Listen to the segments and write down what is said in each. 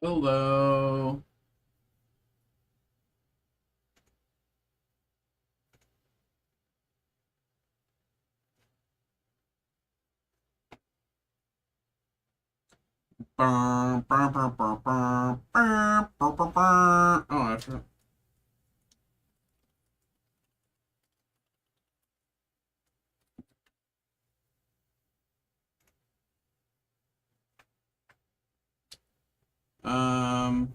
Hello. Oh, that's right. Um,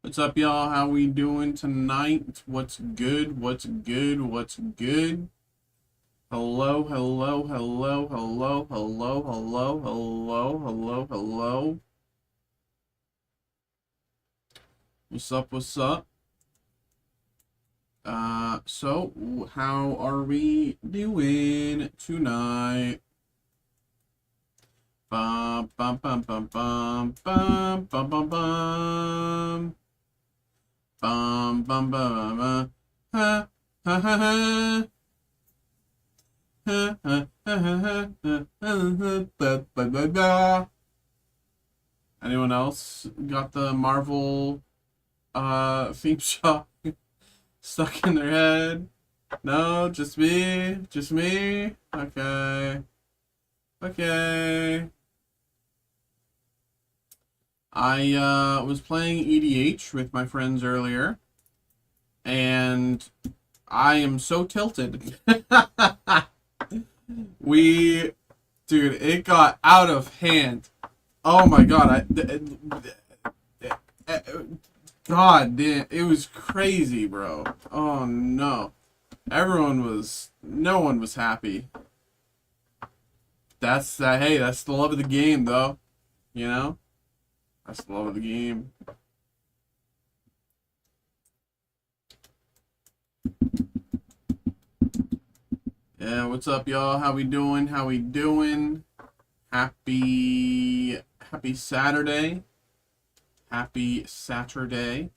what's up, y'all? How we doing tonight? What's good? What's good? What's good? Hello, hello, hello, hello, hello, hello, hello, hello, hello. What's up? What's up? So how are we doing tonight? Bum bum bum bum bum bum bum bum bum. Bum bum bum bum. Ha ha ha ha. Ha ha ha ha ha. Da, da, da, da. Anyone else got the Marvel theme song stuck in their head? No, just me? Just me? Okay. Okay. I was playing EDH with my friends earlier, and I am so tilted. we, dude, it got out of hand. Oh my god, God damn, it was crazy, bro. Oh no. No one was happy. Hey, that's the love of the game, though. You know? That's the love of the game. Yeah, what's up, y'all? How we doing? How we doing? Happy Saturday. Happy Saturday.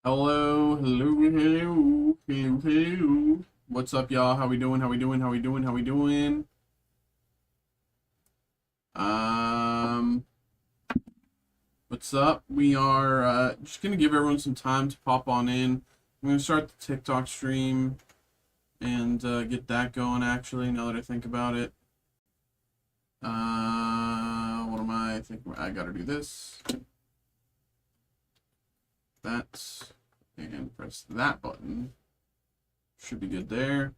Hello, hello, hello, hello, hello. What's up, y'all? How we doing? How we doing? How we doing? How we doing? Um, what's up? We are just gonna give everyone some time to pop on in. I'm gonna start the TikTok stream and get that going. Actually, now that I think about it, what am I thinking? I gotta do this, that, and press that button. Should be good there.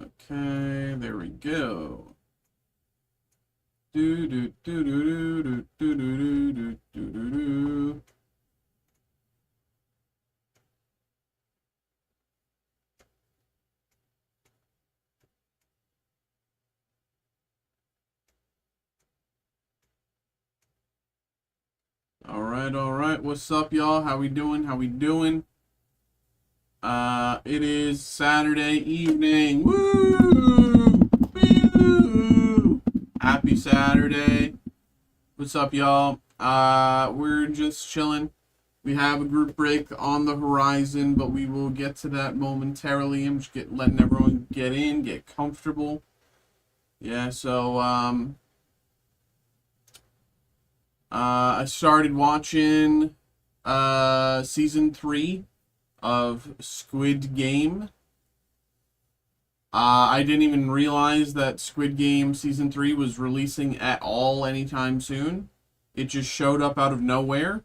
Okay, there we go. Do do do do do do do do do do do. All right, all right. What's up, y'all? How we doing? How we doing? It is Saturday evening. Woo! Woo! Happy Saturday. What's up, y'all? We're just chilling. We have a group break on the horizon, but we will get to that momentarily. I'm just letting everyone get in, get comfortable. Yeah, so I started watching season 3 of Squid Game. I didn't even realize that Squid Game season 3 was releasing at all anytime soon. It just showed up out of nowhere.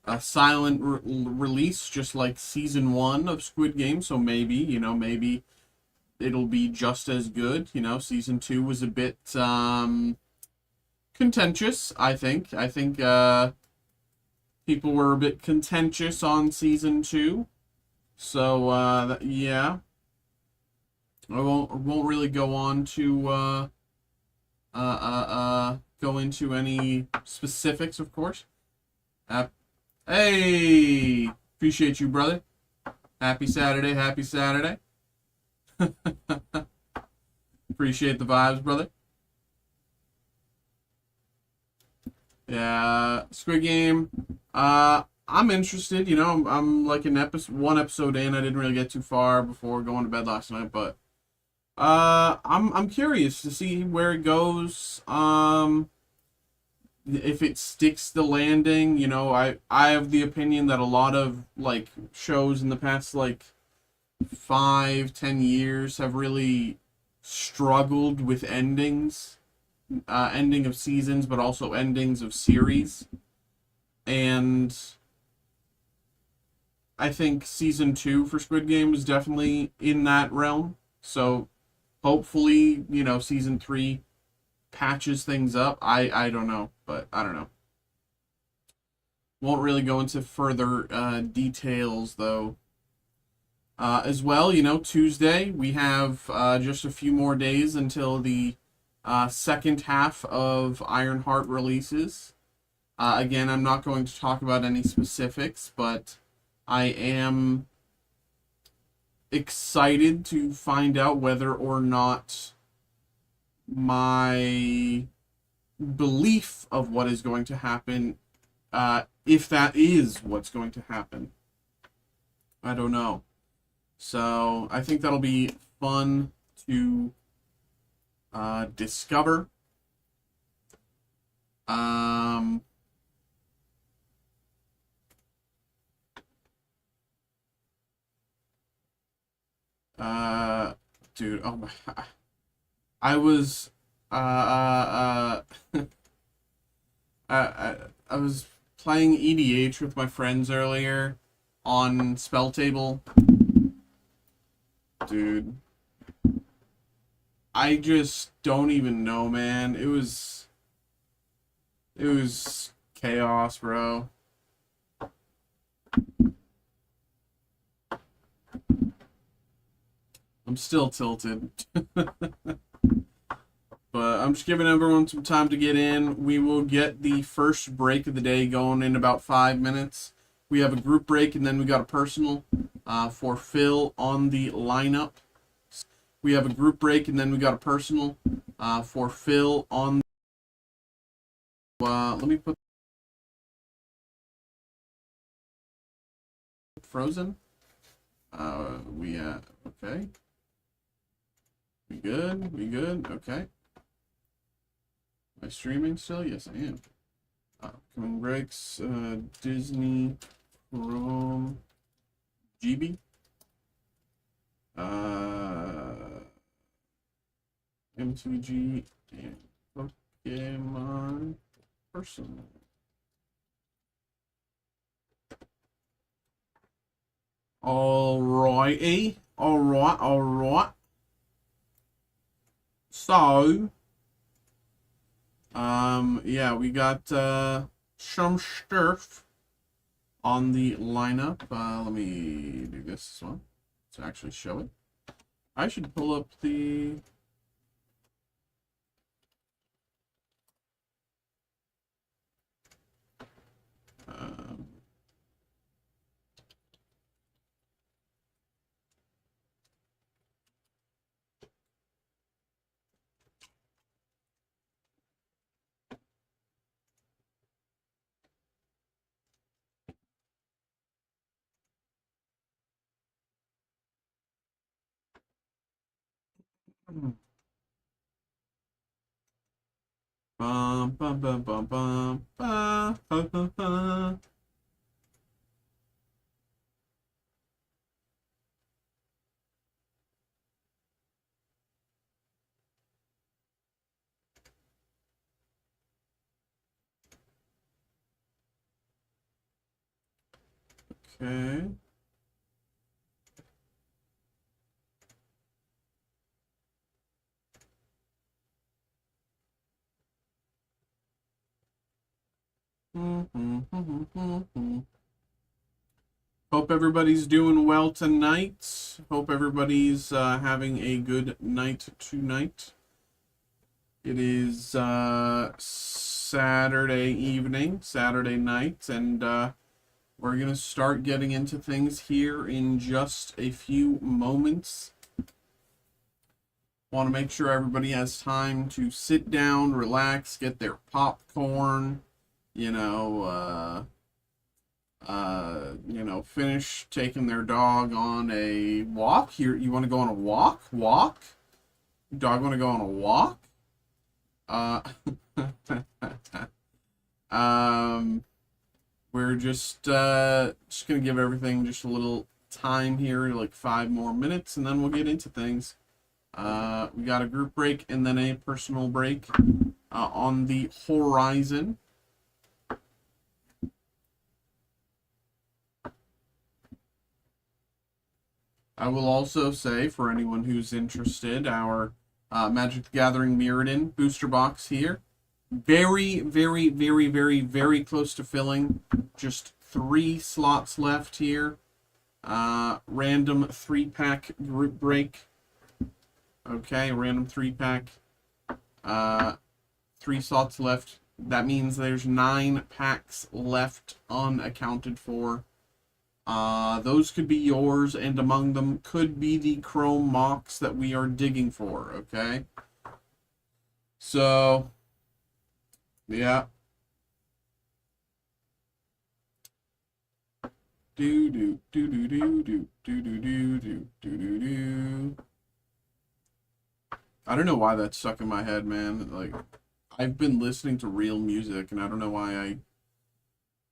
A silent release, just like season 1 of Squid Game. So maybe, maybe it'll be just as good. You know, season 2 was a bit contentious, I think. I think people were a bit contentious on season 2. So yeah, I won't really go on to go into any specifics, of course. Hey, appreciate you, brother. Happy Saturday, happy Saturday. Appreciate the vibes, brother. Yeah, Squid Game. I'm interested. You know, I'm like one episode in. I didn't really get too far before going to bed last night, but I'm curious to see where it goes. If it sticks the landing. You know, I have the opinion that a lot of like shows in the past like 5-10 years have really struggled with endings, ending of seasons, but also endings of series. And I think season 2 for Squid Game is definitely in that realm. So hopefully, you know, season 3 patches things up. I don't know, but I don't know. Won't really go into further details though. As well, you know, Tuesday we have just a few more days until the second half of Ironheart releases. Again, I'm not going to talk about any specifics, but I am excited to find out whether or not my belief of what is going to happen, if that is what's going to happen. I don't know. So I think that'll be fun to discover. Dude, oh my, I was, I was playing EDH with my friends earlier on Spell Table. Dude, I just don't even know, man. It was chaos, bro. I'm still tilted. But I'm just giving everyone some time to get in. We will get the first break of the day going in about 5 minutes. We have a group break, and then we got a personal for Phil on the lineup. We have a group break, and then we got a personal for Phil on. Let me put Frozen. Okay. We good? We good? Okay. Am I streaming still? Yes, I am. Coming breaks, Disney, Chrome, GB, MTG, and Pokemon Personal. Alrighty. Alright. So, yeah, we got some stuff on the lineup. Let me do this one to actually show it. I should pull up the bum bum bum bum bum bum bum bum bum. Okay. Hope everybody's doing well tonight. Hope everybody's having a good night tonight. It is Saturday evening, Saturday night, and we're going to start getting into things here in just a few moments. Want to make sure everybody has time to sit down, relax, get their popcorn, finish taking their dog on a walk. You want to go on a walk? Walk? Dog want to go on a walk? We're just gonna give everything just a little time here, like 5 more minutes, and then we'll get into things. We got a group break and then a personal break on the horizon. I will also say, for anyone who's interested, our Magic the Gathering Mirrodin booster box here. Very, very, very, very, very close to filling. Just 3 slots left here. Random 3-pack group break. Okay, random 3-pack. 3 slots left. That means there's 9 packs left unaccounted for. Those could be yours, and among them could be the Chrome Mox that we are digging for, okay? So, yeah. I don't know why that's stuck in my head, man. Like, I've been listening to real music, and I don't know why I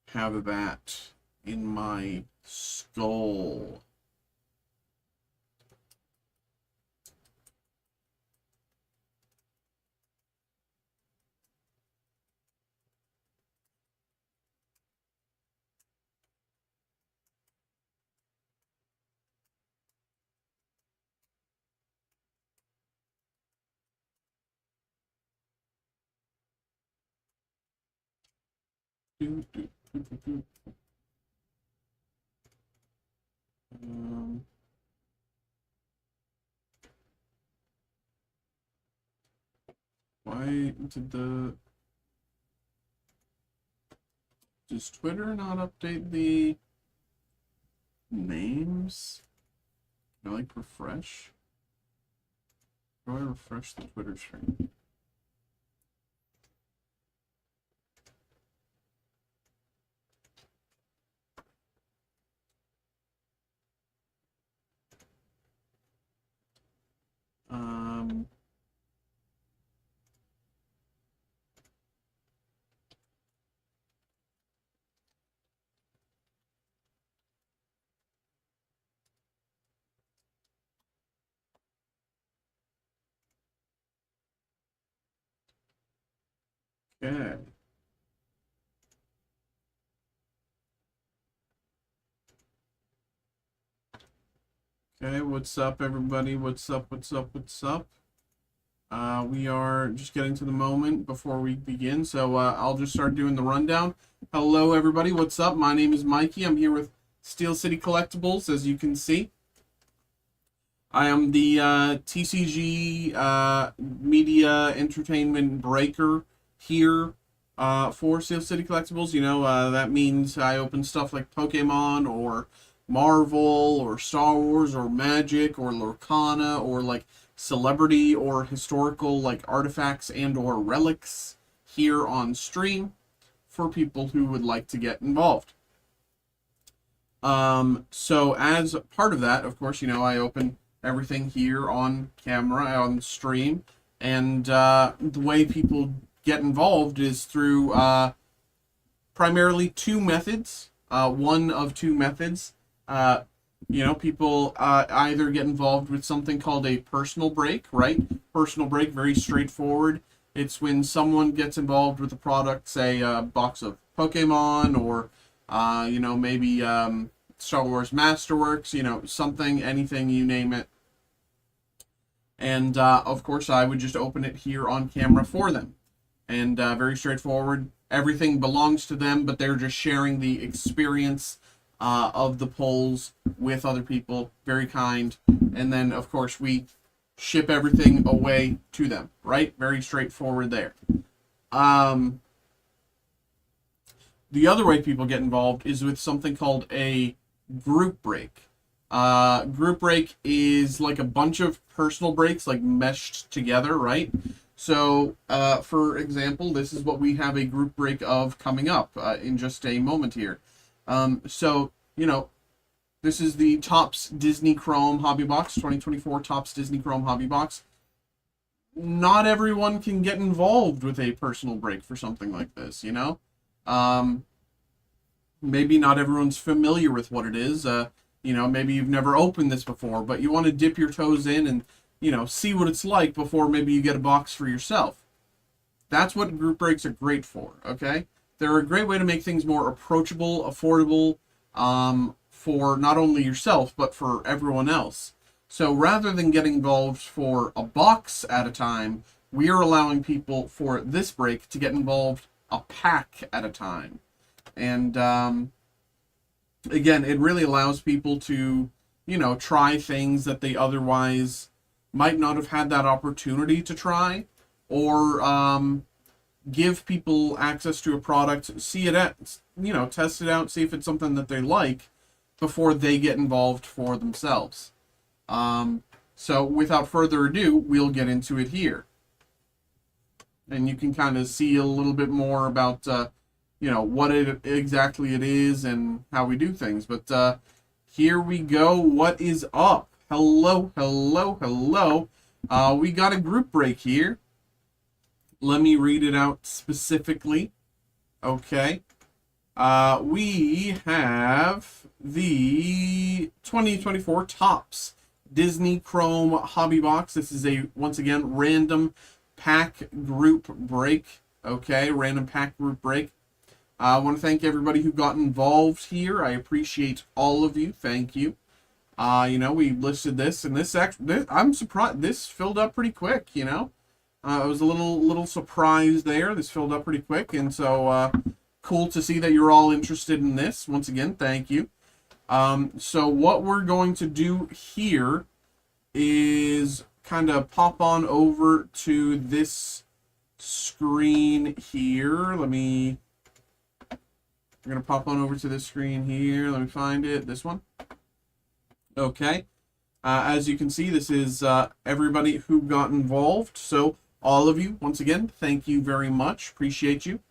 have that in my skull. Why does Twitter not update the names? Can I like refresh? How do I refresh the Twitter screen? Okay. Okay, what's up, everybody? What's up? What's up? What's up? We are just getting to the moment before we begin, so I'll just start doing the rundown. Hello, everybody. What's up? My name is Mikey. I'm here with Steel City Collectibles, as you can see. I am the TCG media entertainment breaker here for Steel City Collectibles. You know, that means I open stuff like Pokemon or Marvel or Star Wars or Magic or Lorcana or like celebrity or historical like artifacts and or relics here on stream for people who would like to get involved. So as part of that, of course, you know, I open everything here on camera, on stream, and the way people get involved is through primarily 2 methods, one of 2 methods. You know, people either get involved with something called a personal break, right? Personal break, very straightforward. It's when someone gets involved with a product, say a box of Pokemon or, you know, maybe Star Wars Masterworks, you know, something, anything, you name it. And, of course, I would just open it here on camera for them. and very straightforward. Everything belongs to them, but they're just sharing the experience of the polls with other people. Very kind. And then, of course, we ship everything away to them, right? Very straightforward there. The other way people get involved is with something called a group break. Group break is like a bunch of personal breaks, like meshed together, right? So, for example, this is what we have a group break of coming up in just a moment here. So, you know, this is the Topps Disney Chrome Hobby Box, 2024 Topps Disney Chrome Hobby Box. Not everyone can get involved with a personal break for something like this, you know? Maybe not everyone's familiar with what it is. You know, maybe you've never opened this before, but you want to dip your toes in and, you know, see what it's like before maybe you get a box for yourself. That's what group breaks are great for, okay? They're a great way to make things more approachable, affordable, for not only yourself, but for everyone else. So rather than getting involved for a box at a time, we are allowing people for this break to get involved a pack at a time. And again, it really allows people to, you know, try things that they otherwise might not have had that opportunity to try, or give people access to a product, see it at, you know, test it out, see if it's something that they like before they get involved for themselves. So without further ado, we'll get into it here. And you can kind of see a little bit more about, you know, what exactly it is and how we do things. But here we go. What is up? Hello, hello, hello. We got a group break here. Let me read it out specifically. Okay. We have the 2024 Topps Disney Chrome Hobby Box. This is a, once again, random pack group break. Okay, random pack group break. I want to thank everybody who got involved here. I appreciate all of you. Thank you. You know, we listed this, and I'm surprised this filled up pretty quick, you know. I was a little surprised there. This filled up pretty quick, and so cool to see that you're all interested in this. Once again, thank you. So what we're going to do here is kind of pop on over to this screen here. We're going to pop on over to this screen here. Let me find it. This one. Okay. As you can see, this is everybody who got involved. So all of you, once again, thank you very much. Appreciate you.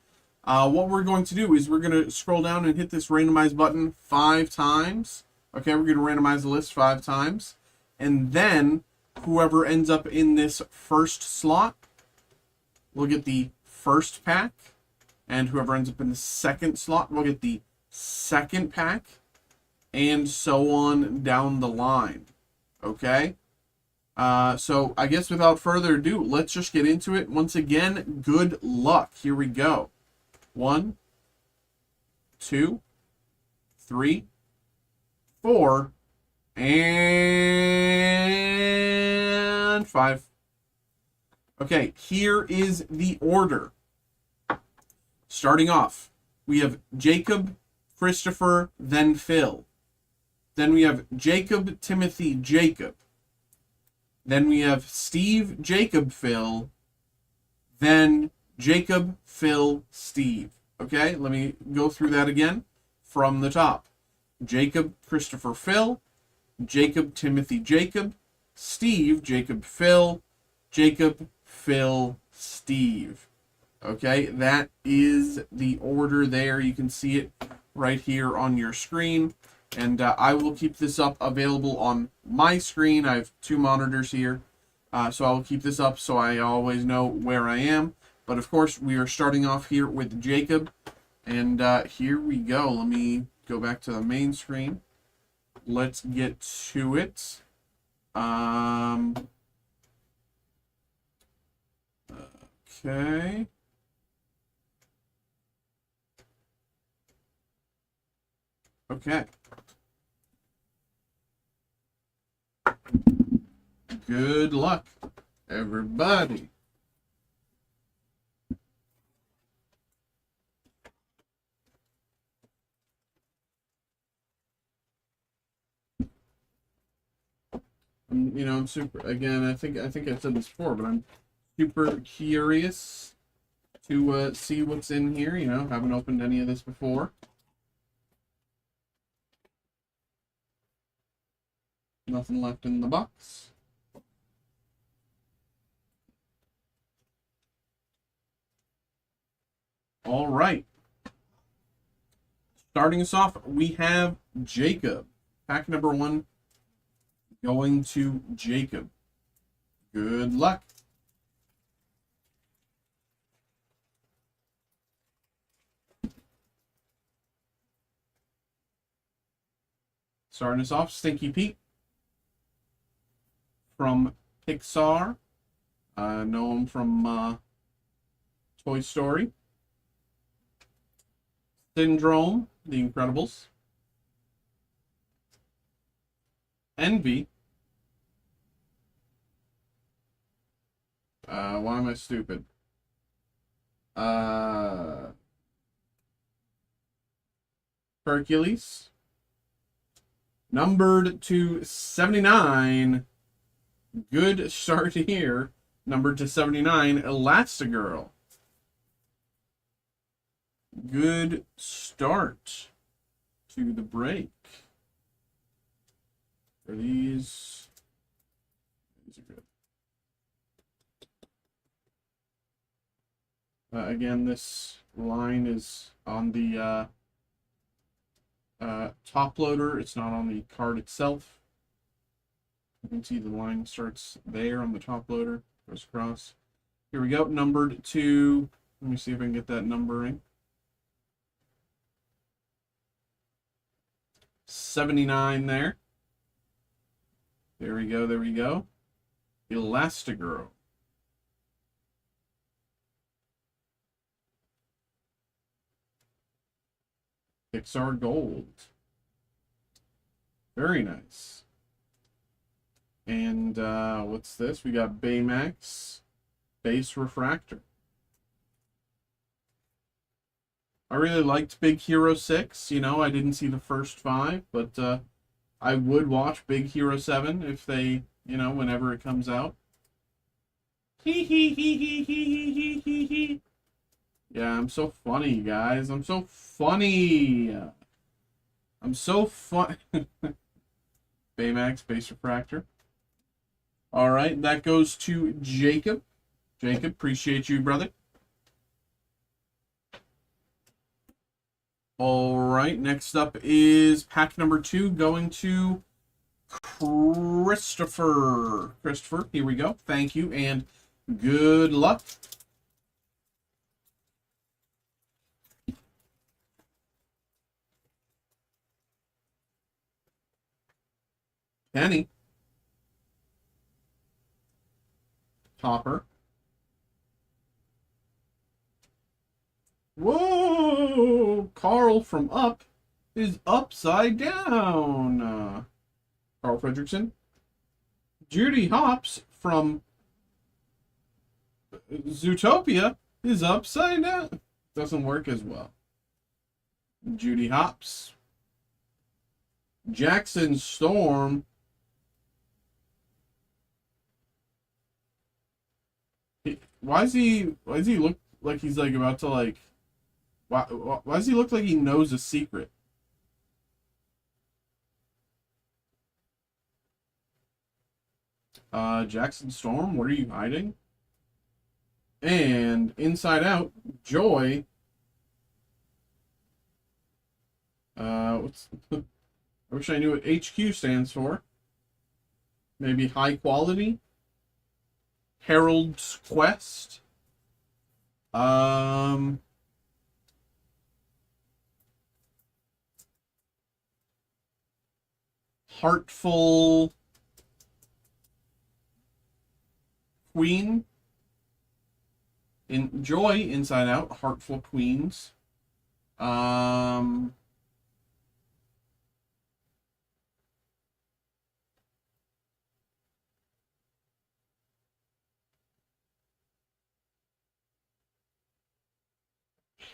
What we're going to do is we're going to scroll down and hit this randomize button 5 times. Okay, we're going to randomize the list 5 times. And then whoever ends up in this first slot will get the first pack. And whoever ends up in the second slot will get the second pack. And so on down the line. Okay? So I guess without further ado, let's just get into it. Once again, good luck. Here we go. 1, 2, 3, 4, and 5. Okay, here is the order. Starting off, we have Jacob, Christopher, then Phil. Then we have Jacob, Timothy, Jacob. Then we have Steve, Jacob, Phil. Then Jacob, Phil, Steve. Okay, let me go through that again from the top. Jacob, Christopher, Phil. Jacob, Timothy, Jacob. Steve, Jacob, Phil. Jacob, Phil, Steve. Okay, that is the order there. You can see it right here on your screen. And I will keep this up available on my screen. I have 2 monitors here. So I will keep this up so I always know where I am. But of course, we are starting off here with Jacob. And here we go. Let me go back to the main screen. Let's get to it. Okay. Okay. Good luck, everybody. I'm super. Again, I think I said this before, but I'm super curious to see what's in here. Haven't opened any of this before. Nothing left in the box. All right. Starting us off, we have Jacob. Pack number 1 going to Jacob. Good luck. Starting us off, Stinky Pete from Pixar. Know him from Toy Story. Syndrome, The Incredibles. Envy. Why am I stupid? Hercules. Numbered to 79. Good start here. Numbered to 79, Elastigirl. Good start to the break. Are these are good. Again, this line is on the top loader. It's not on the card itself. You can see the line starts there on the top loader, goes across. Here we go, numbered to, let me see if I can get that numbering. 79 there. There we go, there we go. Elastigirl. Pixar Gold. Very nice. And what's this? We got Baymax Base Refractor. I really liked Big Hero 6. I didn't see the first 5, but I would watch Big Hero 7 if they, whenever it comes out. Hee hee hee hee hee hee hee hee hee. Yeah, I'm so funny, guys. I'm so funny. I'm so fun. Baymax Base Refractor. All right, that goes to Jacob. Jacob, appreciate you, brother. All right, next up is pack number 2 going to Christopher. Christopher, here we go. Thank you and good luck. Penny. Topper. Whoa! Carl from Up is upside down. Carl Fredrickson. Judy Hopps from Zootopia is upside down. Doesn't work as well. Judy Hopps. Jackson Storm. Why does he look like he's like about to like why does he look like he knows a secret? Jackson Storm, what are you hiding? And Inside Out, Joy. What's I wish I knew what HQ stands for. Maybe high quality. Harold's Quest. Heartful Queen. Joy, Inside Out, Heartful Queens.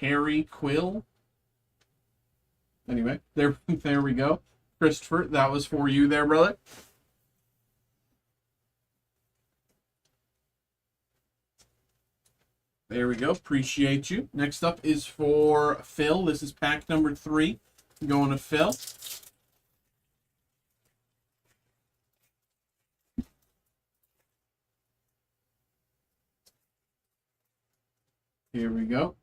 Harry Quill. Anyway, there we go. Christopher, that was for you there, brother. There we go. Appreciate you. Next up is for Phil. This is pack number 3. Going to Phil. Here we go.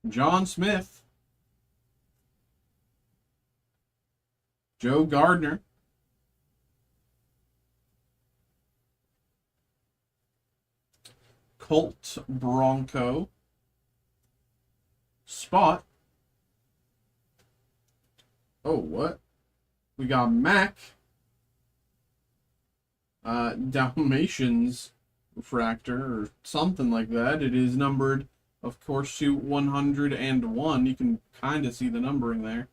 John Smith. Joe Gardner. Colt Bronco. Spot. Oh, what? We got Mac. Dalmatians refractor or something like that. It is numbered, of course, to 101. You can kind of see the numbering there.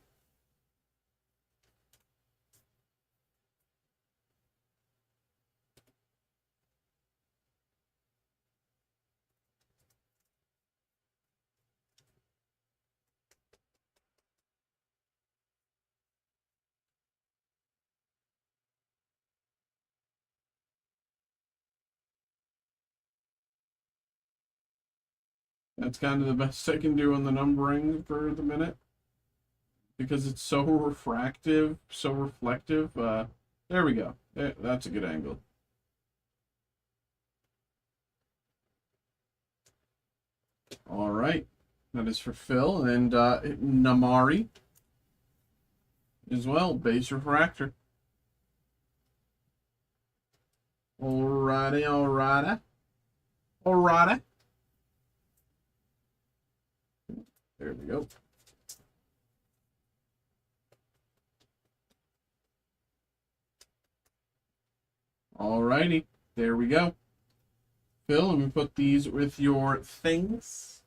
That's kind of the best I can do on the numbering for the minute. Because it's so refractive, so reflective. There we go. That's a good angle. All right. That is for Phil. And Namari as well. Base refractor. Alrighty, alrighty. Alrighty. There we go. Alrighty. There we go. Phil, let me put these with your things.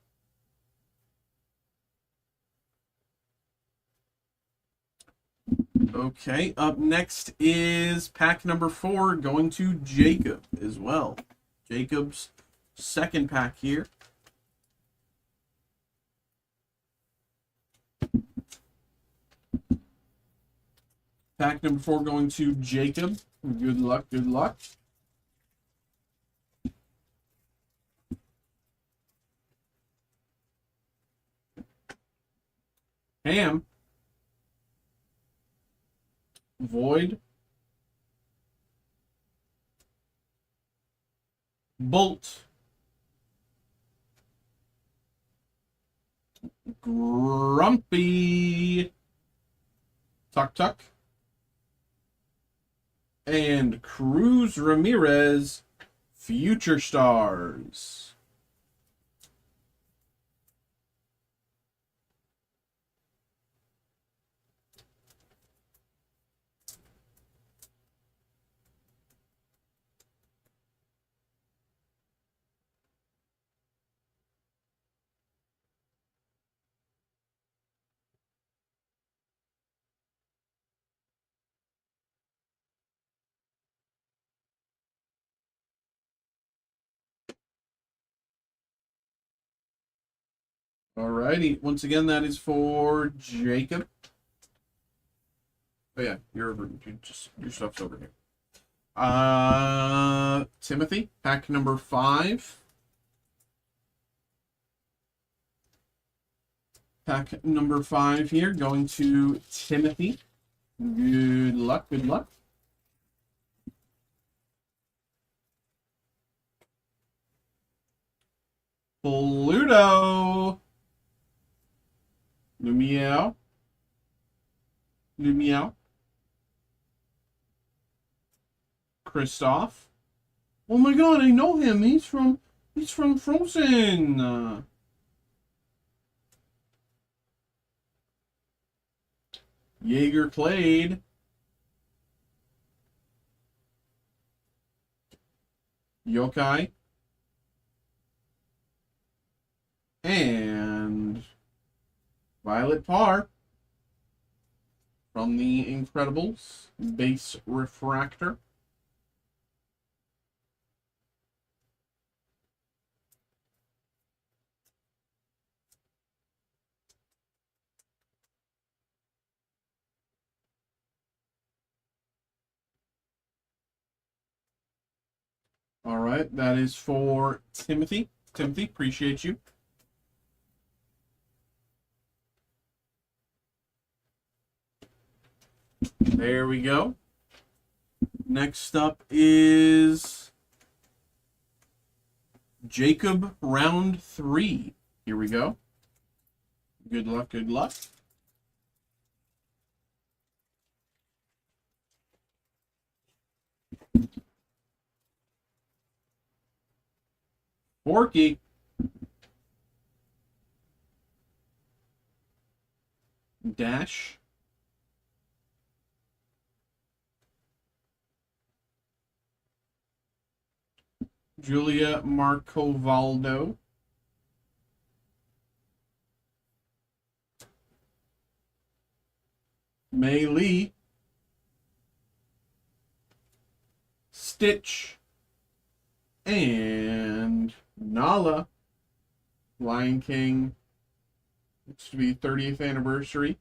Okay, up next is pack number 4 going to Jacob as well. Jacob's second pack here. Pack number 4 going to Jacob. Good luck, good luck. Ham. Void. Bolt. Grumpy. Tuck Tuck. And Cruz Ramirez, Future Stars. Alrighty. Once again, that is for Jacob. Oh yeah, your stuff's over here. Timothy, pack number 5. Pack number 5 here, going to Timothy. Good luck, good luck. Pluto. Lumiere. Lumiere. Kristoff. Oh my god, I know him. He's from Frozen. Jaeger Clade. Yokai. And Violet Parr from The Incredibles, base refractor. All right, that is for Timothy. Timothy. Appreciate you. There we go. Next up is Jacob, round 3. Here we go. Good luck, good luck. Forky. Dash. Julia Marcovaldo. Mei Lee. Stitch. And Nala. Lion King. Looks to be 30th anniversary.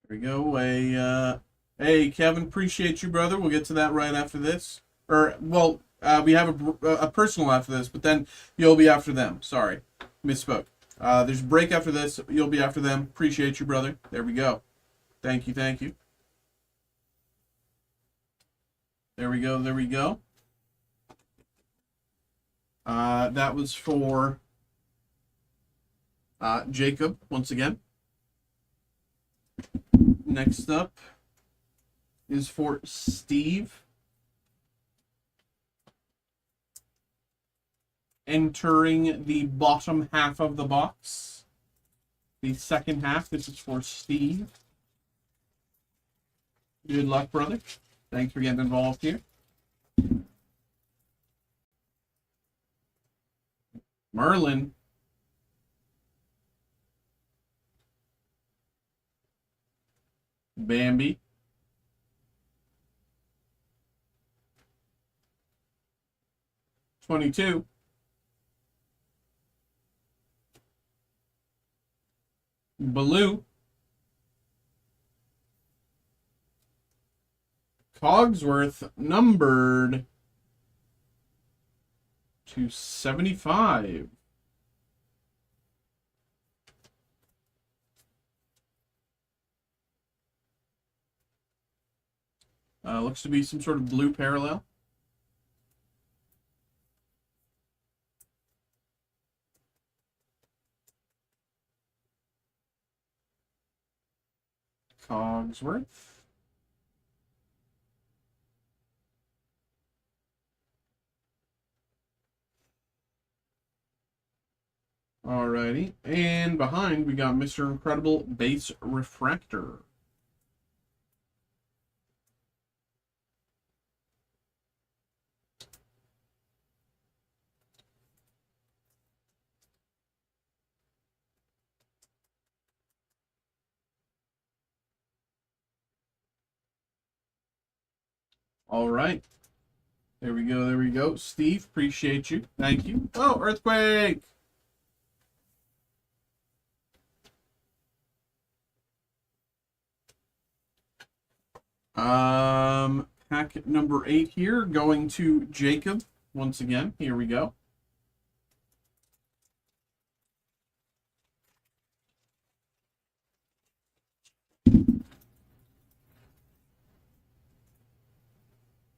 There we go. Hey, Kevin, appreciate you, brother. We'll get to that right after this. Or, well, we have a personal after this, but then you'll be after them. Sorry, misspoke. There's a break after this. You'll be after them. Appreciate you, brother. There we go. Thank you, thank you. There we go, there we go. That was for Jacob, once again. Next up is for Steve. Entering the bottom half of the box. The second half, this is for Steve. Good luck, brother. Thanks for getting involved here. Merlin. Bambi. $22. Baloo. Cogsworth, numbered to 75. Looks to be some sort of blue parallel. Cogsworth. Alrighty. And behind, we got Mr. Incredible Base Refractor. All right. There we go. There we go. Steve, appreciate you. Thank you. Oh, earthquake. Packet number 8 here, going to Jacob once again. Here we go.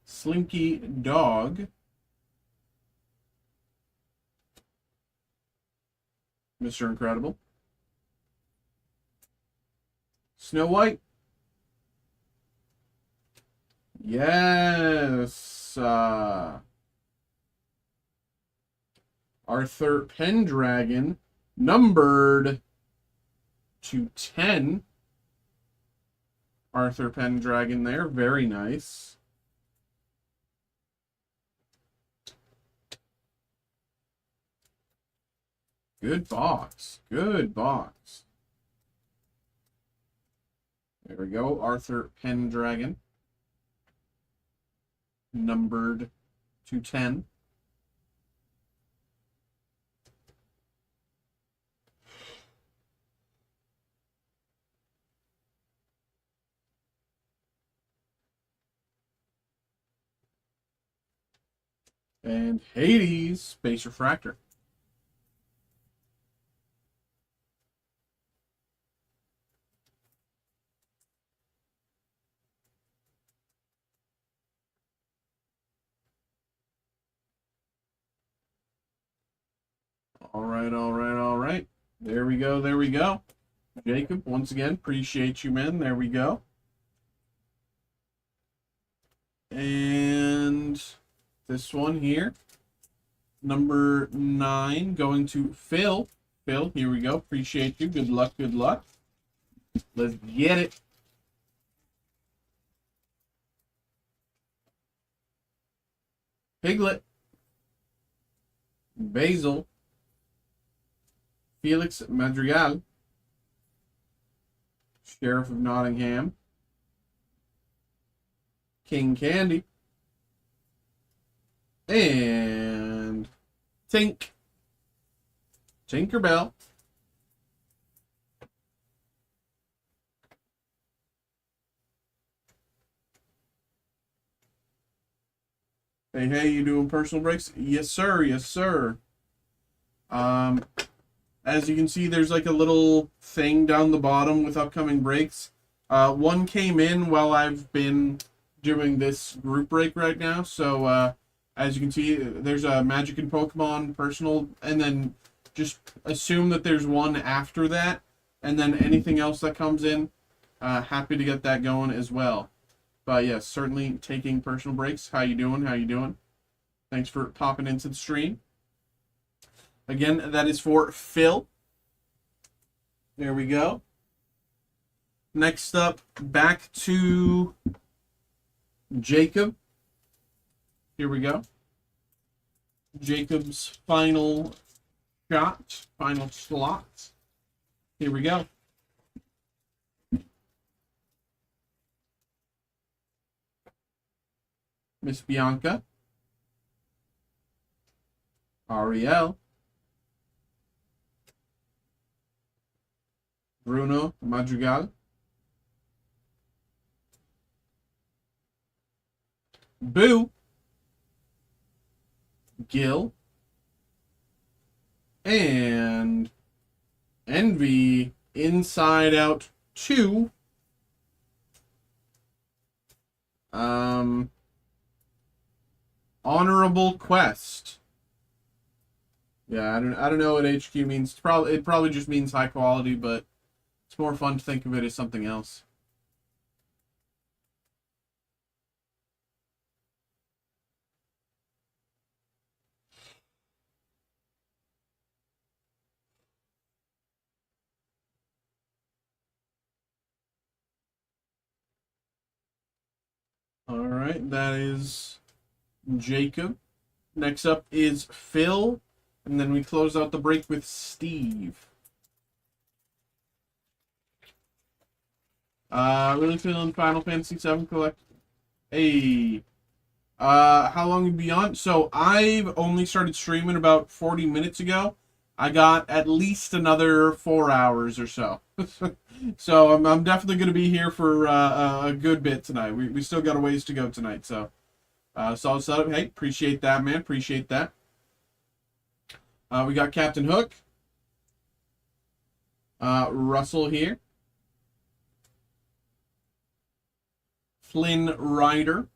Slinky Dog. Mr. Incredible. Snow White. Yes. Arthur Pendragon, numbered to 10. Arthur Pendragon there. Very nice. Good box. Good box. There we go. Arthur Pendragon. Numbered 210. And Hades, Space Refractor. All right, all right, all right. There we go, there we go. Jacob, once again, appreciate you, man. There we go. And this one here, number 9, going to Phil. Phil, here we go. Appreciate you. Good luck, good luck. Let's get it. Piglet. Basil. Felix Madrigal. Sheriff of Nottingham. King Candy. And Tinkerbell. Hey, you doing personal breaks? Yes, sir. Yes, sir. As you can see, there's like a little thing down the bottom with upcoming breaks. One came in while I've been doing this group break right now. So, as you can see, there's a Magic and Pokemon personal, and then just assume that there's one after that, and then anything else that comes in, happy to get that going as well. But yes, certainly taking personal breaks. How you doing? How you doing? Thanks for popping into the stream. Again, that is for Phil. There we go. Next up, back to Jacob. Here we go. Jacob's final shot, final slot. Here we go. Miss Bianca. Ariel. Bruno Madrigal. Boo. Gil. And Envy Inside Out 2. Honorable Quest. Yeah, I don't know what HQ means. It probably just means high quality, but it's more fun to think of it as something else. All right, that is Jacob. Next up is Phil, and then we close out the break with Steve. Really feeling Final Fantasy VII Collect. Hey, how long have you been on? So I've only started streaming about 40 minutes ago. I got at least another 4 hours or so. So I'm definitely going to be here for a good bit tonight. We still got a ways to go tonight. So solid setup. Hey, appreciate that, man. Appreciate that. We got Captain Hook. Russell here. Flynn Rider.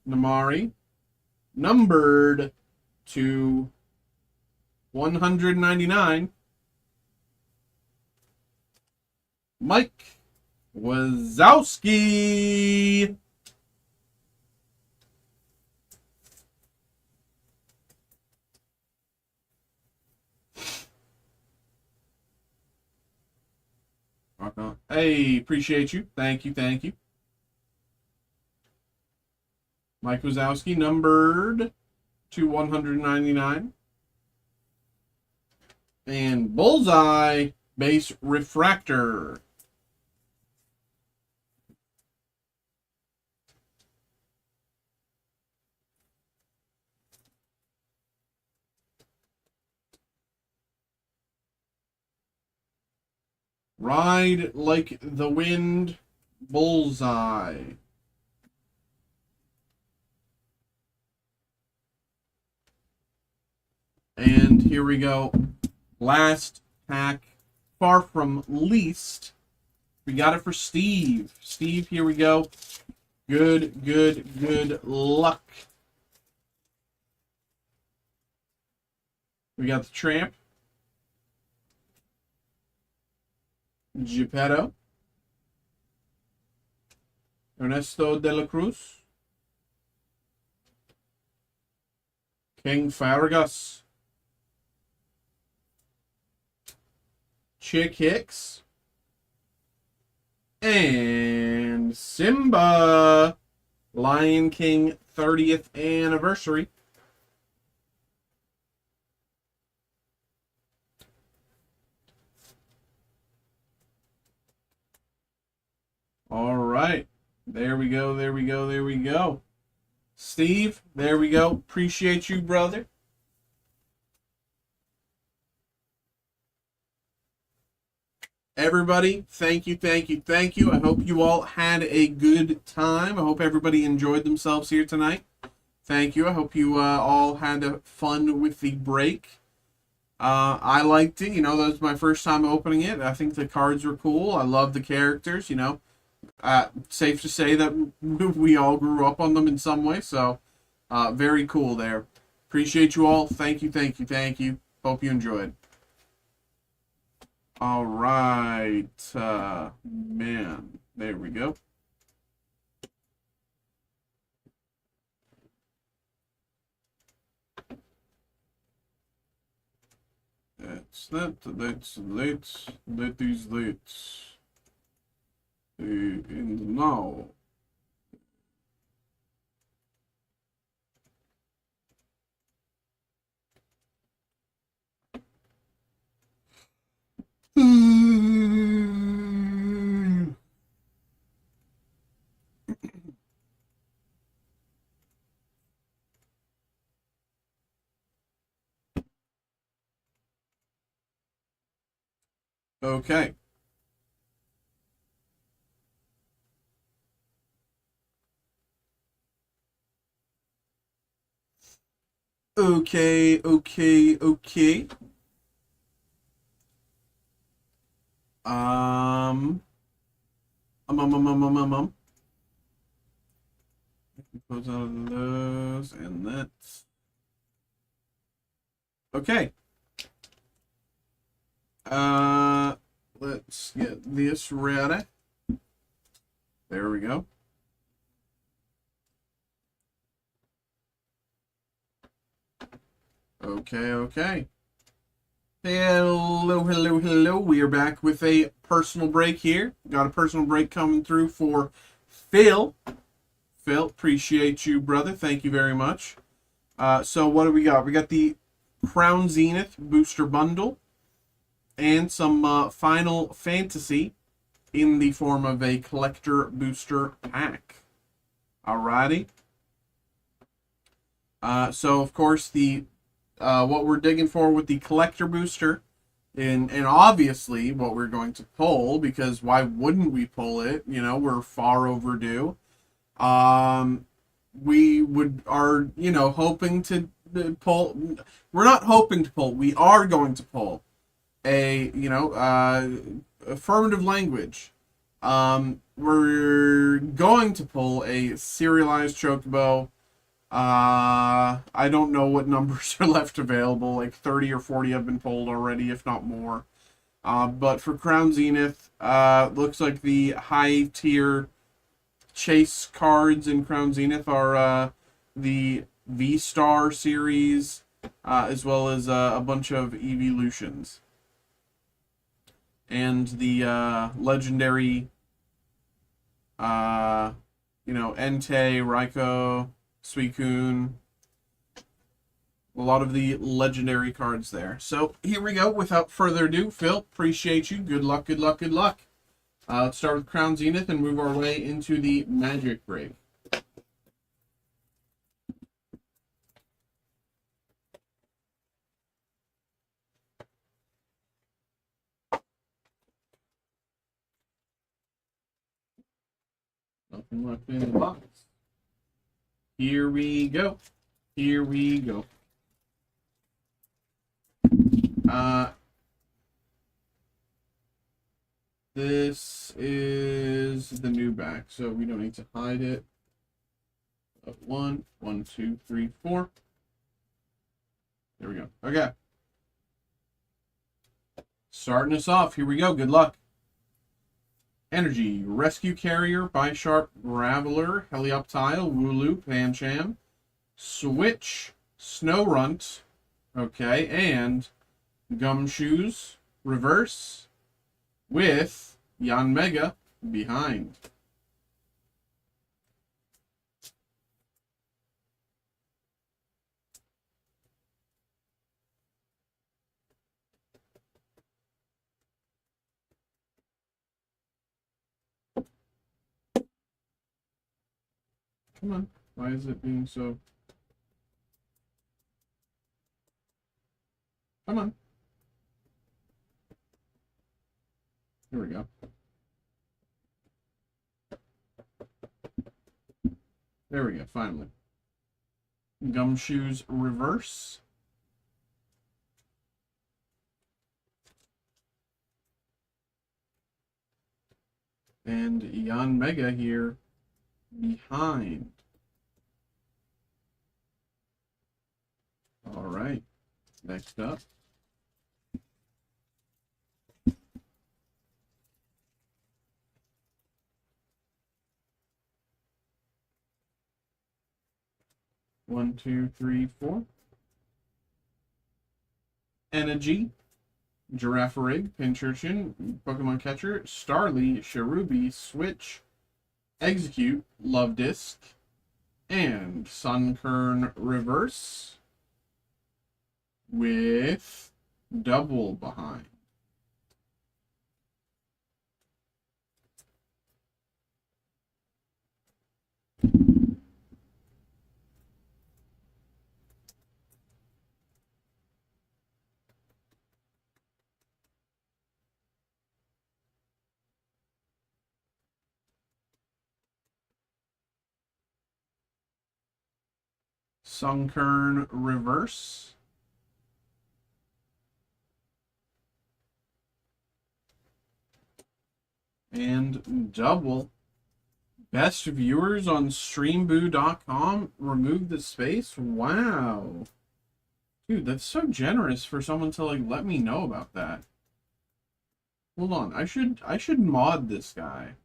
Namari. Numbered to 199. Mike Wazowski. Hey, appreciate you. Thank you, thank you. Mike Wazowski, numbered to 199. And Bullseye, Base Refractor. Ride like the wind, bullseye. And here we go. Last pack, far from least. We got it for Steve. Steve, here we go. Good luck. We got the Tramp. Geppetto. Ernesto de la Cruz. King Farragus. Chick Hicks. And Simba. Lion King 30th anniversary. All right. There we go. Steve, there we go. Appreciate you, brother. Everybody, thank you. I hope you all had a good time. I hope everybody enjoyed themselves here tonight. Thank you. I hope you all had fun with the break. I liked it. That was my first time opening it. I think the cards were cool. I love the characters, safe to say that we all grew up on them in some way. So, very cool there. Appreciate you all. Thank you. Hope you enjoyed. All right, man. There we go. That's that. That's late. That is late. And now. Okay. Okay. Close out of those and that's okay. Let's get this ready. There we go. Okay. Hello. We are back with a personal break here. Got a personal break coming through for Phil. Phil, appreciate you, brother. Thank you very much. So what do we got? We got the Crown Zenith booster bundle and some Final Fantasy in the form of a collector booster pack. Alrighty. So of course the what we're digging for with the collector booster, and obviously what we're going to pull, because why wouldn't we pull it? We're far overdue. We are hoping to pull. We're not hoping to pull. We are going to pull a affirmative language. We're going to pull a serialized chocobo. I don't know what numbers are left available. Like 30 or 40 have been pulled already, if not more. But for Crown Zenith, looks like the high tier chase cards in Crown Zenith are the V-Star series, as well as a bunch of evolutions. And the legendary, Entei, Raikou, Suicune. A lot of the legendary cards there. So here we go. Without further ado, Phil, appreciate you. Good luck. Let's start with Crown Zenith and move our way into the Magic break. Nothing left in the box. Here we go. Here we go. This is the new back, so we don't need to hide it. One, 2, 3, 4. There we go. Okay. Starting us off. Here we go. Good luck. Energy, Rescue Carrier, Bisharp, Graveler, Helioptile, Wooloo, Pancham, Switch, Snowrunt, okay, and Gumshoes, Reverse, with Yanmega behind. Come on. Why is it being so... Come on. Here we go. There we go, finally. Gumshoes Reverse. And Yanmega here behind. All right, next up. One, 2, 3, 4. Energy, Girafarig, Pincurchin, Pokemon Catcher, Starly, Cherubi, Switch, Execute, Love Disc, and Sunkern Reverse with double behind. Sunkern Reverse. And double. Best viewers on streamboo.com remove the space? Wow. Dude, that's so generous for someone to like let me know about that. Hold on. I should mod this guy.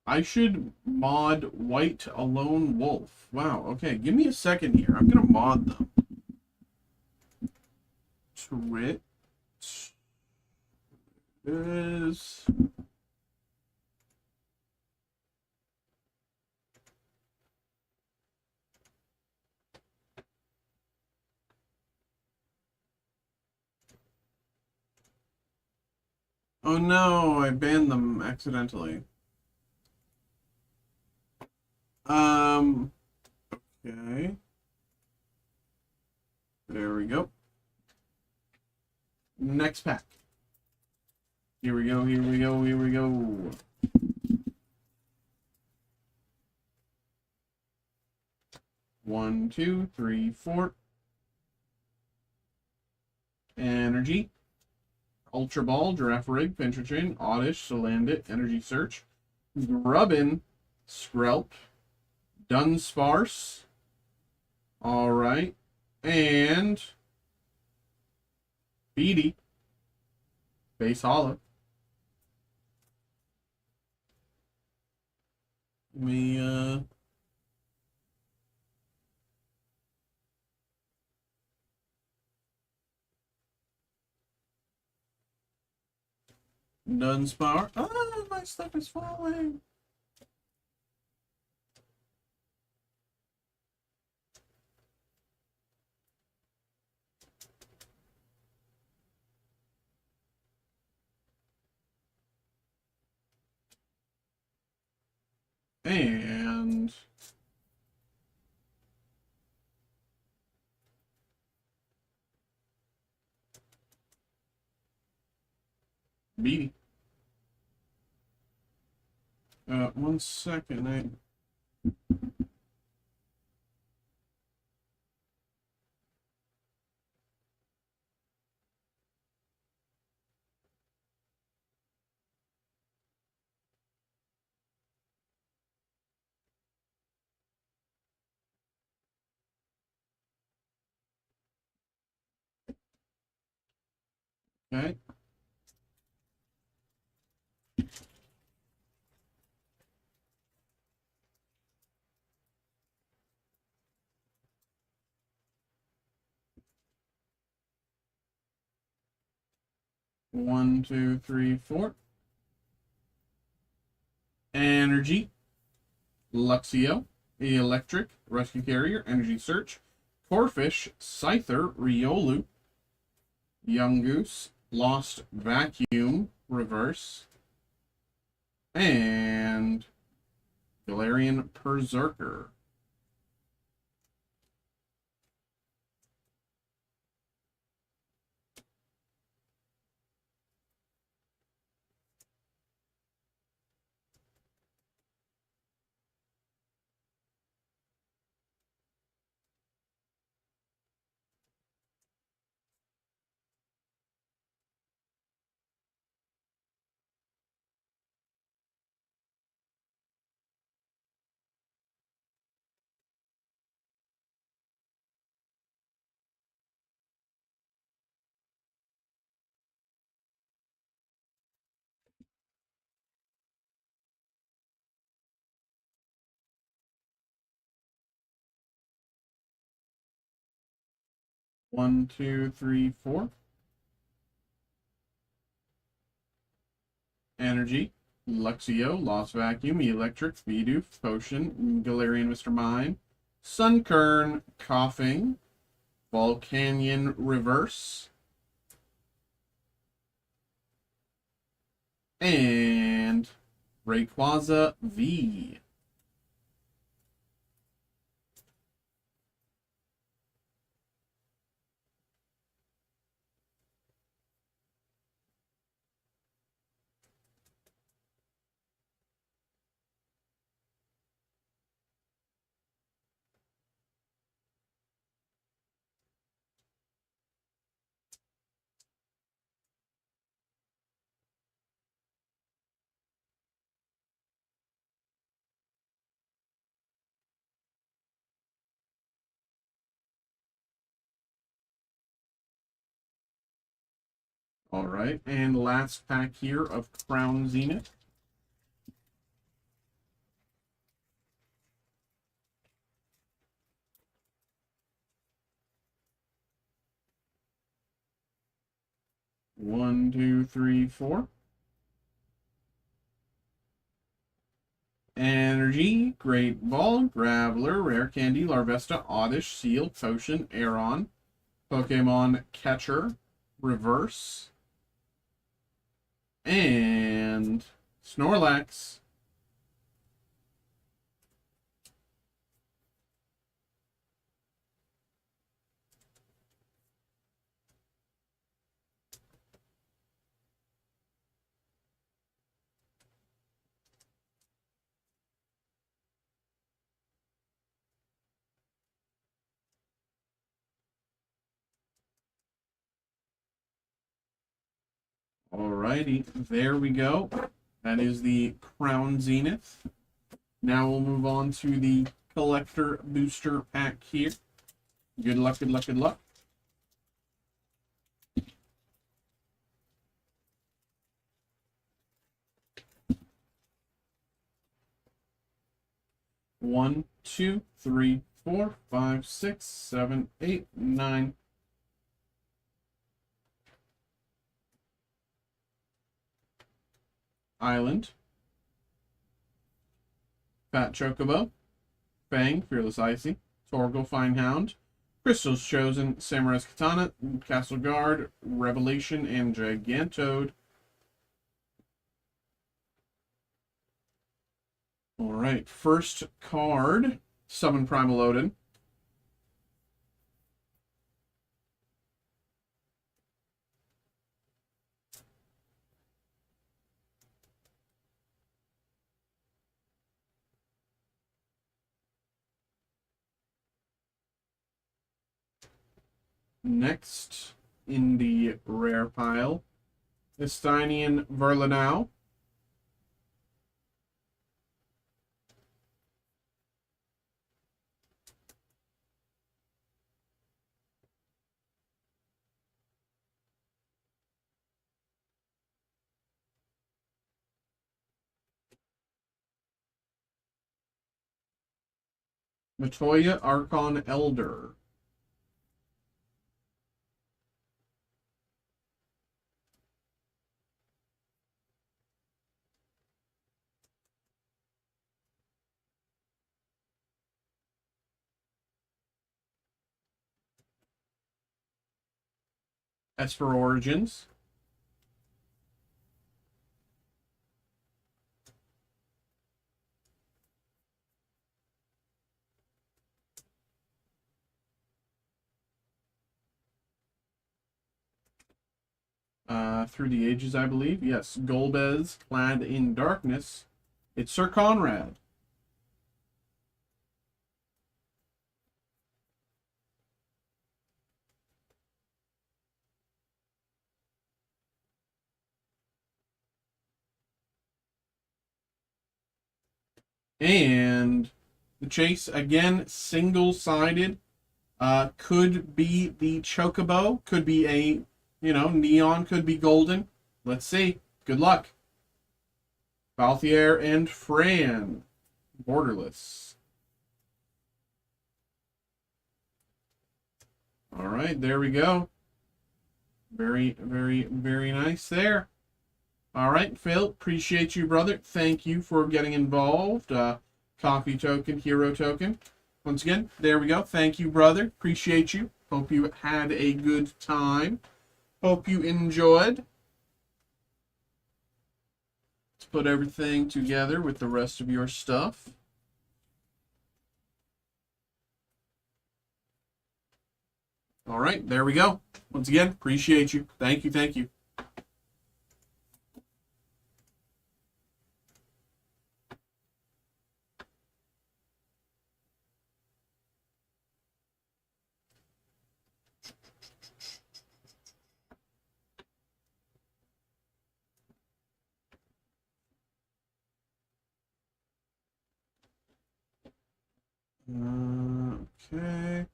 I should mod White Alone Wolf. Wow, okay, give me a second here. I'm gonna mod them. Twit is oh no, I banned them accidentally. Okay. There we go. Next pack. Here we go, here we go, here we go. One, 2, 3, 4. Energy. Ultra Ball, Girafarig, Pincurchin, Oddish, Salandit, Energy Search, Grubbin, Skrelp, Dunsparce. All right. And Beatty. Base Hollow. We Dunsparce. Oh, my stuff is falling. And Beatty. One second. Okay. One, two, three, four. Energy, Luxio, Electric, Rescue Carrier, Energy Search, Corfish, Scyther, Riolu, Young Goose, Lost Vacuum, Reverse, and Galarian Berserker. One, two, three, four. Energy, Luxio, Lost Vacuum, Electric, Bidoof, Potion, Galarian Mr. Mime, Sunkern, Coughing, Volcanion Reverse, and Rayquaza V. All right, and last pack here of Crown Zenith. One, two, three, four. Energy, Great Ball, Graveler, Rare Candy, Larvesta, Oddish, Seal, Potion, Aeron, Pokemon Catcher, Reverse, and Snorlax. Alrighty, there we go. That is the Crown Zenith. Now we'll move on to the Collector Booster Pack here. Good luck, good luck, good luck. One, two, three, 4, 5, 6, 7, 8, 9. Island. Fat Chocobo. Fang, Fearless Icy. Torgal, Fine Hound. Crystal's Chosen, Samurai's Katana, Castle Guard, Revelation, and Gigantode. Alright, first card, Summon Primal Odin. Next in the rare pile, Estinian Verlinau. Matoya Archon Elder. Esper Origins. Through the Ages, I believe. Yes, Golbez, Clad in Darkness. It's Sir Conrad. And the chase, again, single-sided. Could be the Chocobo. Could be a, neon. Could be golden. Let's see. Good luck. Balthier and Fran. Borderless. All right, there we go. Very, very, very nice there. All right, Phil, appreciate you, brother. Thank you for getting involved. Coffee token, hero token. Once again, there we go. Thank you, brother. Appreciate you. Hope you had a good time. Hope you enjoyed. Let's put everything together with the rest of your stuff. All right, there we go. Once again, appreciate you. Thank you, thank you. Okay.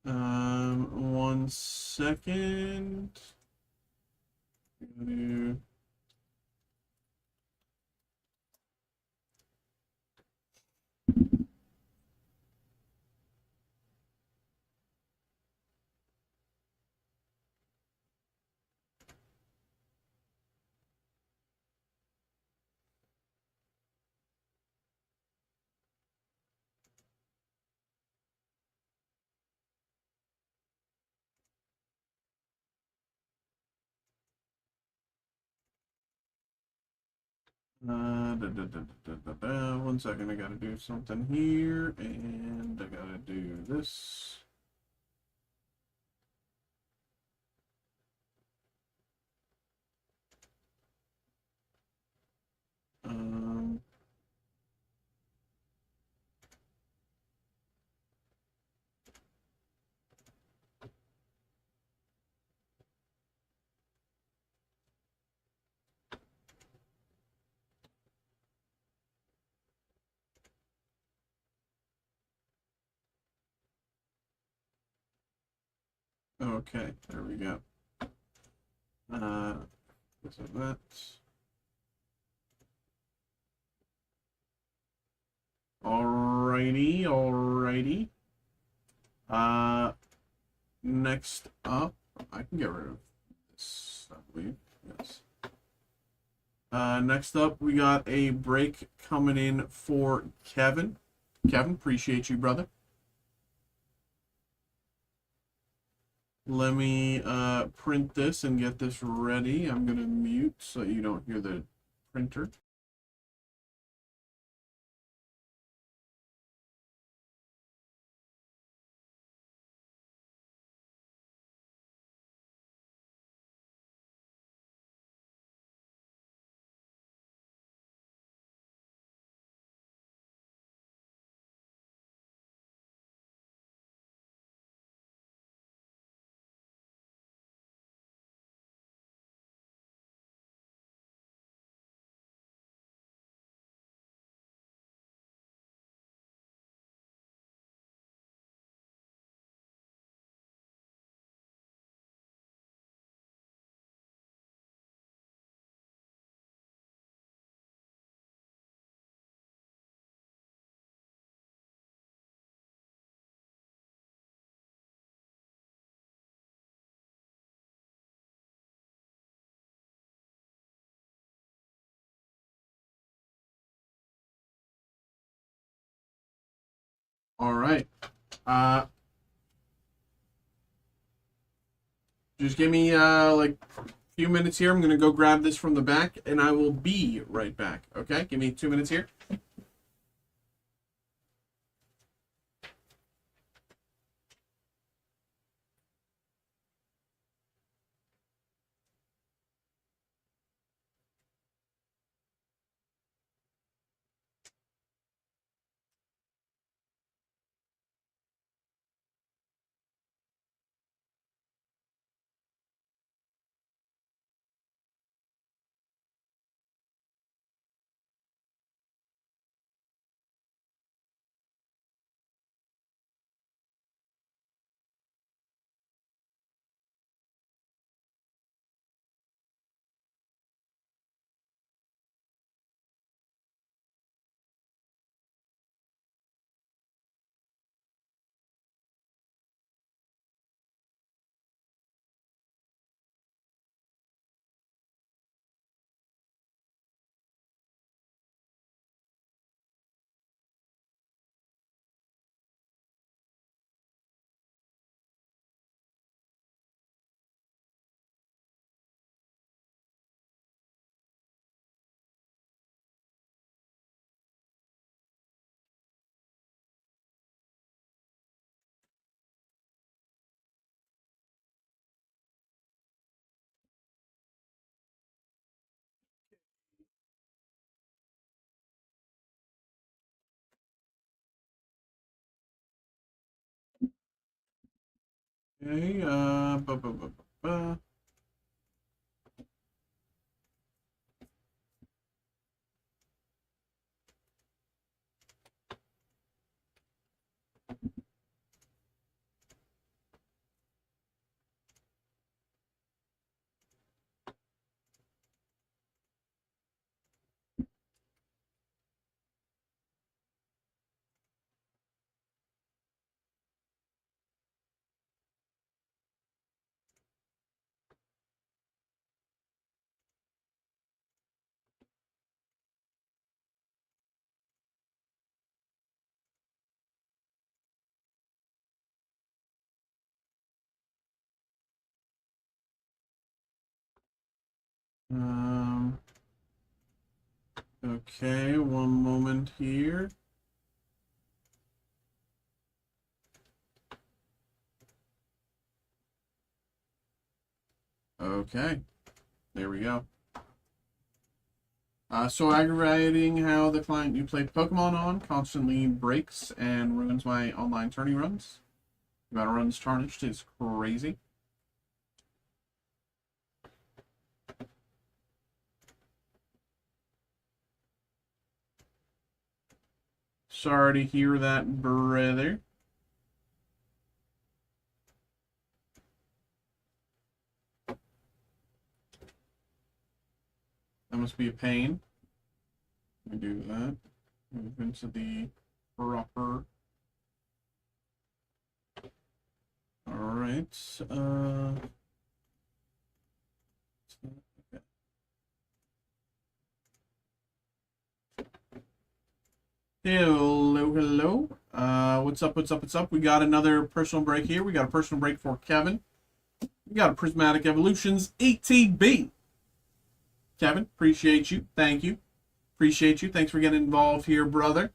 1 second. One second, I gotta do something here, and I gotta do this. Um, okay, there we go. So that. Alrighty, alrighty. Next up, I can get rid of this, I believe. Yes. Next up, we got a break coming in for Kevin. Kevin, appreciate you, brother. Let me print this and get this ready. I'm going to mute so you don't hear the printer. All right. Just give me like a few minutes here. I'm gonna go grab this from the back, and I will be right back. Okay, give me 2 minutes here. Okay. Um. Okay. One moment here. Okay. There we go. So aggravating how the client you play Pokemon on constantly breaks and ruins my online tourney runs. The amount of runs tarnished is crazy. Sorry to hear that, brother. That must be a pain. Let me do that. Move into the proper. Alright. Okay. Hello, hello. What's up, what's up, what's up? We got another personal break here. We got a personal break for Kevin. We got a Prismatic Evolutions 18B. Kevin, appreciate you. Thank you. Appreciate you. Thanks for getting involved here, brother.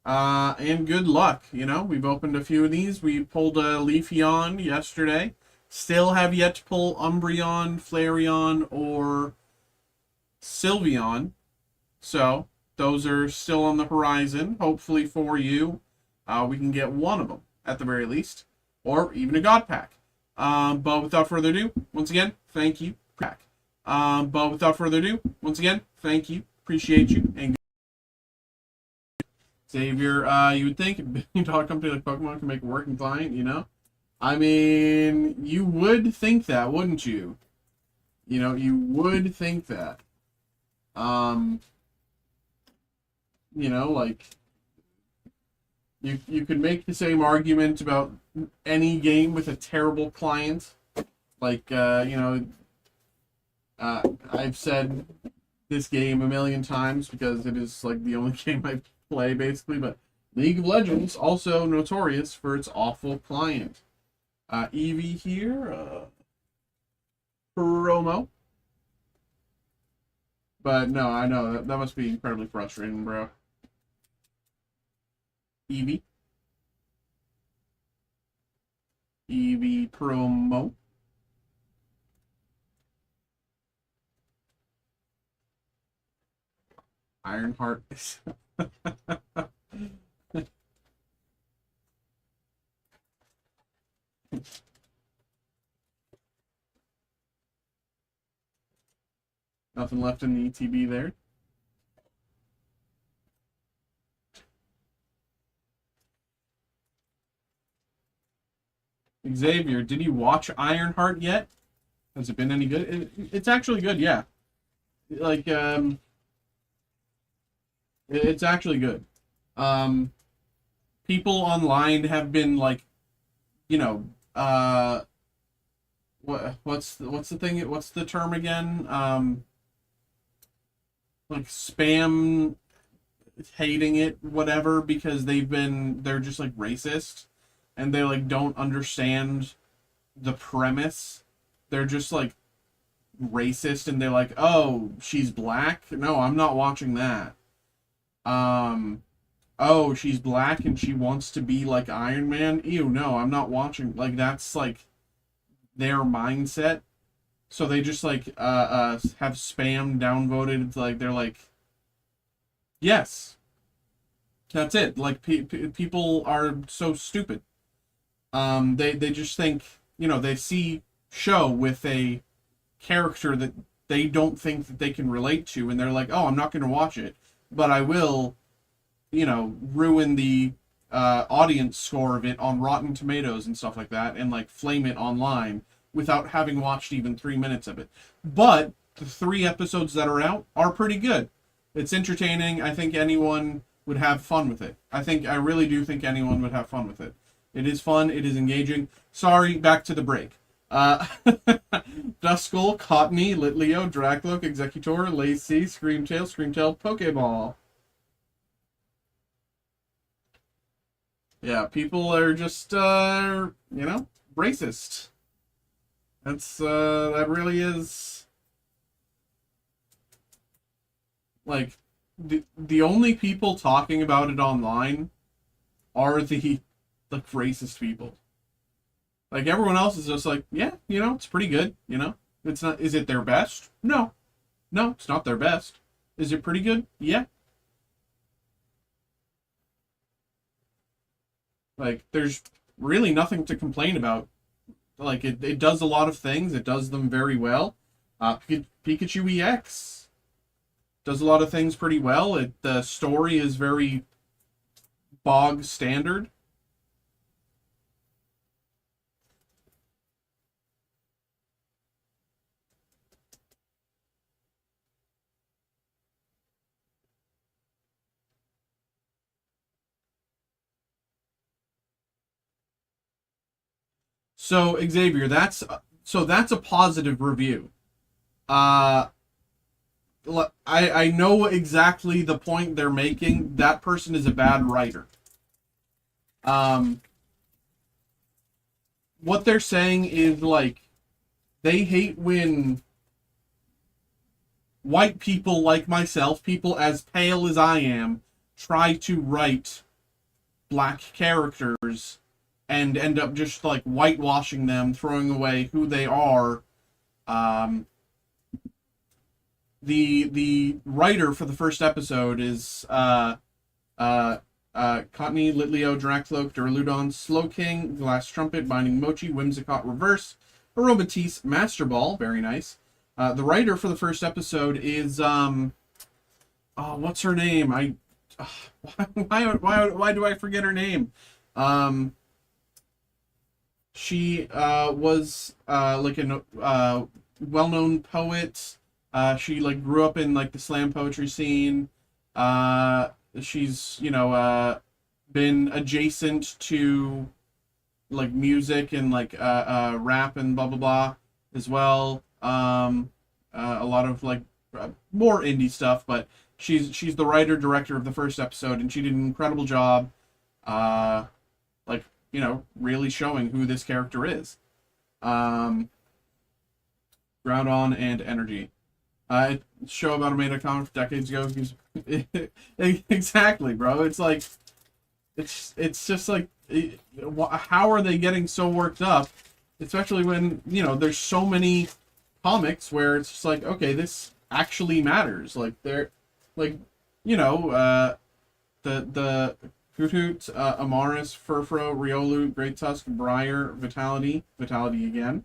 And good luck. You know, we've opened a few of these. We pulled a Leafeon yesterday. Still have yet to pull Umbreon, Flareon, or Sylveon. So, those are still on the horizon. Hopefully for you, we can get one of them, at the very least. Or even a God Pack. But without further ado, once again, thank you. But without further ado, once again, thank you. Appreciate you. And Xavier, you would think a billion-dollar company like Pokemon can make a working client, you know? I mean, you would think that, wouldn't you? You know, you would think that. You know, like, you could make the same argument about any game with a terrible client. Like, you know, I've said this game a million times because it is, like, the only game I play, basically, but League of Legends, also notorious for its awful client. Eevee here, promo. But no, I know, that must be incredibly frustrating, bro. Eevee. Eevee promo. Ironheart is... Nothing left in the ETB there. Xavier, did you watch Ironheart yet? Has it been any good? It's actually good, yeah. Like, it's actually good. People online have been like, you know, what's the thing? What's the term again? Like spam hating it, whatever, because they're just like racist, and they like don't understand the premise. They're just like racist, and they're like, oh, she's black? No, I'm not watching that. Oh, she's black and she wants to be like Iron Man? Ew, no, I'm not watching. Like, that's like their mindset. So they just like have spam downvoted. Like, they're like, yes, that's it. Like, people are so stupid. They just think, you know, they see show with a character that they don't think that they can relate to, and they're like, oh, I'm not going to watch it, but I will, you know, ruin the audience score of it on Rotten Tomatoes and stuff like that, and like flame it online without having watched even 3 minutes of it. But the 3 episodes that are out are pretty good. It's entertaining. I think anyone would have fun with it. I really do think anyone would have fun with it. It is fun. It is engaging. Sorry, back to the break. Duskull, Cottony, Litleo, Dracloak, Executor, Lacey, Screamtail, Pokeball. Yeah, people are just, you know, racist. That really is, like, the only people talking about it online are the, like, racist people. Like, everyone else is just like, yeah, you know, it's pretty good, you know? It's not, is it their best? No. No, it's not their best. Is it pretty good? Yeah. Like, there's really nothing to complain about. Like, it does a lot of things. It does them very well. Pikachu EX does a lot of things pretty well. The story is very bog standard. So Xavier, that's a positive review. Uh, I know exactly the point they're making. That person is a bad writer. Um, what they're saying is like they hate when white people like myself, people as pale as I am, try to write black characters and end up just like whitewashing them, throwing away who they are. The writer for the first episode is Cottony, Litleo, Dracloak, Duraludon, Slowking, Glass Trumpet, Binding Mochi, Whimsicott Reverse, Aromatisse, Master Ball, very nice. The writer for the first episode is what's her name? Why do I forget her name? She was like a well-known poet. She like grew up in like the slam poetry scene. She's, you know, been adjacent to like music and like rap and blah blah blah as well. A lot of like more indie stuff, but she's the writer director of the first episode, and she did an incredible job. Like, you know, really showing who this character is. Groundon and Energy. A show about a made a comic decades ago. Exactly, bro. It's like, it's just like, how are they getting so worked up? Especially when, you know, there's so many comics where it's just like, okay, this actually matters. Like, they're, like, you know, the Hoot, Amaris, Furfro, Riolu, Great Tusk, Briar, Vitality again,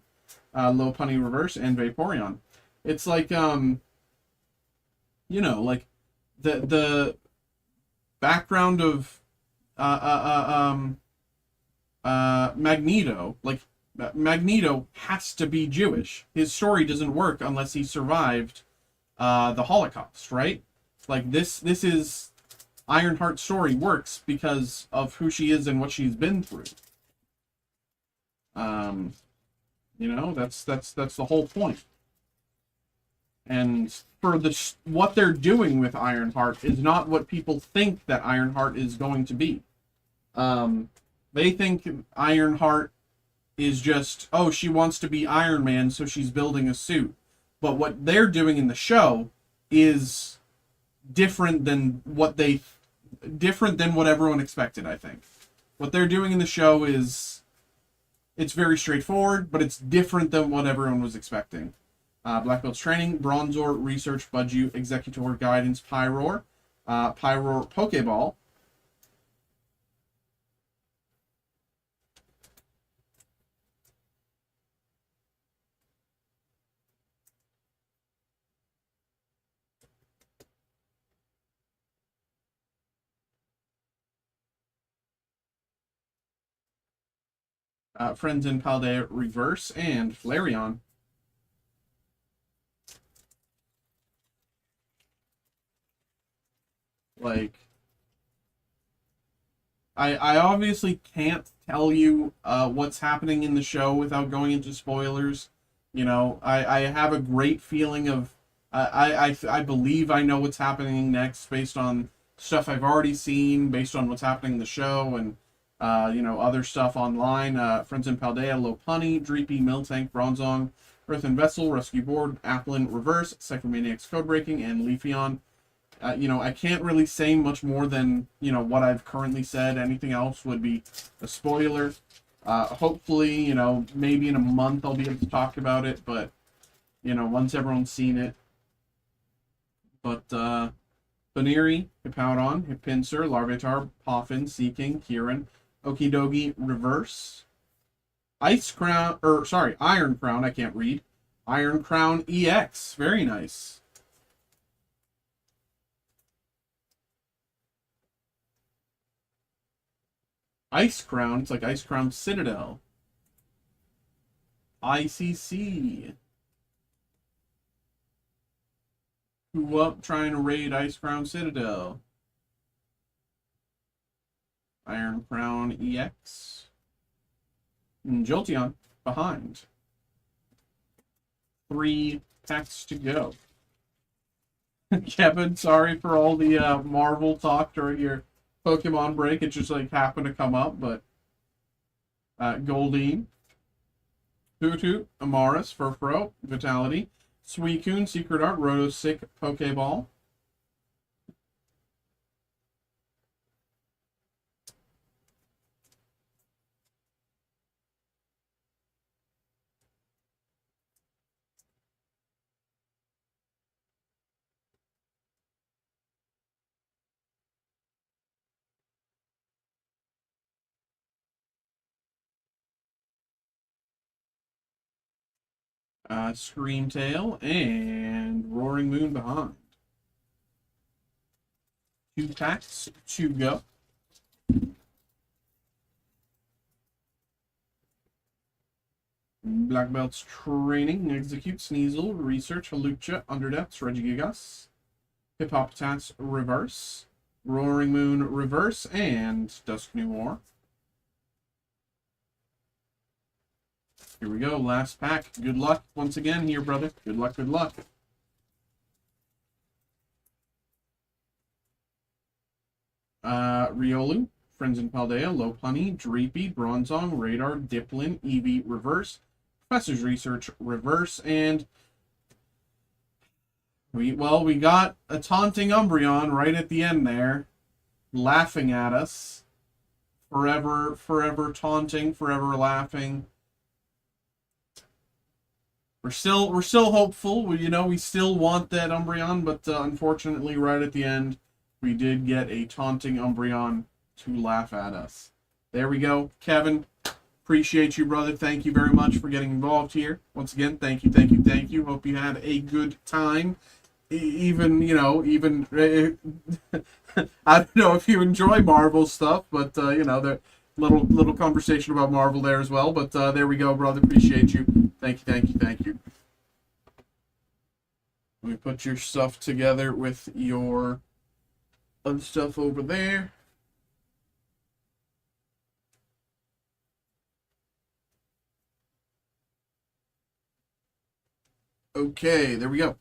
Lopunny Reverse, and Vaporeon. It's like, you know, like, the background of Magneto, like, Magneto has to be Jewish. His story doesn't work unless he survived the Holocaust, right? Like, this is Ironheart's story works because of who she is and what she's been through. You know, that's the whole point. And for what they're doing with Ironheart is not what people think that Ironheart is going to be. They think Ironheart is just, oh, she wants to be Iron Man, so she's building a suit. But what they're doing in the show is different than what everyone expected, I think. What they're doing in the show is, it's very straightforward, but it's different than what everyone was expecting. Black Belt's Training, Bronzor, Research, Budju, Executor, Guidance, Pyroar, Pyroar Pokeball. Friends in Paldea Reverse, and Flareon. Like, I obviously can't tell you what's happening in the show without going into spoilers. You know, I have a great feeling of, I believe I know what's happening next based on stuff I've already seen, based on what's happening in the show, and you know, other stuff online. Friends in Paldea, Lopunny, Dreepy, Miltank, Bronzong, Earthen Vessel, Rescue Board, Applin Reverse, Psychomaniacs Codebreaking, and Leafeon. You know, I can't really say much more than, you know, what I've currently said. Anything else would be a spoiler. Hopefully, you know, maybe in a month I'll be able to talk about it, but, you know, once everyone's seen it. But, Baneri, Hippowdon, Hippinsir, Larvitar, Poffin, Seaking, Kieran, Okidogi, Reverse, Iron Crown, I can't read. Iron Crown EX, very nice. Ice Crown, it's like Ice Crown Citadel. ICC. Who up trying to raid Ice Crown Citadel? Iron Crown EX. And Jolteon behind. 3 packs to go. Kevin, sorry for all the Marvel talk during your Pokemon break. It just like happened to come up, but Goldeen, Hoot, Amaris, Furfro, Vitality, Suicune, Secret Art, Rotosick, Pokeball. Screamtail, and Roaring Moon behind. 2 packs to go. Black Belt's Training, Execute, Sneasel, Research, Halucha, Underdepths, Regigigas, Hippopotas Reverse, Roaring Moon Reverse, and Dusknoir. Here we go, last pack. Good luck once again here, brother. Good luck, good luck. Riolu, Frenzen Paldea, Lopunny, Dreepy, Bronzong, Radar, Diplin, Eevee, Reverse, Professor's Research, Reverse, and we got a taunting Umbreon right at the end there, laughing at us. Forever taunting, forever laughing. We're still hopeful. We still want that Umbreon, but unfortunately, right at the end, we did get a taunting Umbreon to laugh at us. There we go, Kevin. Appreciate you, brother. Thank you very much for getting involved here. Once again, thank you. Hope you had a good time. Even I don't know if you enjoy Marvel stuff, but the little conversation about Marvel there as well. But there we go, brother. Appreciate you. Thank you. Let me put your stuff together with your other stuff over there. Okay, there we go.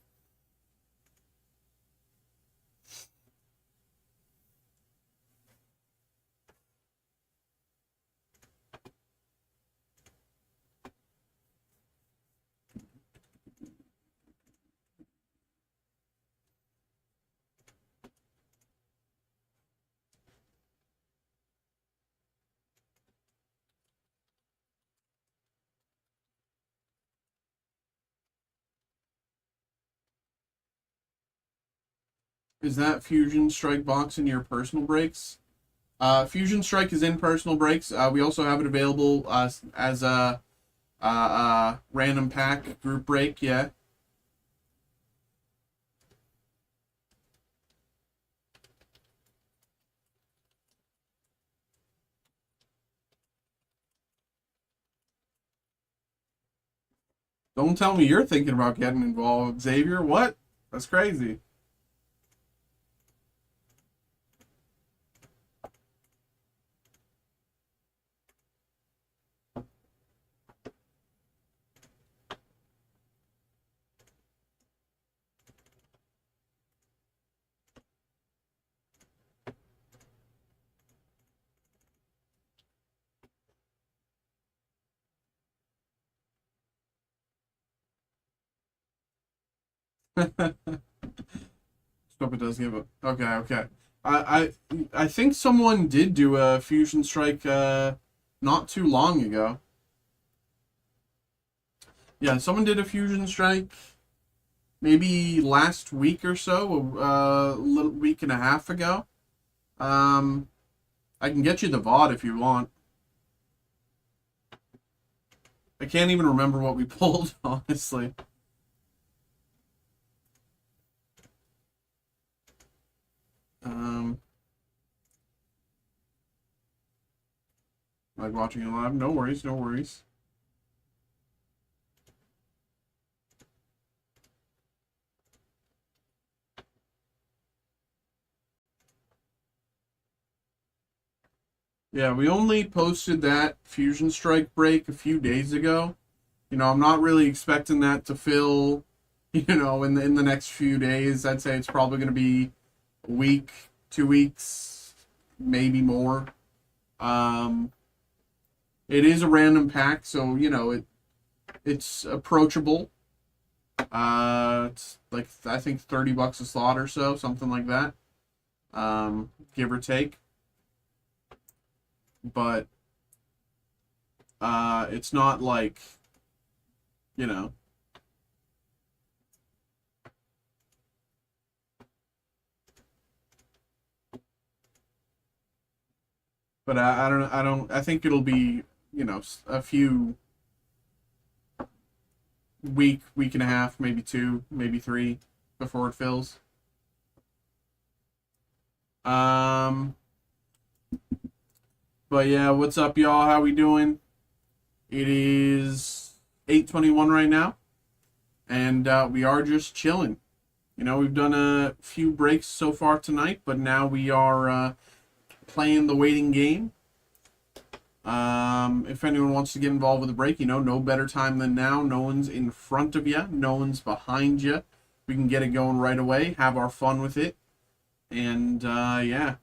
Is that Fusion Strike box in your personal breaks? Fusion Strike is in personal breaks. We also have it available as a random pack group break. Yeah. Don't tell me you're thinking about getting involved, Xavier. What? That's crazy. Hope it does give it. Okay. I think someone did do a Fusion Strike not too long ago. Yeah, someone did a Fusion Strike maybe last week or so, a little week and a half ago. I can get you the VOD if you want. I can't even remember what we pulled, honestly. Like watching it live. No worries. Yeah, we only posted that Fusion Strike break a few days ago. I'm not really expecting that to fill, in the next few days. I'd say it's probably going to be a week, 2 weeks, maybe more. It is a random pack, so it's approachable. It's like I think $30 a slot or so, something like that, give or take. But it's not like But I think it'll be a few week and a half, maybe 2, maybe 3 before it fills. But yeah, what's up, y'all? How we doing? It is 8:21 right now, and we are just chilling. We've done a few breaks so far tonight, but now we are playing the waiting game. If anyone wants to get involved with the break, no better time than now. No one's in front of you. No one's behind you. We can get it going right away, have our fun with it, and yeah.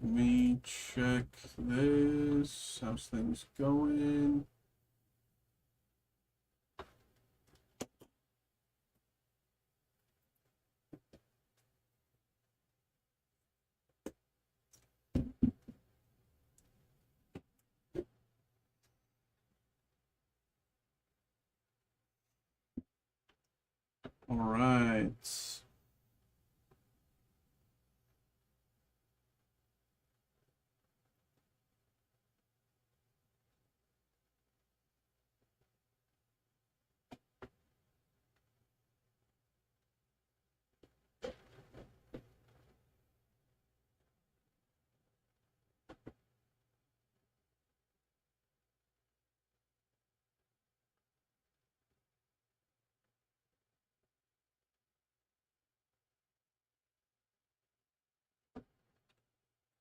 Let me check this. How's things going? All right.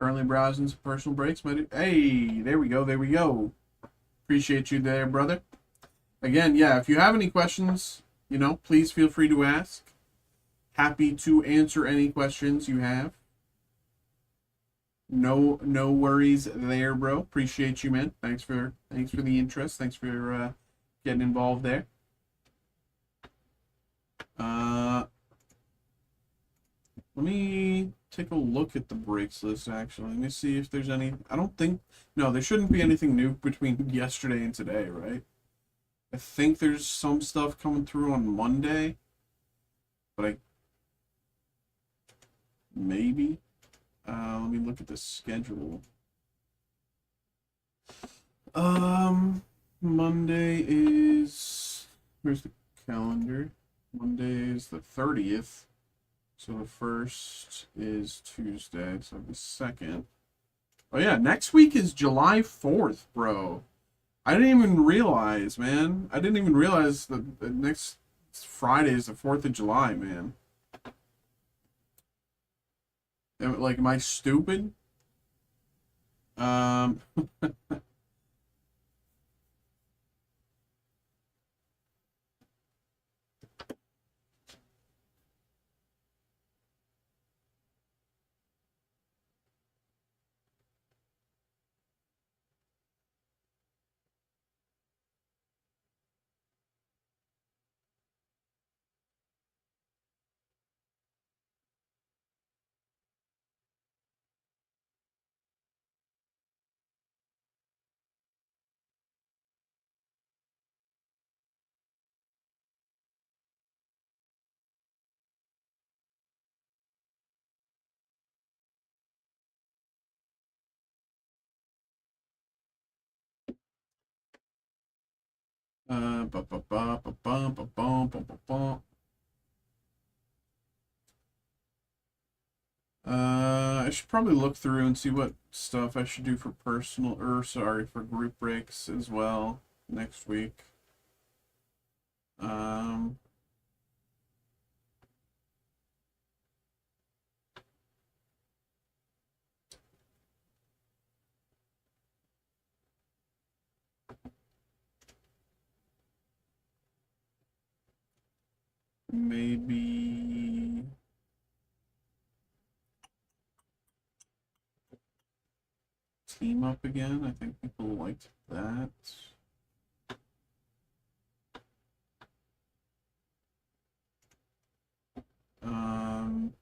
Currently browsing some personal breaks. Hey, there we go. There we go. Appreciate you there, brother. Again, yeah, if you have any questions, please feel free to ask. Happy to answer any questions you have. No worries there, bro. Appreciate you, man. Thanks for the interest. Thanks for getting involved there. Let me take a look at the breaks list, actually. Let me see if there's any. I don't think. No, there shouldn't be anything new between yesterday and today, right? I think there's some stuff coming through on Monday, but maybe. Let me look at the schedule. Monday is. Where's the calendar? Monday is the 30th. So the first is Tuesday, so the second. Oh yeah, next week is July 4th, bro. I didn't even realize, man. I didn't even realize that the next Friday is the 4th of July, man. Am I stupid? Um, ba ba ba ba ba ba ba ba ba ba. I should probably look through and see what stuff I should do for for group breaks as well next week. Um, maybe team up again. I think people liked that. Um,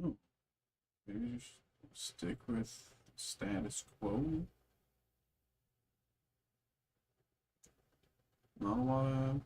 oh, maybe just stick with status quo. Not a lot of.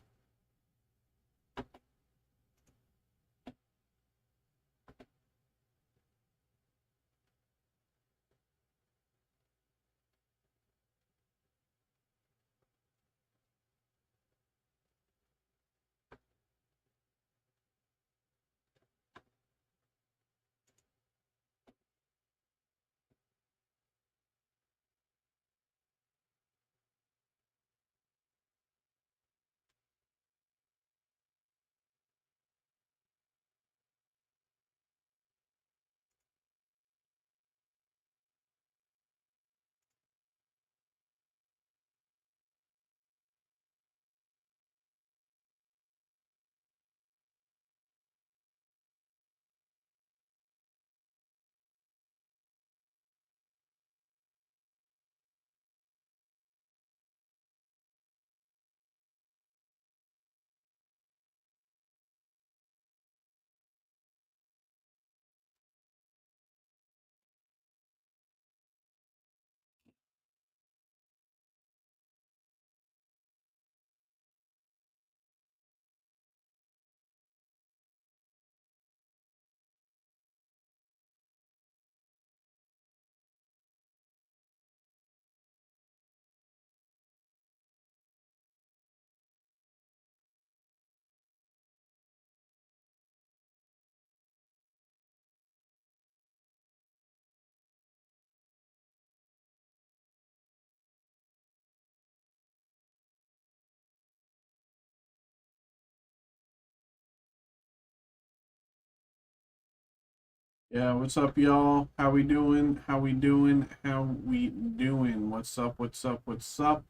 Yeah, what's up, y'all? How we doing? How we doing? How we doing? What's up? What's up? What's up?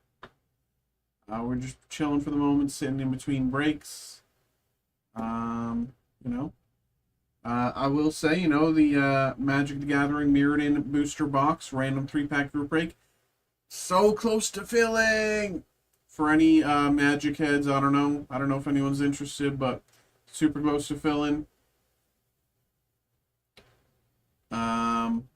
We're just chilling for the moment, sitting in between breaks. You know, I will say, the Magic the Gathering Mirrored-In Booster Box Random 3-pack group break, so close to filling. For any Magic heads, I don't know. I don't know if anyone's interested, but super close to filling. Um,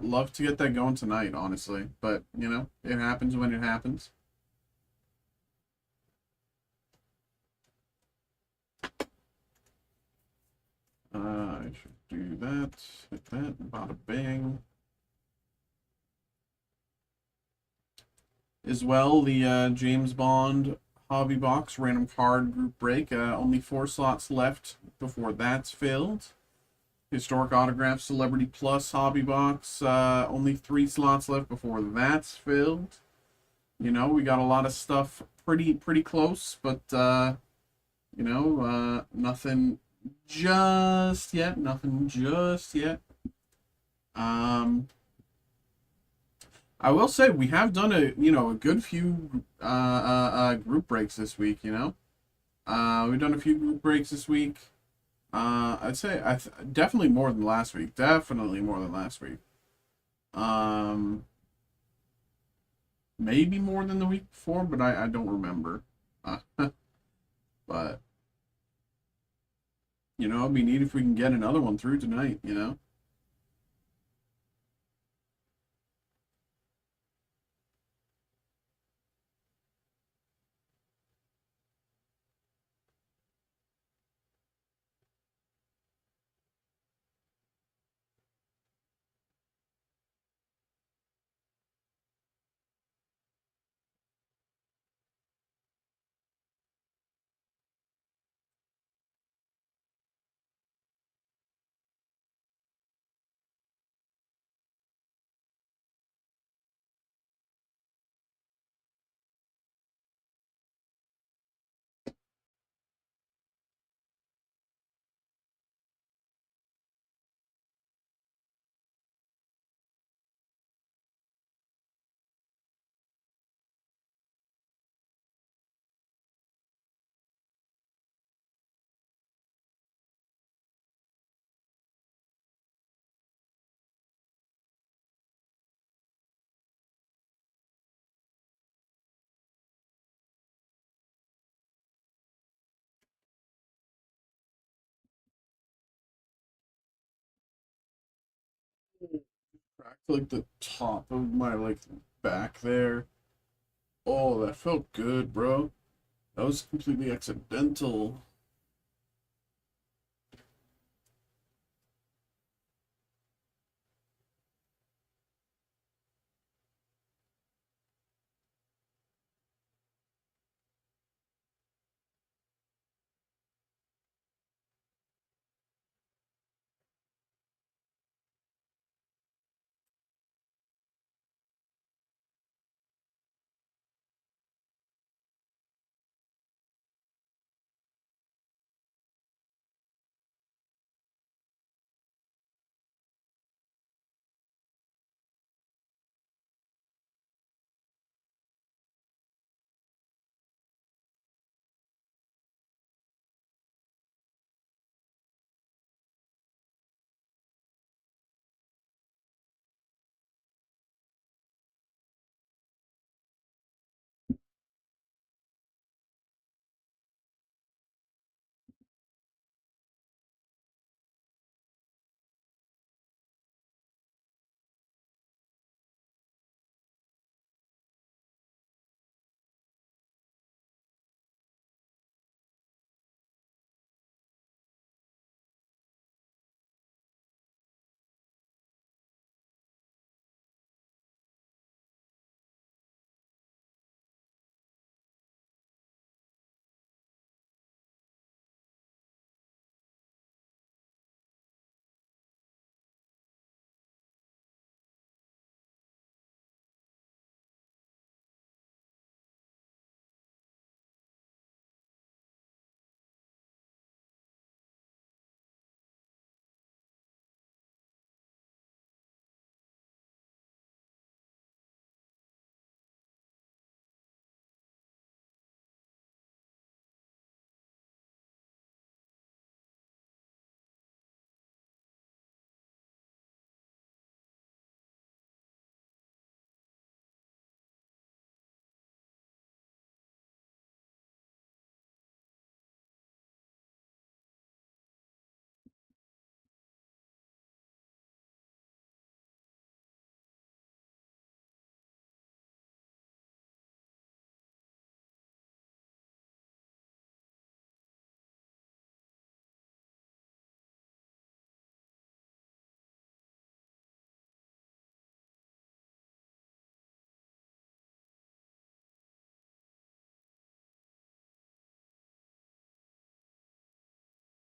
love to get that going tonight, honestly. But, it happens when it happens. I should do that. Hit that. Bada bang. As well, the James Bond Hobby Box Random Card Group Break. Only 4 slots left before that's filled. Historic Autograph Celebrity Plus Hobby Box. Only 3 slots left before that's filled. We got a lot of stuff pretty close, but nothing just yet. Nothing just yet. I will say we have done a good few group breaks this week. We've done a few group breaks this week. I'd say definitely more than last week. Definitely more than last week. Maybe more than the week before, but I don't remember. But it'd be neat if we can get another one through tonight. like the top of my like back there. Oh, that felt good, bro. That was completely accidental.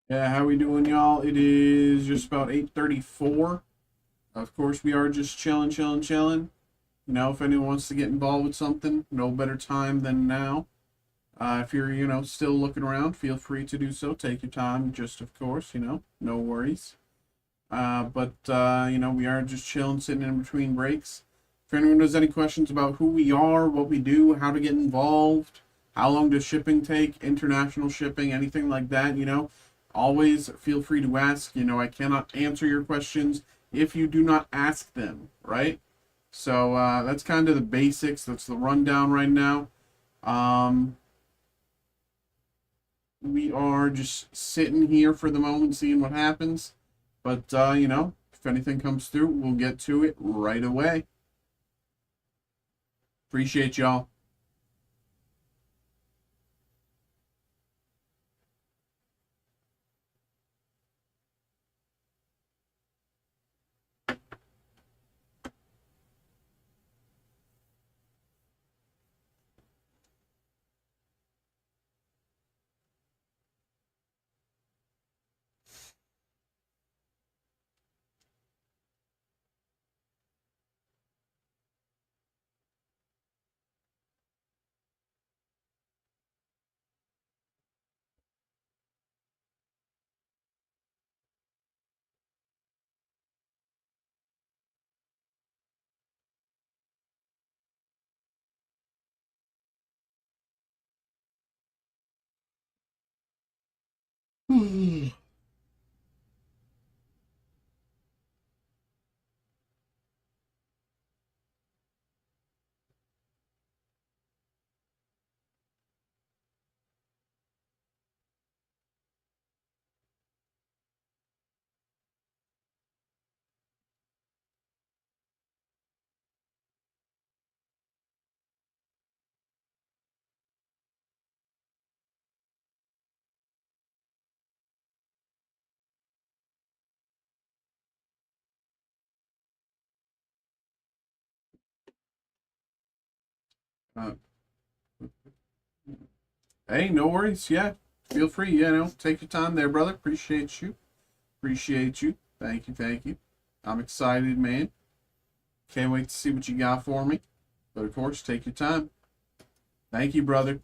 Yeah, how we doing, y'all? It is just about 8:34. Of course, we are just chilling, chilling, chilling. You know, if anyone wants to get involved with something, no better time than now. If you're, still looking around, feel free to do so. Take your time, just of course, no worries. But we are just chilling, sitting in between breaks. If anyone has any questions about who we are, what we do, how to get involved, how long does shipping take, international shipping, anything like that, always feel free to ask. I cannot answer your questions if you do not ask them, right? So that's kind of the basics. That's the rundown right now. Um, we are just sitting here for the moment, seeing what happens. But, if anything comes through, we'll get to it right away. Appreciate y'all. Uh, hey, no worries. Yeah, feel free. Take your time there, brother. Appreciate you. Appreciate you. Thank you. Thank you. I'm excited, man. Can't wait to see what you got for me. But of course, take your time. Thank you, brother.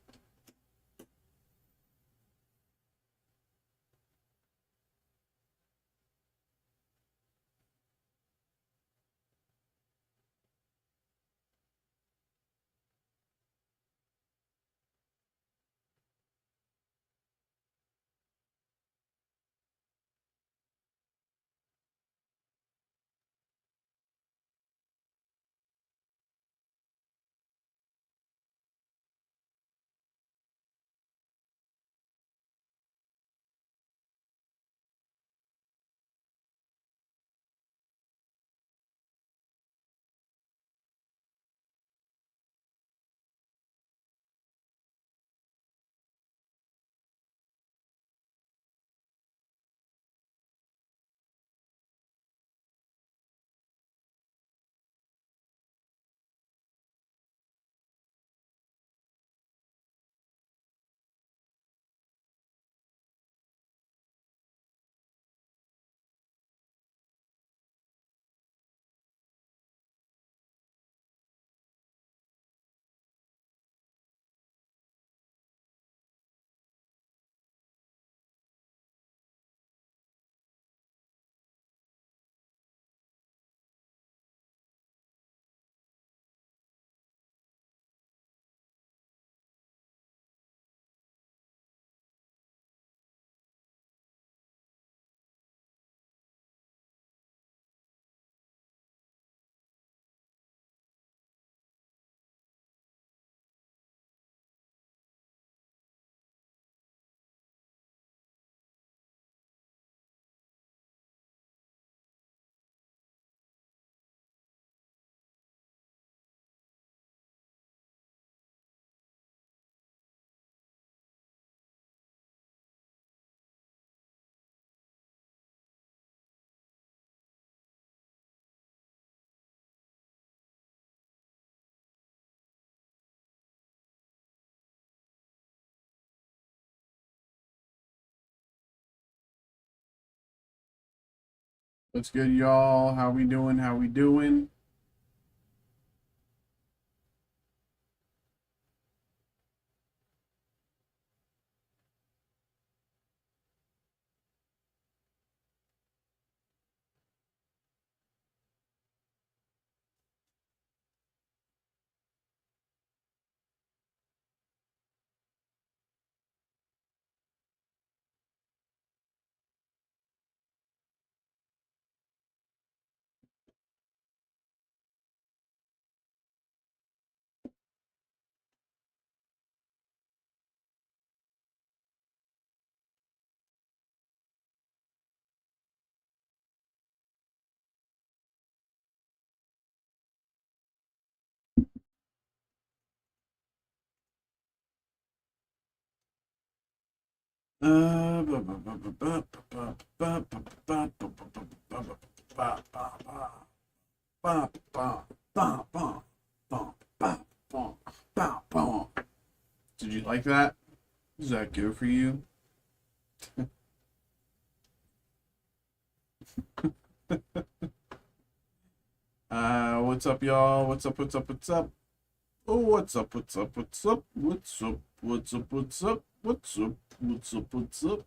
What's good, y'all? How we doing? How we doing? Did you like that? Is that good for you? What's up, y'all? What's up? What's up? What's up? Oh, what's up? What's up? What's up? What's up? What's up? What's up? What's up? What's up? What's up?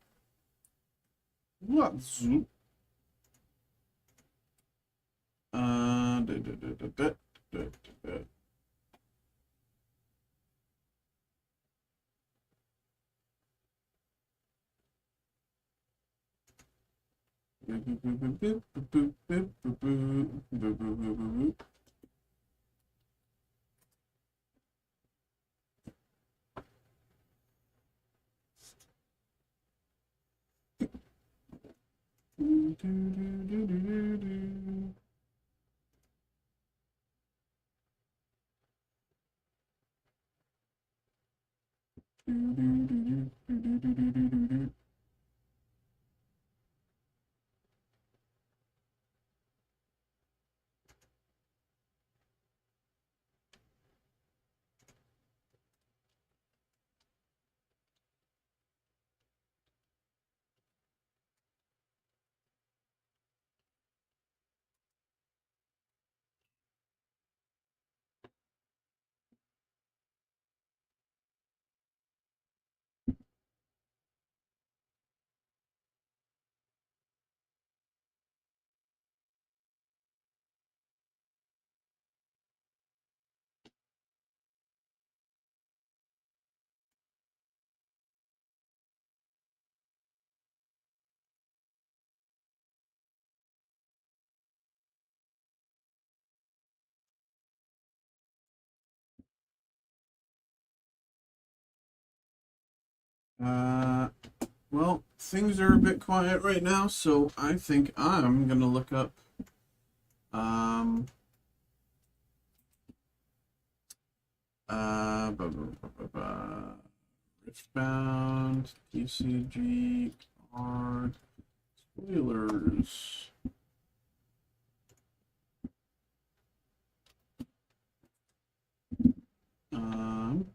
What's up? Da, da, da, da, da, da, da. Well, things are a bit quiet right now, so I think I'm gonna look up um Riftbound TCG card spoilers. Um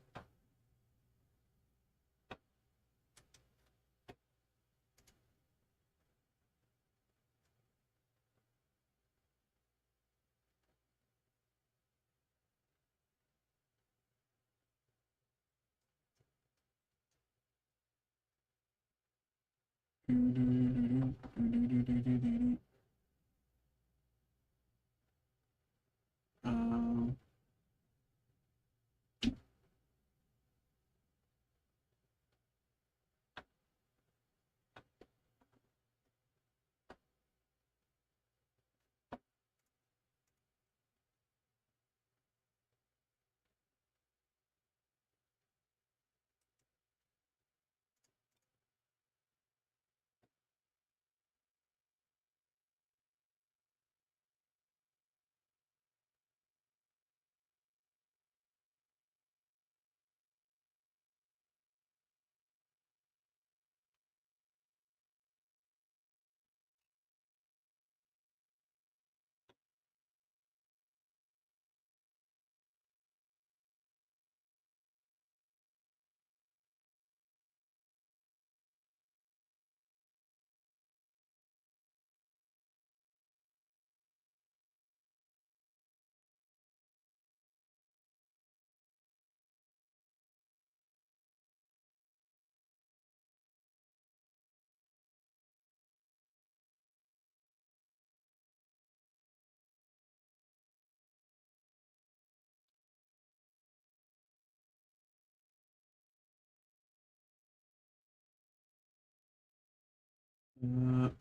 um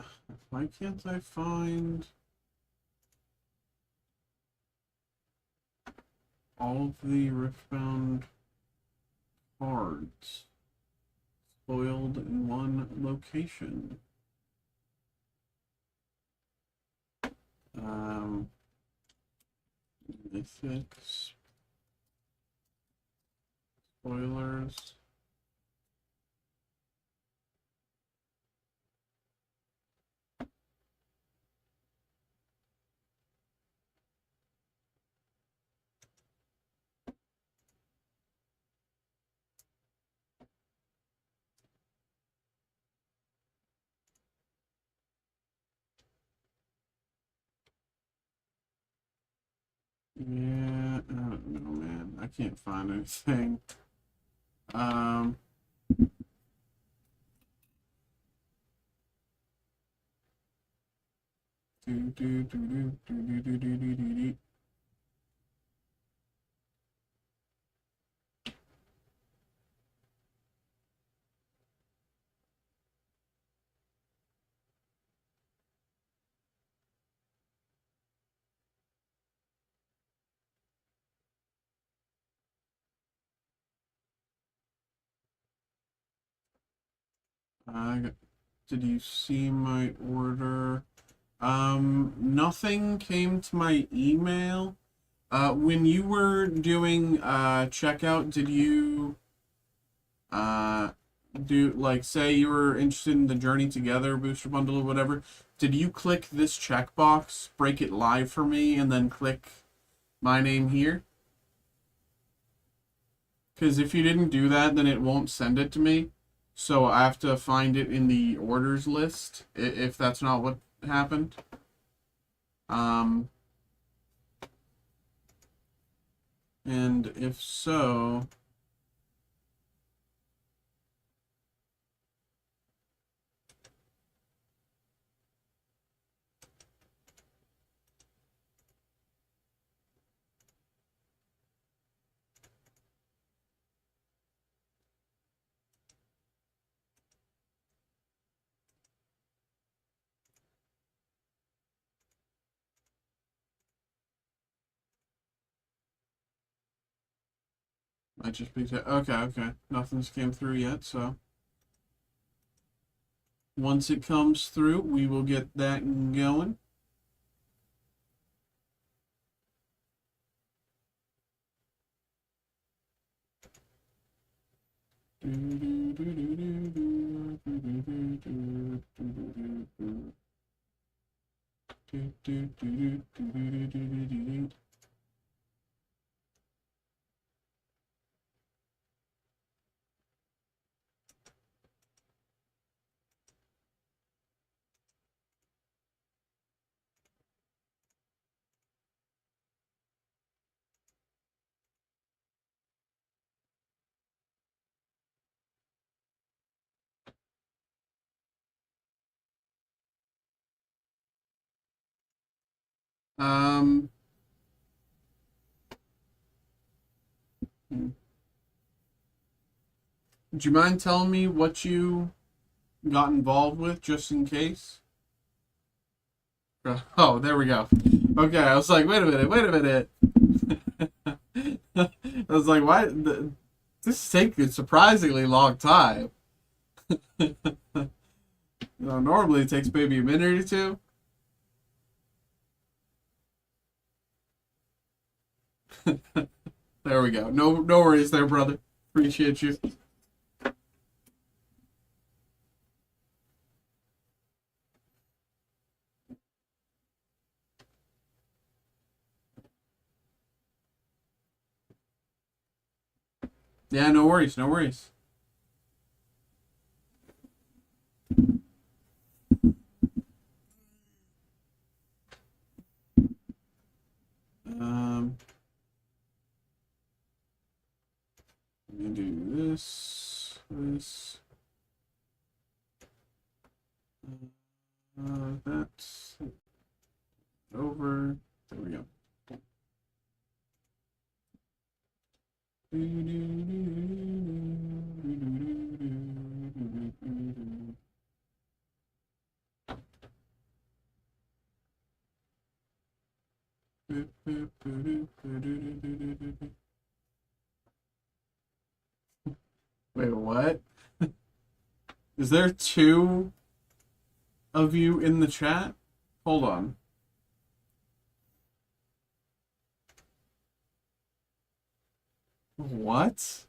why can't I find all of the Riftbound cards spoiled in one location? Um, Mythics, spoilers. Yeah, I don't know, man. I can't find anything. Um, do, do, do, do, do, do, do, do, do, do, do. Did you see my order? Nothing came to my email. When you were doing checkout, did you uh do like say you were interested in the Journey Together booster bundle or whatever? Did you click this checkbox, break it live for me, and then click my name here? Because if you didn't do that, then it won't send it to me. So I have to find it in the orders list if that's not what happened. Um, and if so, I just picked it. Okay, okay. Nothing's came through yet, so Once it comes through, we will get that going. Um, do you mind telling me what you got involved with, just in case? Oh, there we go. Okay, I was like, wait a minute. I was like, why? This is taking a surprisingly long time. Normally it takes maybe a minute or two. There we go. No worries there, brother. Appreciate you. Yeah, no worries. Um, let me do this. That's over. There we go. Wait, what? Is there two of you in the chat? Hold on. What?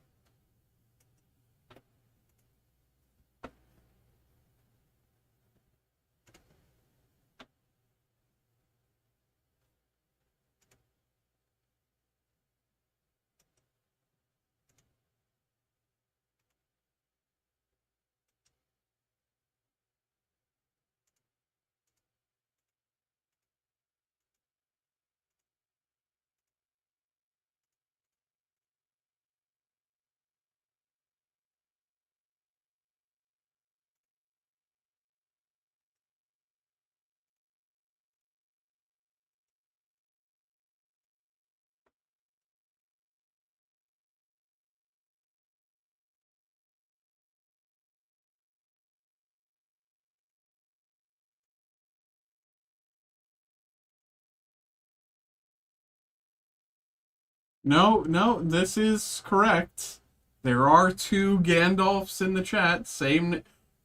No, this is correct. There are two Gandalfs in the chat. Same.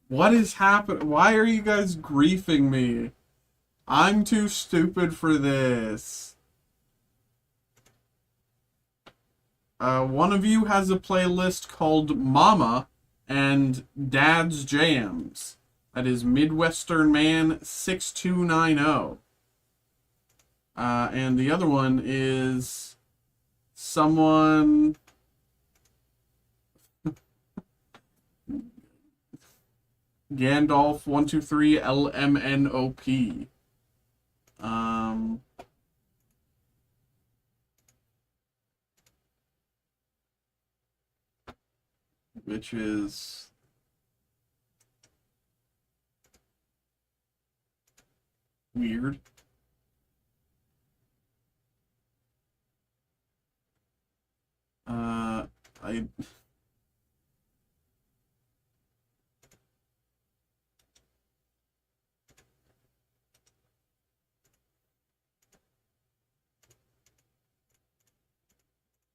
What is happening? Why are you guys griefing me? I'm too stupid for this. One of you has a playlist called Mama and Dad's Jams. That is Midwestern Man 6290. And the other one is someone. Gandalf 123 LMNOP. Which is weird. I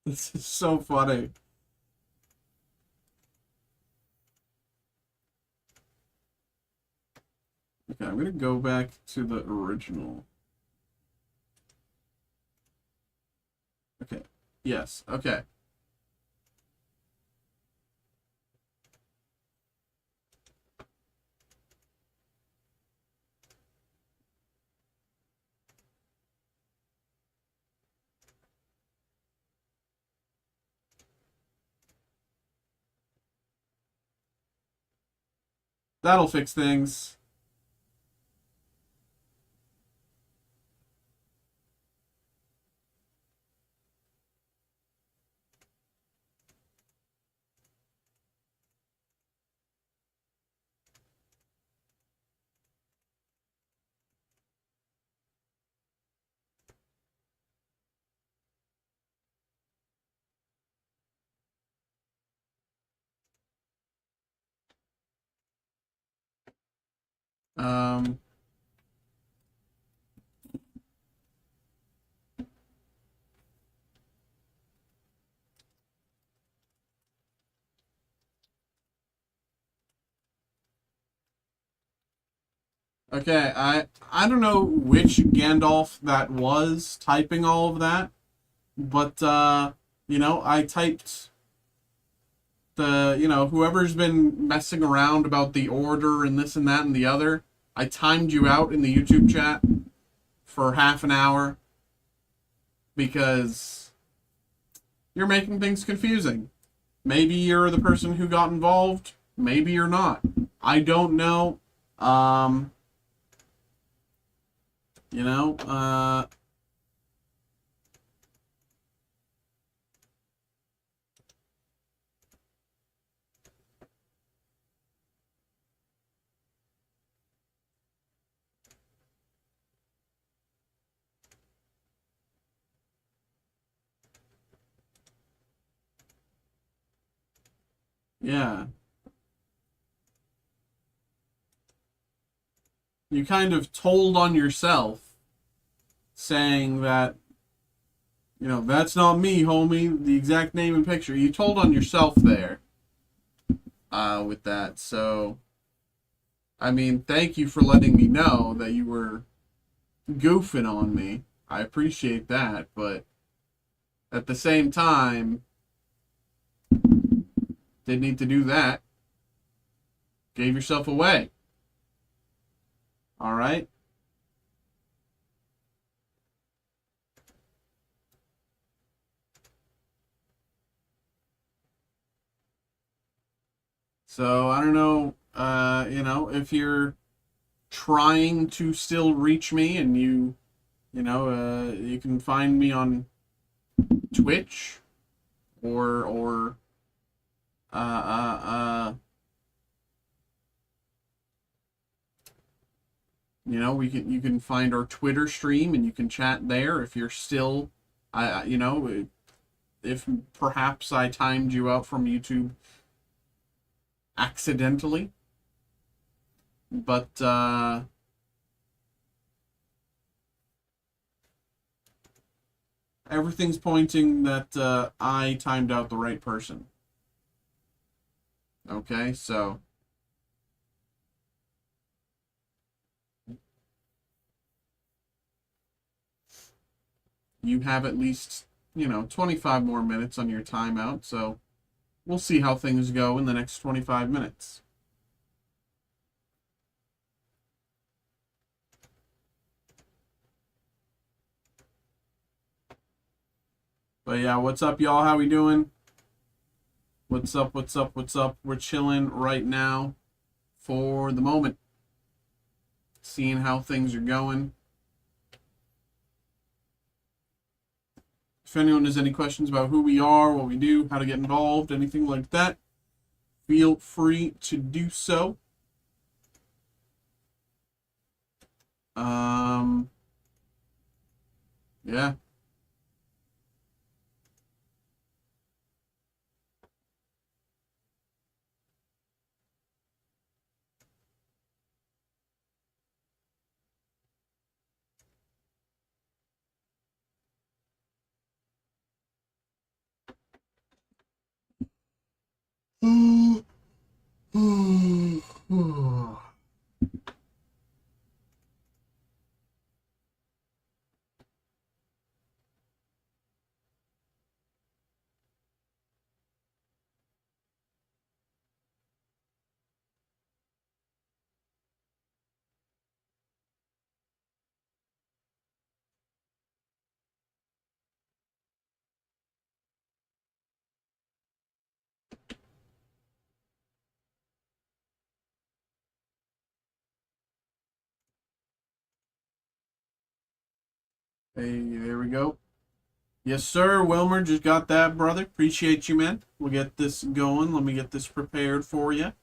This is so funny. Okay, I'm gonna go back to the original. Okay. Yes. Okay. That'll fix things. Um, okay, I don't know which Gandalf that was typing all of that, but you know, I typed the, you know, whoever's been messing around about the order and this and that and the other, I timed you out in the YouTube chat for half an hour because you're making things confusing. Maybe you're the person who got involved, maybe you're not. I don't know. Um, you know, yeah. You kind of told on yourself saying that, you know, that's not me, homie, the exact name and picture. You told on yourself there with that. So, I mean, thank you for letting me know that you were goofing on me. I appreciate that, but at the same time, didn't need to do that. Gave yourself away. All right? So, I don't know, you know, if you're trying to still reach me and you know, you can find me on Twitch or uh, uh, uh, you know, you can find our Twitter stream and you can chat there if you're still, you know, if perhaps I timed you out from YouTube accidentally, but everything's pointing that I timed out the right person. Okay, so you have at least, you know, 25 more minutes on your timeout, so we'll see how things go in the next 25 minutes. But yeah, what's up, y'all? How we doing? What's up, what's up, what's up? We're chilling right now for the moment, seeing how things are going. If anyone has any questions about who we are, what we do, how to get involved, anything like that, feel free to do so. Yeah. Hey, there we go. Yes, sir. Wilmer, just got that, brother. Appreciate you, man. We'll get this going. Let me get this prepared for you.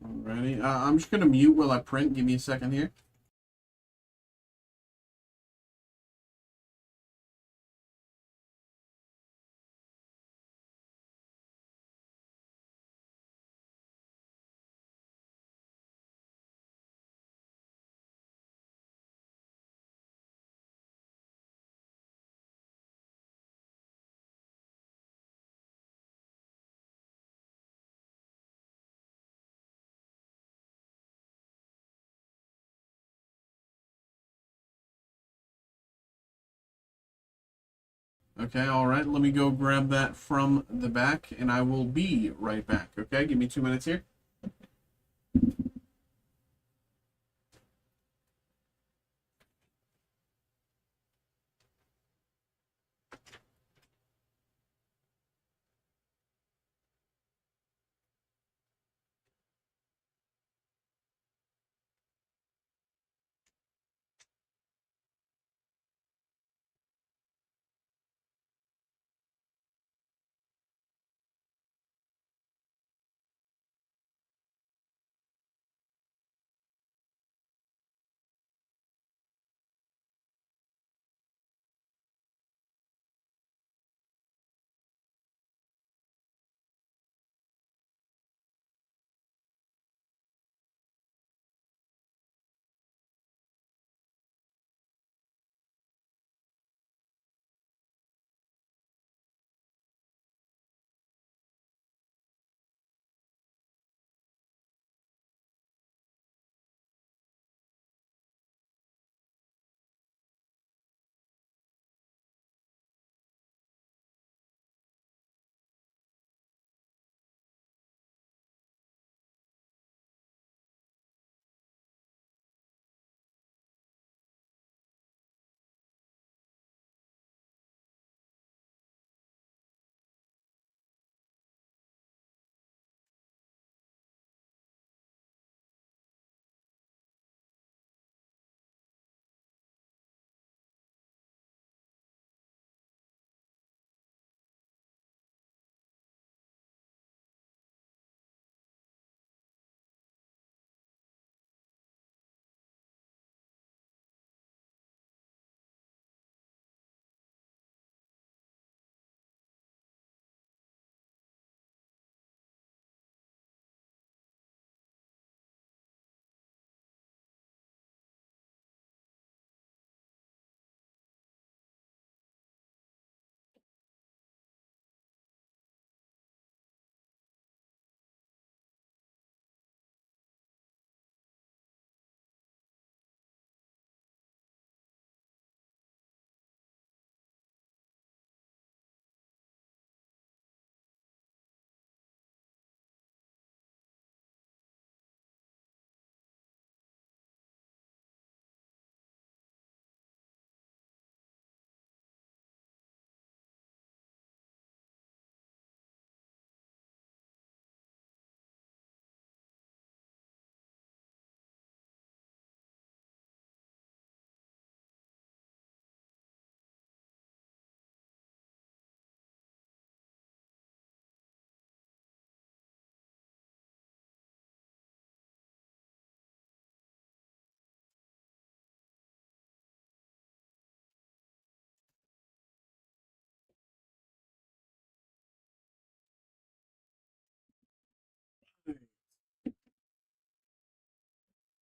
Alrighty. I'm just going to mute while I print. Give me a second here. Okay, alright. Let me go grab that from the back, and I will be right back. Okay, give me 2 minutes here.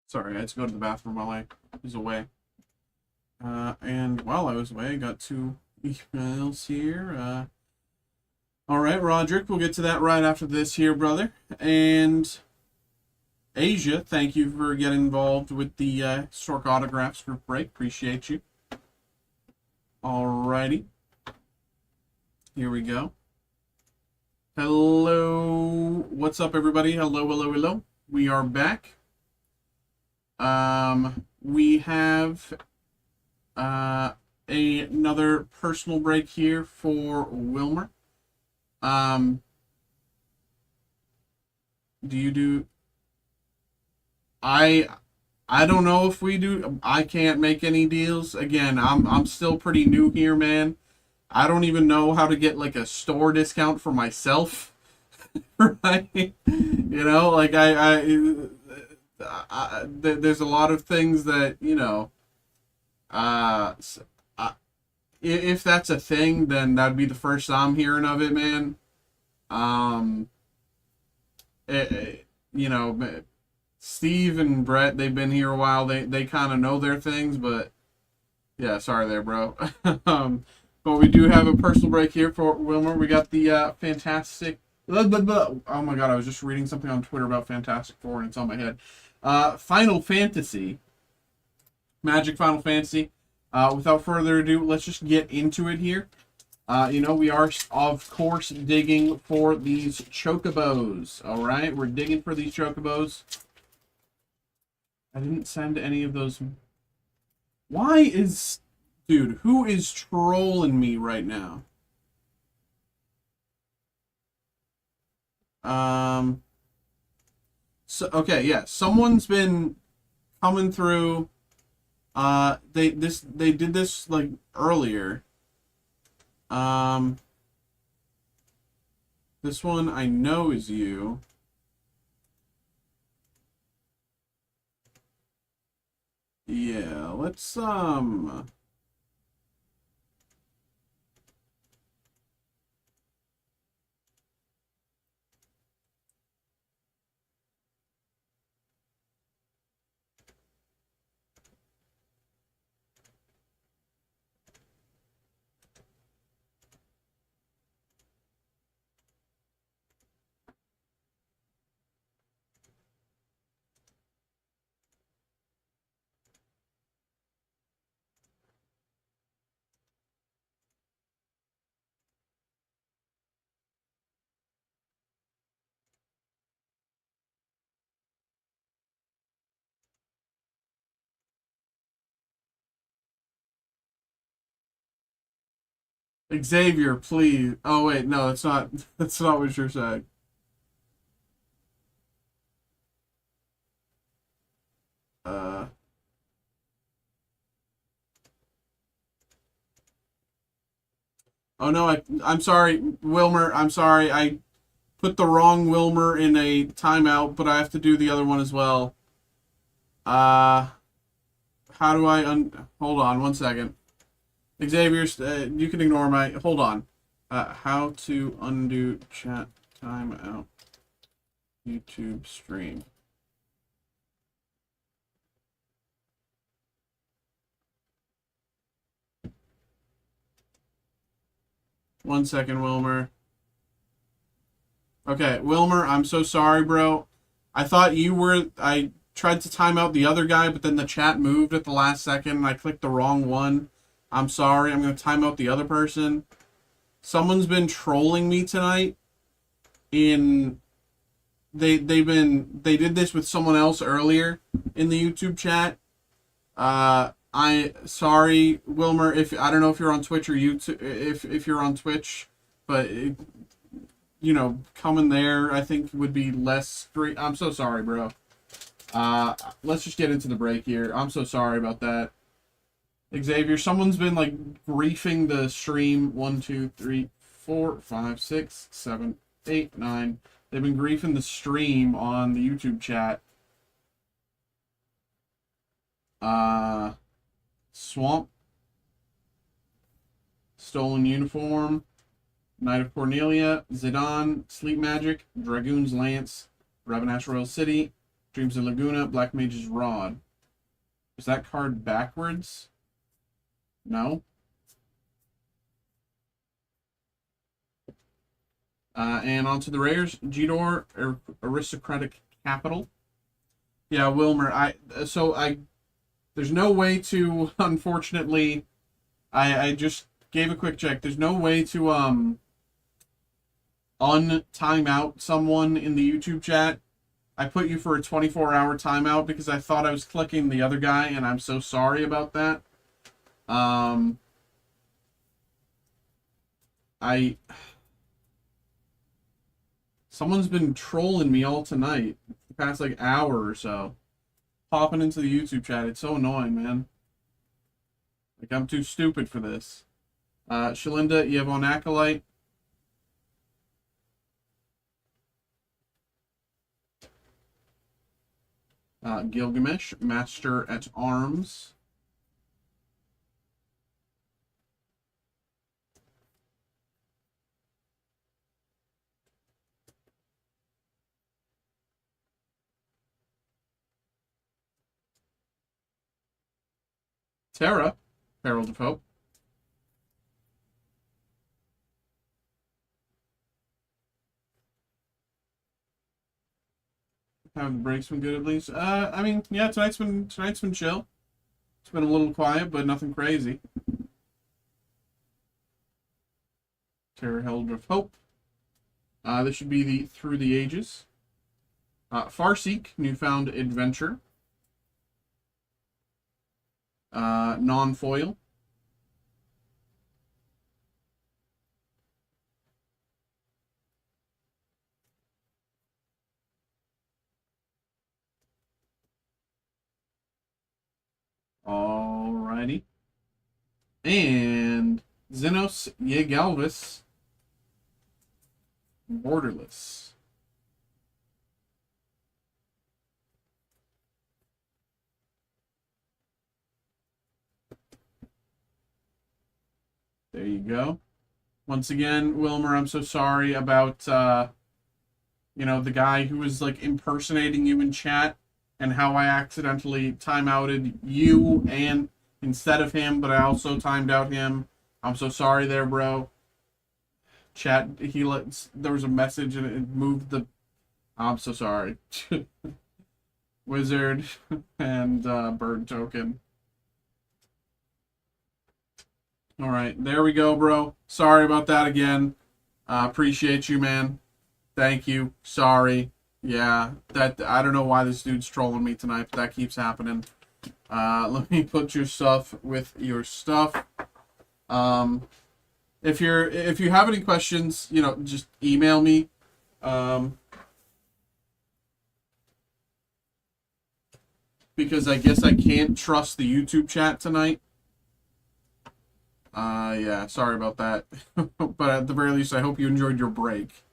Sorry, I had to go to the bathroom while I was away. And while I was away, I got 2 emails here. All right, Roderick, we'll get to that right after this here, brother. And Asia, thank you for getting involved with the Historic Autographs group break. Appreciate you. All righty. Here we go. Hello. What's up, everybody? Hello, hello, hello. We are back. We have another personal break here for Wilmer. Do you do? I I don't know if we do. I can't make any deals. Again, I'm still pretty new here, man. I don't even know how to get like a store discount for myself. Right? You know, like there's a lot of things that, you know, s- if that's a thing, then that'd be the first I'm hearing of it, man. Um, you know, Steve and Brett, they've been here a while. They kind of know their things, but yeah, sorry there, bro. But we do have a personal break here for Wilmer. We got the fantastic. Oh my god, I was just reading something on Twitter about Fantastic Four and it's on my head. Final Fantasy, Magic Final Fantasy. Without further ado, let's just get into it here. You know, we are, of course, digging for these chocobos. All right, we're digging for these chocobos. I didn't send any of those. Why is... Dude, who is trolling me right now? So, okay, yeah. Someone's been coming through. They did this, like, earlier. This one I know is you. Yeah, let's, Xavier, please. Oh, wait, no, that's not, that's not what you're saying. Uh, oh no, I'm sorry, Wilmer, I'm sorry. I put the wrong Wilmer in a timeout, but I have to do the other one as well. Uh, how do I hold on one second. Xavier, you can ignore my, hold on. How to undo chat timeout YouTube stream. One second, Wilmer. Okay, Wilmer, I'm so sorry, bro. I thought you were, I tried to time out the other guy, but then the chat moved at the last second and I clicked the wrong one. I'm sorry, I'm going to time out the other person. Someone's been trolling me tonight in, they did this with someone else earlier in the YouTube chat. I sorry, Wilmer, if I don't know if you're on Twitch or YouTube, if you're on Twitch, but you know, coming there, I think would be less great. I'm so sorry, bro. Let's just get into the break here. I'm so sorry about that. Xavier, someone's been like griefing the stream. 1, 2, 3, 4, 5, 6, 7, 8, 9. They've been griefing the stream on the YouTube chat. Swamp. Stolen Uniform. Knight of Cornelia, Zidane, Sleep Magic, Dragoon's Lance, Ravenash Royal City, Dreams of Laguna, Black Mage's Rod. Is that card backwards? No. And onto the rares, Gidor, Aristocratic Capital. Yeah, Wilmer, there's no way to, unfortunately, I just gave a quick check. There's no way to, untime out someone in the YouTube chat. I put you for a 24-hour timeout because I thought I was clicking the other guy, and I'm so sorry about that. I Someone's been trolling me all tonight, the past like hour or so. Popping into the YouTube chat. It's so annoying, man. Like I'm too stupid for this. Shalinda, you have on Acolyte. Gilgamesh, Master at Arms. Terra, Herald of Hope. Have the breaks been good at least? I mean, yeah, tonight's been chill. It's been a little quiet, but nothing crazy. Terra Herald of Hope. This should be the Through the Ages. Farseek, Newfound Adventure. Non-foil. Alrighty. And Xenos Yegalvis. Borderless. There you go. Once again, Wilmer, I'm so sorry about the guy who was like impersonating you in chat and how I accidentally timeouted you and instead of him, but I also timed out him. I'm so sorry there, bro. Chat, there was a message and it moved the. I'm so sorry. Wizard and bird token. All right, there we go, bro. Sorry about that again. Appreciate you, man. Thank you. Sorry. Yeah, that I don't know why this dude's trolling me tonight, but that keeps happening. Let me put your stuff with your stuff. If you have any questions, just email me. Because I guess I can't trust the YouTube chat tonight. Yeah, sorry about that. But at the very least, I hope you enjoyed your break.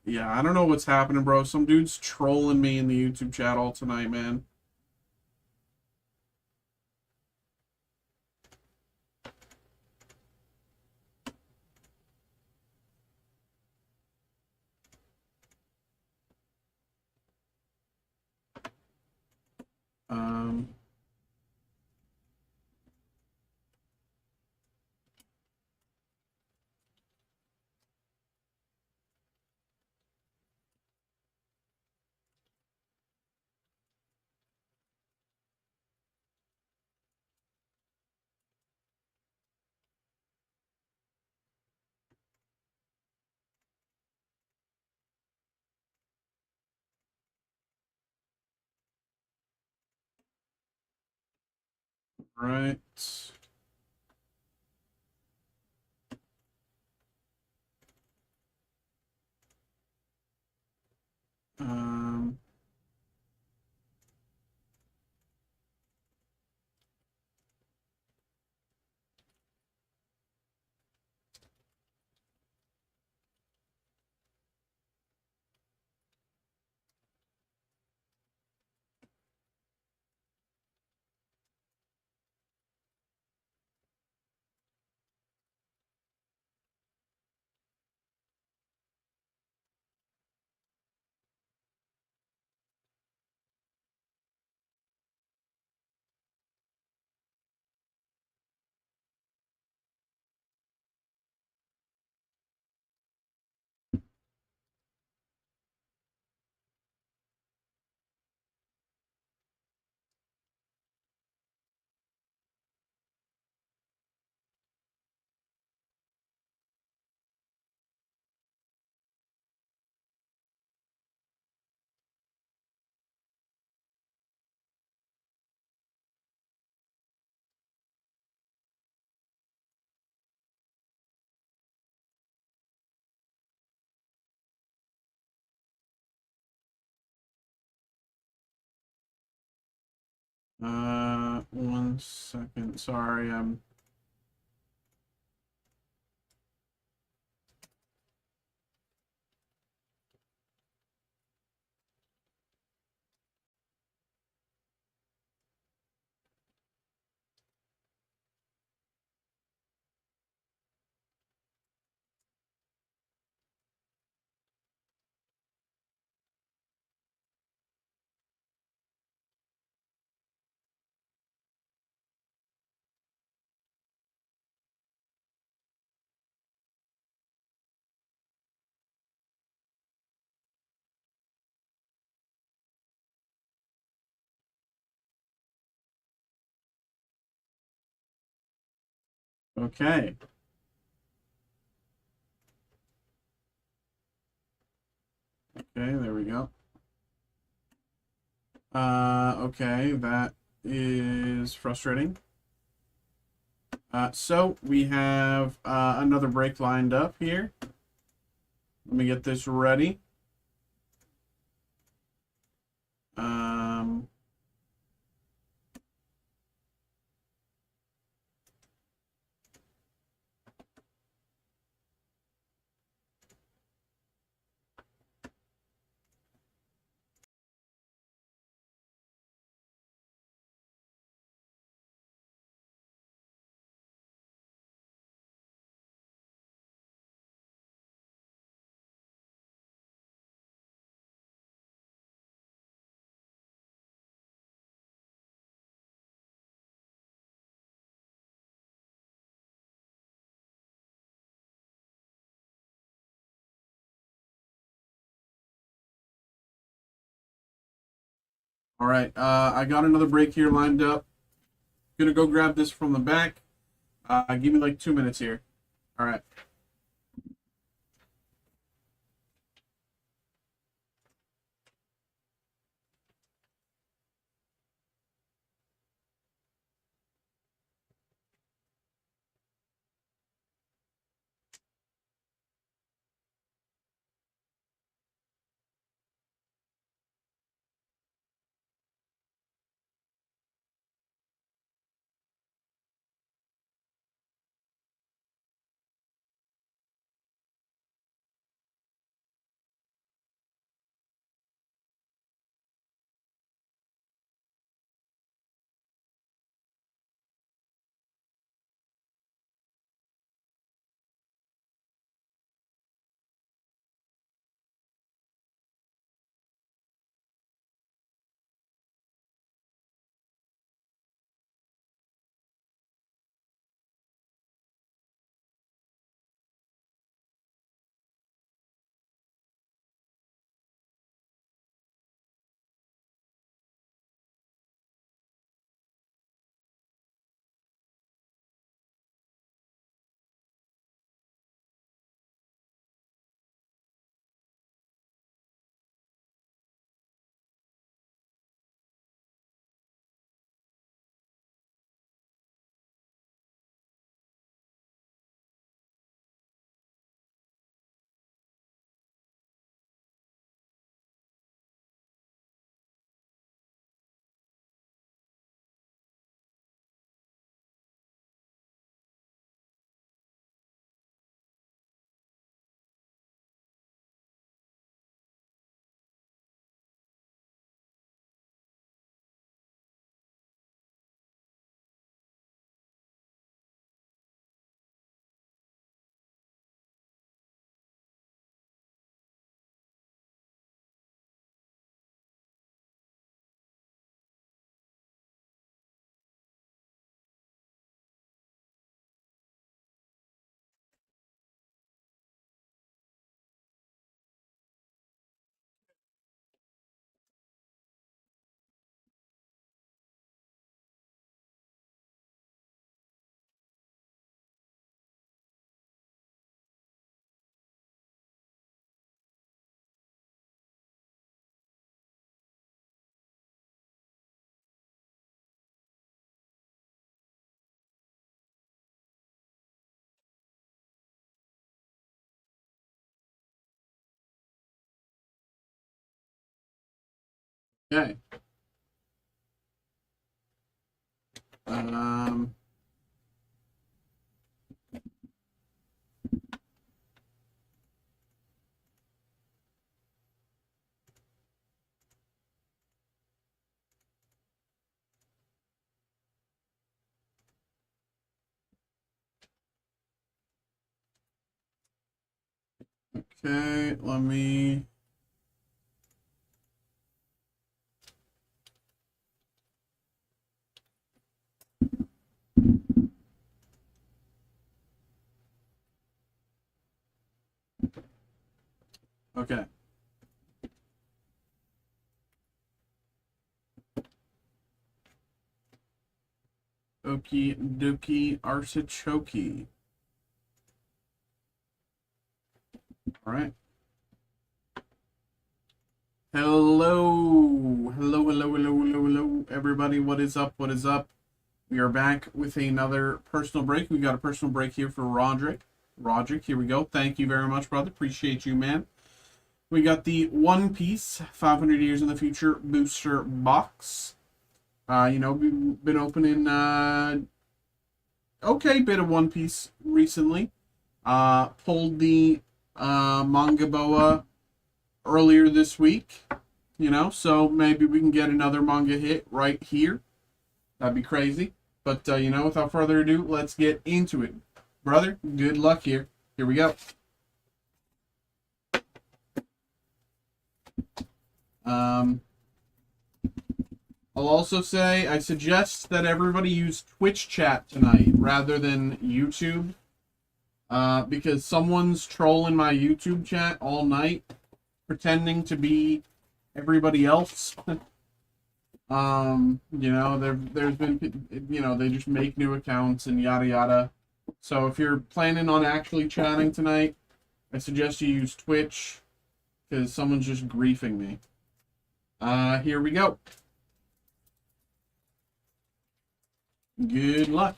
Yeah, I don't know what's happening, bro. Some dude's trolling me in the YouTube chat all tonight, man. Um, right. Um, One second. Sorry, I'm. Okay. Okay, there we go. Okay, that is frustrating. So we have another break lined up here. Let me get this ready. Um, all right, I got another break here lined up. Gonna go grab this from the back. Give me like 2 minutes here. All right. Okay. Um, okay, let me... Okay. Okie dokie artichoke. Alright. Hello. Hello, hello, hello, hello, hello. Everybody, what is up? What is up? We are back with another personal break. We got a personal break here for Roderick. Roderick, here we go. Thank you very much, brother. Appreciate you, man. We got the One Piece 500 Years in the Future booster box. You know, we've been opening okay bit of One Piece recently. Pulled the Manga Boa earlier this week, you know, so maybe we can get another manga hit right here. That'd be crazy. But, you know, without further ado, let's get into it. Brother, good luck here. Here we go. I'll also say I suggest that everybody use Twitch chat tonight rather than YouTube. Because someone's trolling my YouTube chat all night, pretending to be everybody else. You know, there's been, you know, they just make new accounts and yada yada. So if you're planning on actually chatting tonight, I suggest you use Twitch, because someone's just griefing me. Here we go. Good luck.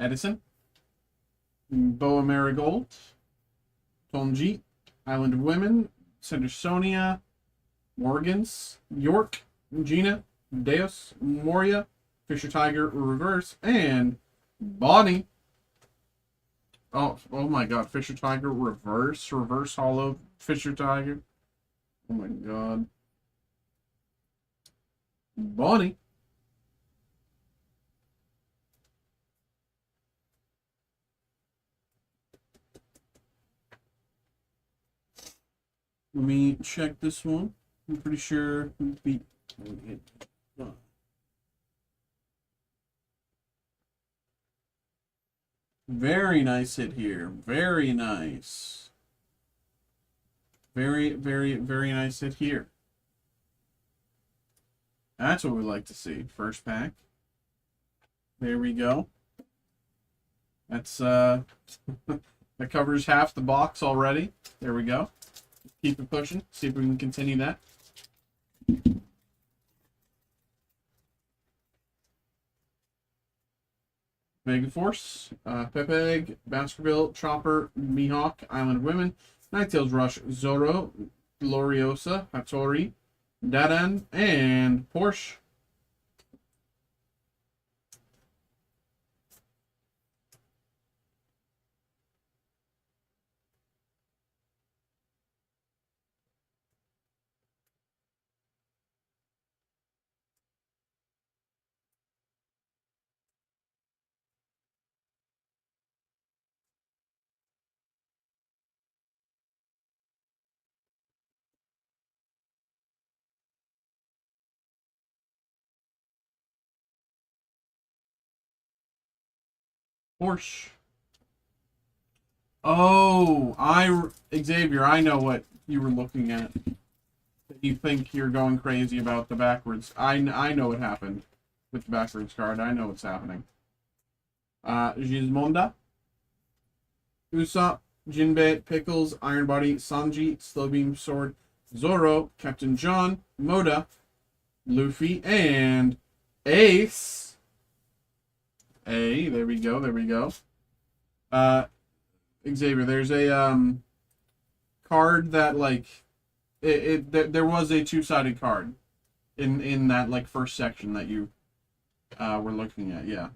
Edison, Boa Marigold, Tonji, Island of Women, Sonia, Morgans, York, Gina, Deus, Moria, Fisher Tiger Reverse, and Bonnie. Oh my god, Fisher Tiger Reverse Hollow, Fisher Tiger. Oh my god. Bonnie. Let me check this one. I'm pretty sure we beat. Very nice hit here. Very nice. Very, very, very nice hit here. That's what we like to see. First pack. There we go. That's that covers half the box already. There we go. Keep it pushing. See if we can continue that. Mega Force, Pepeg, Baskerville, Chopper, Mihawk, Island of Women, Ninetales Rush, Zoro, Gloriosa, Hattori, Dadan, and Porsche. Porsche. Oh, Xavier, I know what you were looking at. You think you're going crazy about the backwards. I know what happened with the backwards card. I know what's happening. Gismonda, Usopp, Jinbei, Pickles, Iron Body, Sanji, Slowbeam Sword, Zoro, Captain John, Moda, Luffy, and Ace. There we go, there we go. Xavier, there's a card that like there was a two-sided card in that like first section that you were looking at. Yeah.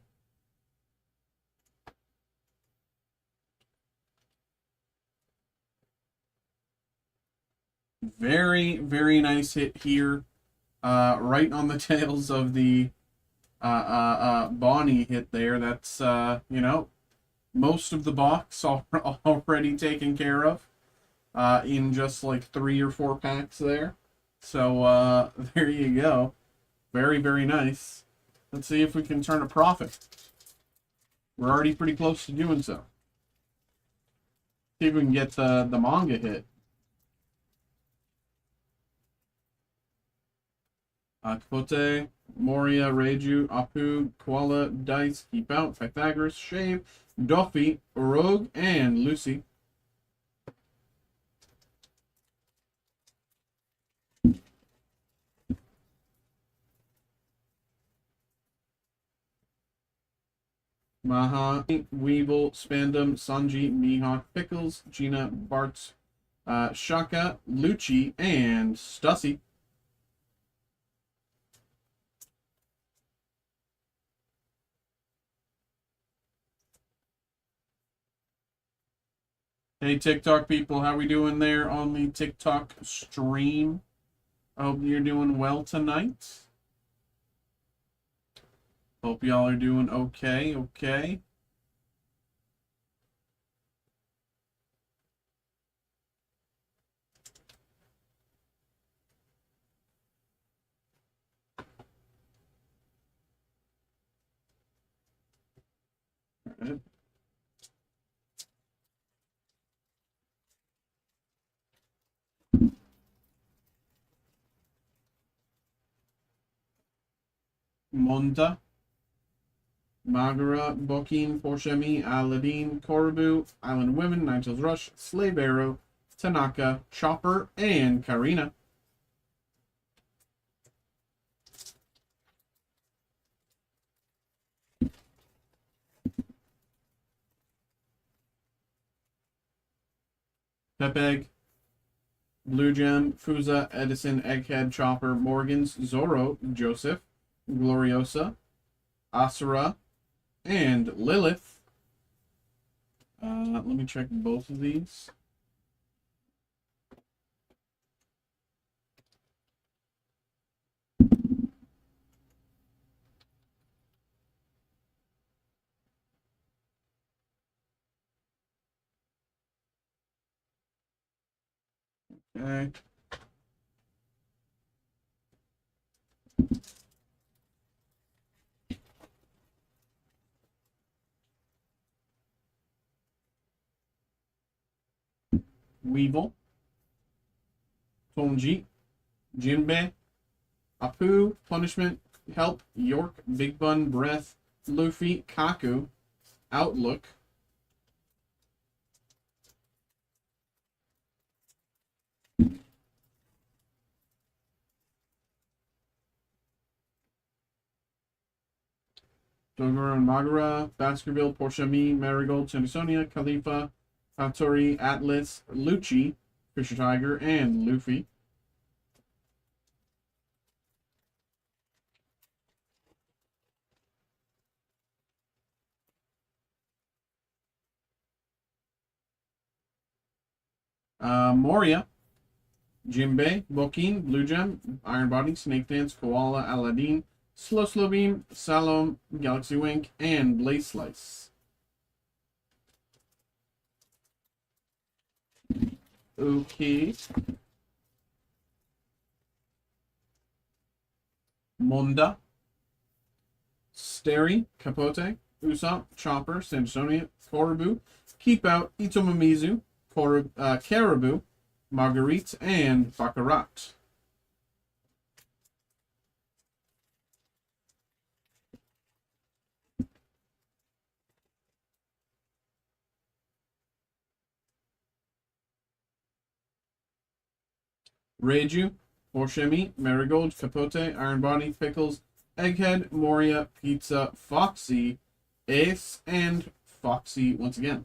Very, very nice hit here. Right on the tails of the Bonnie hit there. That's, you know, most of the box already taken care of in just like 3 or 4 packs there. So there you go. Very, very nice. Let's see if we can turn a profit. We're already pretty close to doing so. See if we can get the manga hit. Capote, Moria, Reiju, Apu, Koala, Dice, Keep Out, Pythagoras, Shave, Duffy, Rogue, and Lucy. Maha, Weevil, Spandam, Sanji, Mihawk, Pickles, Gina, Bartz, Shaka, Lucci, and Stussy. Hey TikTok people, how we doing there on the TikTok stream? I hope you're doing well tonight. Hope y'all are doing okay. All right. Monta, Magara, Bokin, Porshemi, Aladdin, Korobu, Island Women, Ninetales Rush, Slave Arrow, Tanaka, Chopper, and Karina. Pepeg, Blue Gem, Fuza, Edison, Egghead, Chopper, Morgans, Zoro, Joseph, Gloriosa, Asura, and Lilith. Let me check both of these. Okay. Weevil, Tonji, Jinbei, Apu, Punishment, Help, York, Big Bun, Breath, Luffy, Kaku, Outlook, Dogoro and Magara, Baskerville, Porshemi, Marigold, Tennisonia, Khalifa, Hattori, Atlas, Lucci, Fisher Tiger, and Luffy. Moria, Jinbei, Bokin, Blue Gem, Iron Body, Snake Dance, Koala, Aladdin, Slow Beam, Salome, Galaxy Wink, and Blaze Slice. Okay. Monda, Steri, Capote, Usopp, Chopper, Sansonia, Korobu, Keep Out, Itomamizu, Caribou, Marguerite, and Baccarat. Reiju, Porshemi, Marigold, Capote, Iron Body, Pickles, Egghead, Moria, Pizza, Foxy, Ace, and Foxy once again.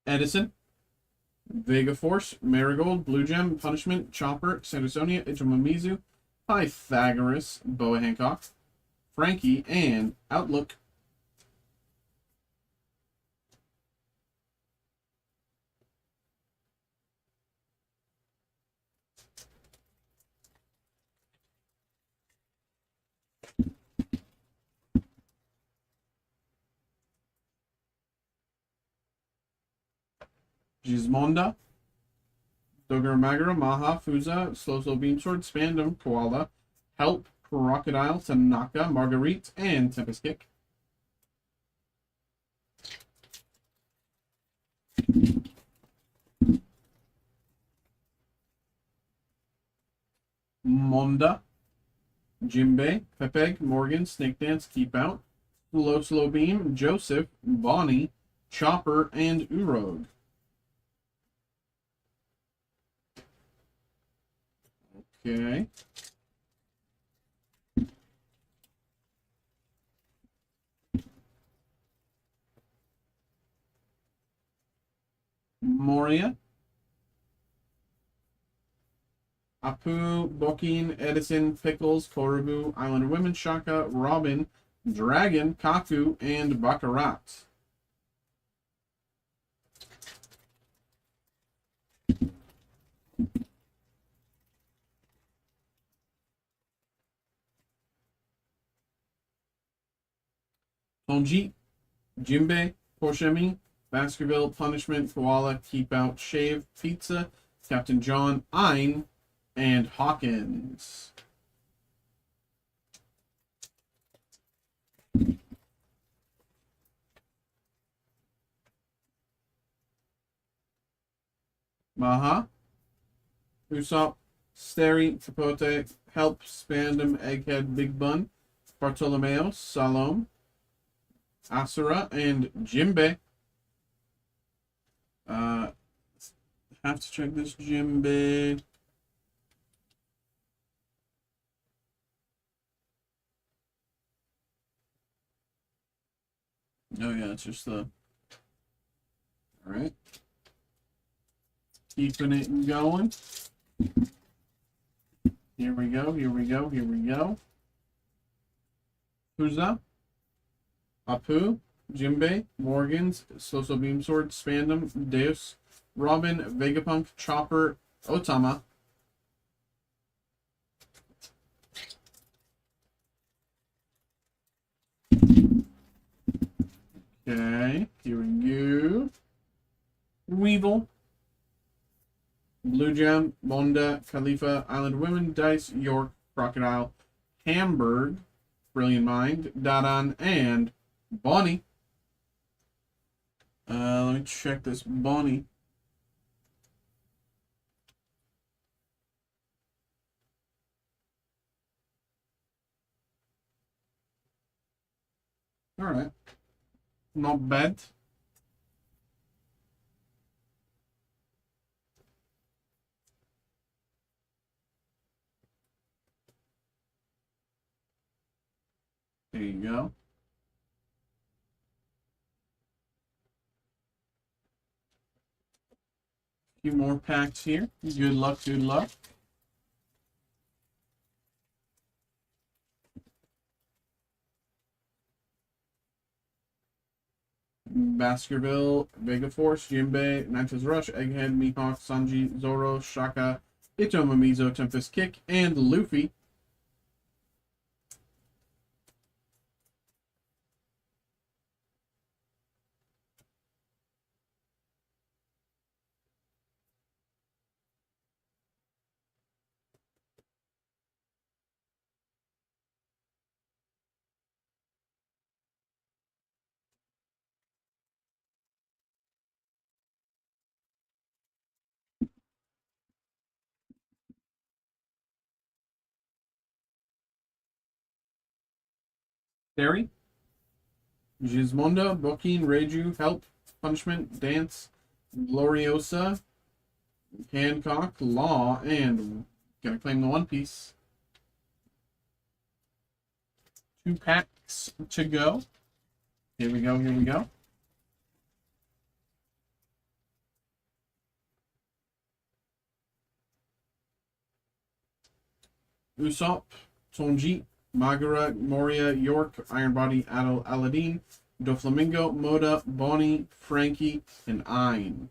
Edison, Vega Force, Marigold, Blue Gem, Punishment, Chopper, Sandersonia, Ichimamizu, Pythagoras, Boa Hancock, Frankie, and Outlook. Gismonda, Dogarmagara, Maha, Fuza, Slow Beam Sword, Spandam, Koala, Help, Crocodile, Tanaka, Marguerite, and Tempest Kick. Monda, Jimbe, Pepeg, Morgan, Snake Dance, Keep Out, Slow Beam, Joseph, Bonnie, Chopper, and Urog. Okay. Moria, Apu, Bokin, Edison, Pickles, Korubu, Island Women, Shaka, Robin, Dragon, Kaku, and Baccarat. Tonji, Jimbe, Porshemi, Baskerville, Punishment, Koala, Keep Out, Shave, Pizza, Captain John, Ein, and Hawkins. Maha, Usopp, Steri, Capote, Help, Spandam, Egghead, Big Bun, Bartolomeo, Salome, Asura, and Jimbe. Have to check this Jimbe. Oh yeah, it's just the. All right. Keeping it going. Here we go. Here we go. Here we go. Who's up? Apu, Jimbe, Morgans, Slow Beam Sword, Spandam, Deus, Robin, Vegapunk, Chopper, Otama. Okay, here we go. Weevil, Blue Gem, Monda, Khalifa, Island Women, Dice, York, Crocodile, Hamburg, Brilliant Mind, Dadan, and Bonnie. Let me check this Bonnie. All right. Not bad. There you go. A few more packs here. Good luck, good luck. Baskerville, Vega Force, Jinbei, Night's Rush, Egghead, Mihawk, Sanji, Zoro, Shaka, Itomamizo, Tempest Kick, and Luffy. Terry, Gismonda, Bokin, Reiju, Help, Punishment, Dance, Gloriosa, Hancock, Law, and gonna claim the One Piece. 2 packs to go. Here we go, here we go. Usopp, Sonji, Magara, Moria, York, Iron Body, Aladdin, Doflamingo, Moda, Bonnie, Frankie, and Ein.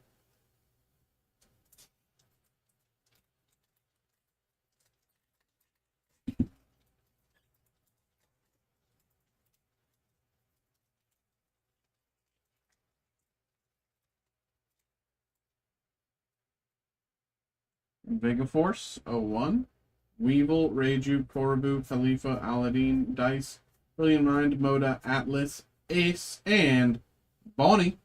Vega Force, 01. Weevil, Reiju, Korobu, Khalifa, Aladdin, Dice, Brilliant Mind, Moda, Atlas, Ace, and Bonnie.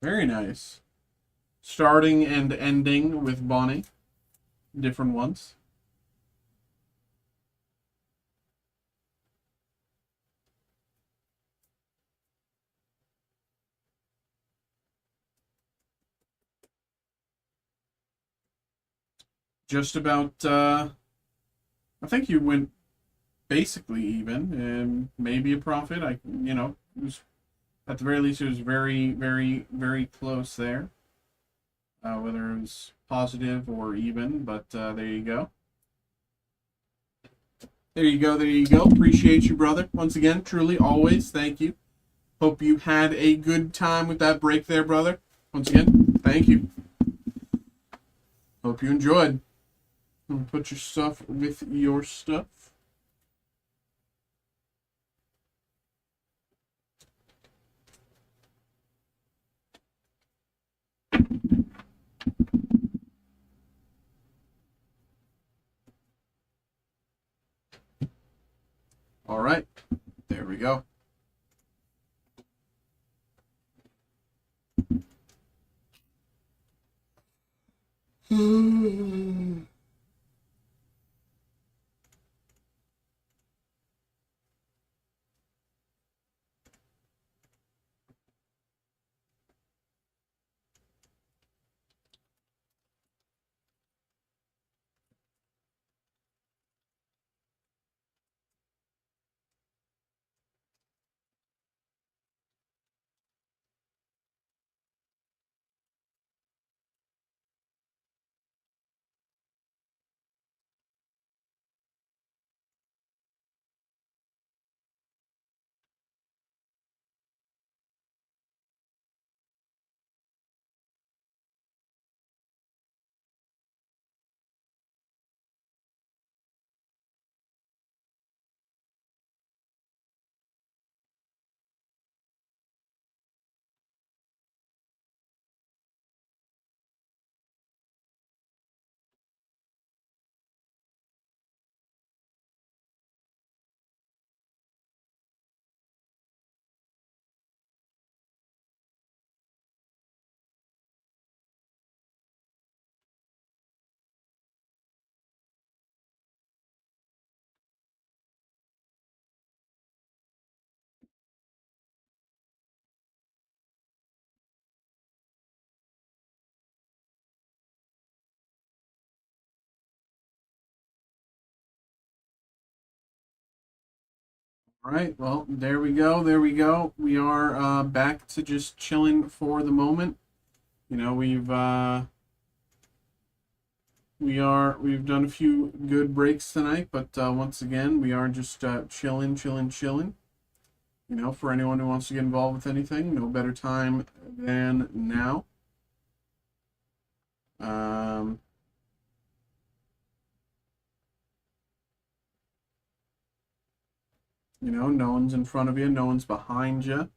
Very nice. Starting and ending with Bonnie. Different ones. Just about, I think you went basically even, and maybe a profit. It was, at the very least, it was very, very, very close there. Whether it was positive or even, but there you go. There you go, there you go. Appreciate you, brother. Once again, truly, always, thank you. Hope you had a good time with that break there, brother. Once again, thank you. Hope you enjoyed. Put your stuff with your stuff. All right, there we go. All right, well, there we go. There we go. We are back to just chilling for the moment. We've we've done a few good breaks tonight, but once again, we are just chilling, chilling, chilling. For anyone who wants to get involved with anything, no better time than now. No one's in front of you, no one's behind you.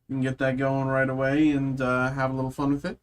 You can get that going right away and have a little fun with it.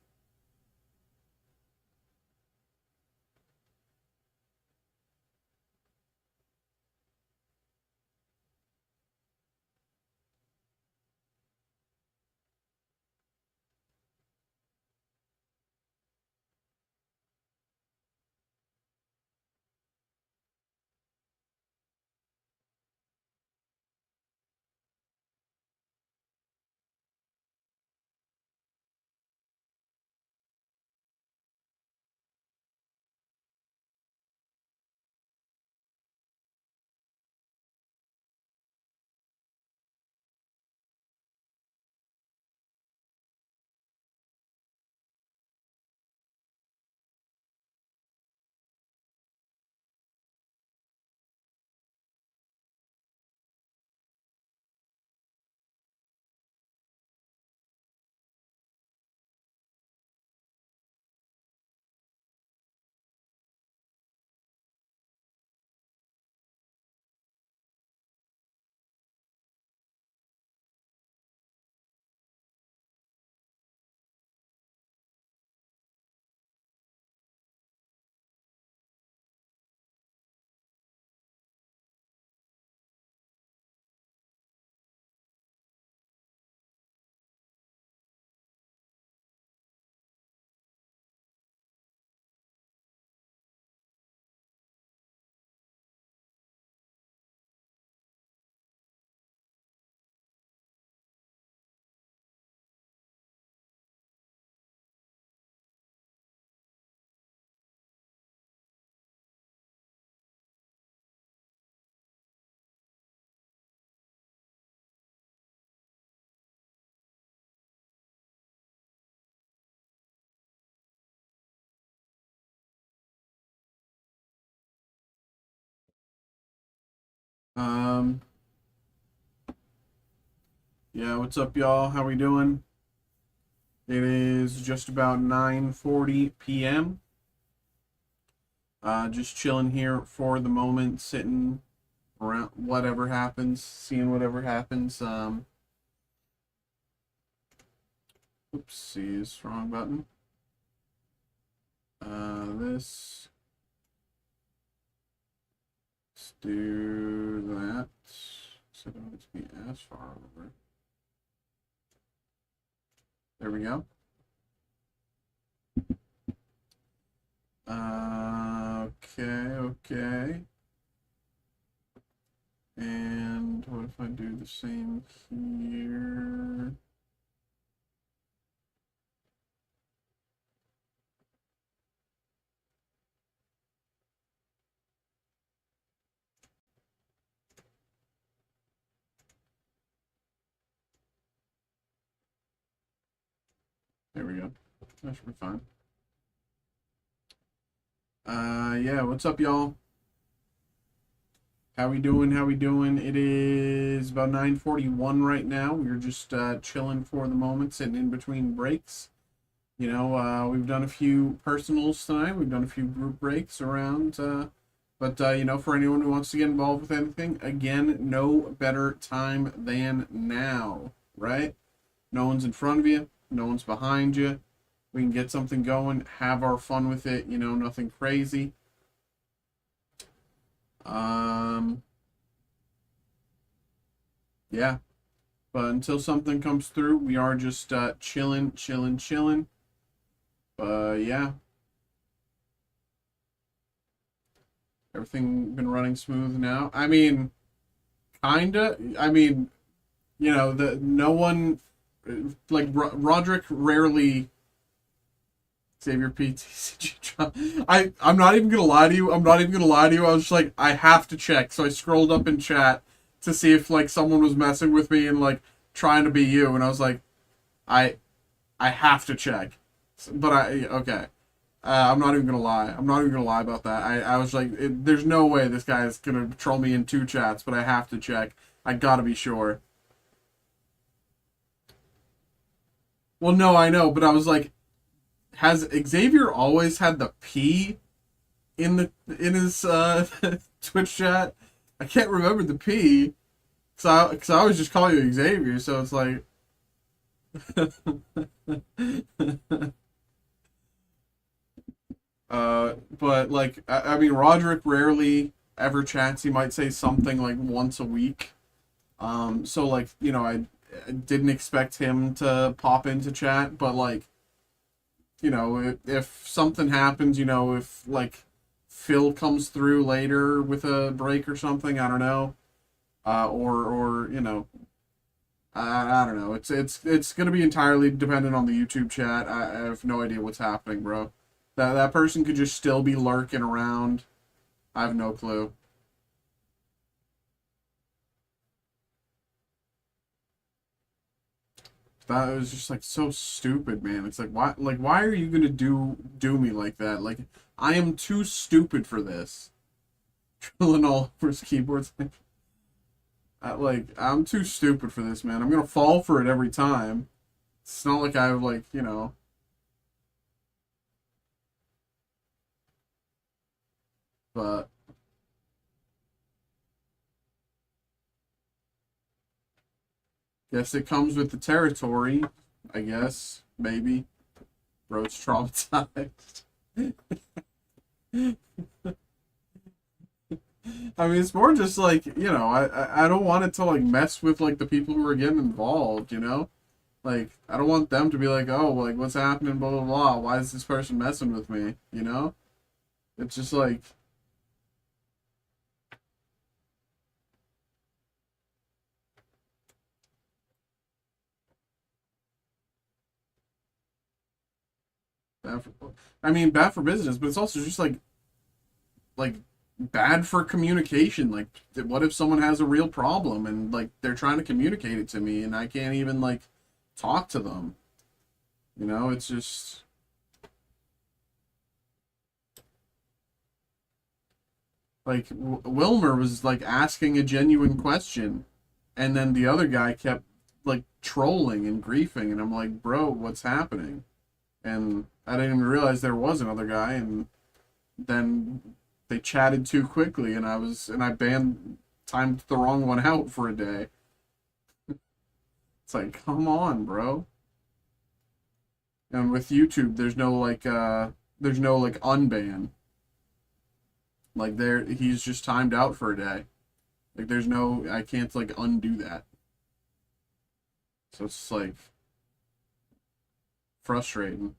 Um, yeah, what's up, y'all? How we doing? It is just about 9:40 p.m. Just chilling here for the moment, sitting around whatever happens, seeing whatever happens. Oopsies, wrong button. Let's do that. So don't need to be as far over. There we go. Okay. And what if I do the same here? There we go. That should be fine. Yeah, what's up, y'all? How we doing? How we doing? It is about 9:41 right now. We're just chilling for the moment, sitting in between breaks. You know, we've done a few personals tonight. We've done a few group breaks around. But you know, for anyone who wants to get involved with anything, again, no better time than now, right? No one's in front of you. No one's behind you. We can get something going, have our fun with it, you know, nothing crazy. Yeah. But until something comes through, we are just chilling. Yeah. Everything been running smooth now. I mean, kinda. I mean, you know, no one like Roderick rarely Xavier P. TCG. I'm not even gonna lie to you. I was just like, I have to check. So I scrolled up in chat to see if like someone was messing with me and like trying to be you, and I was like, I have to check. But okay. I'm not even gonna lie. I'm not even gonna lie about that. I was like, there's no way this guy is gonna troll me in two chats, but I have to check. I gotta be sure. Well, no, I know, but I was like, has Xavier always had the P in his Twitch chat? I can't remember the P, cause I always just call you Xavier, so it's like. But like, I mean, Roderick rarely ever chats. He might say something like once a week. So like, you know, I didn't expect him to pop into chat, but like, you know, if something happens, you know, if like Phil comes through later with a break or something, I don't know, or you know, I don't know. It's gonna be entirely dependent on the YouTube chat. I have no idea what's happening, bro. That person could just still be lurking around. I have no clue. That was just like so stupid, man. It's like why are you gonna do me like that? Like I am too stupid for this. Drilling all over his keyboards. I'm too stupid for this, man. I'm gonna fall for it every time. It's not like I have like, you know. But guess it comes with the territory, I guess. Maybe. Bro's traumatized. I mean, it's more just like, you know, I don't want it to like mess with like the people who are getting involved, you know? Like, I don't want them to be like, oh, like, what's happening, blah, blah, blah. Why is this person messing with me, you know? It's just like, bad for, I mean, bad for business, but it's also just like bad for communication. Like, what if someone has a real problem and like they're trying to communicate it to me and I can't even like talk to them? You know, it's just Like Wilmer was like asking a genuine question, and then the other guy kept like trolling and griefing, and I'm like, bro, what's happening? And I didn't even realize there was another guy, and then they chatted too quickly, and I timed the wrong one out for a day. It's like, come on, bro. And with YouTube, there's no like unban. Like there, he's just timed out for a day. Like there's no, I can't like undo that. So it's like frustrating.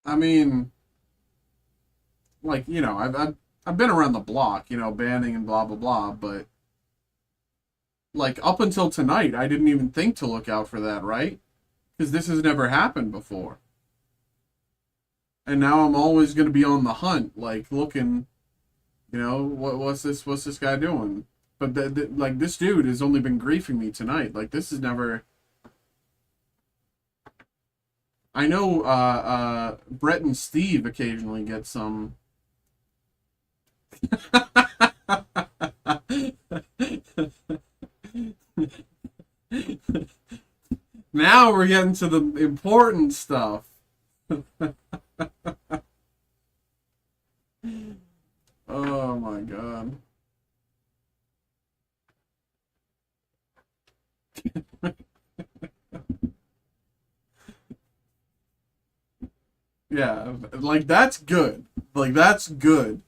I mean, like I've been around the block, banning and blah blah blah, but like up until tonight, I didn't even think to look out for that, right? Because this has never happened before. And now I'm always going to be on the hunt, like looking, what's this guy doing? But like this dude has only been griefing me tonight. Like this is never. I know Brett and Steve occasionally get some. Now we're getting to the important stuff. Oh my god. Yeah, like that's good. Like that's good.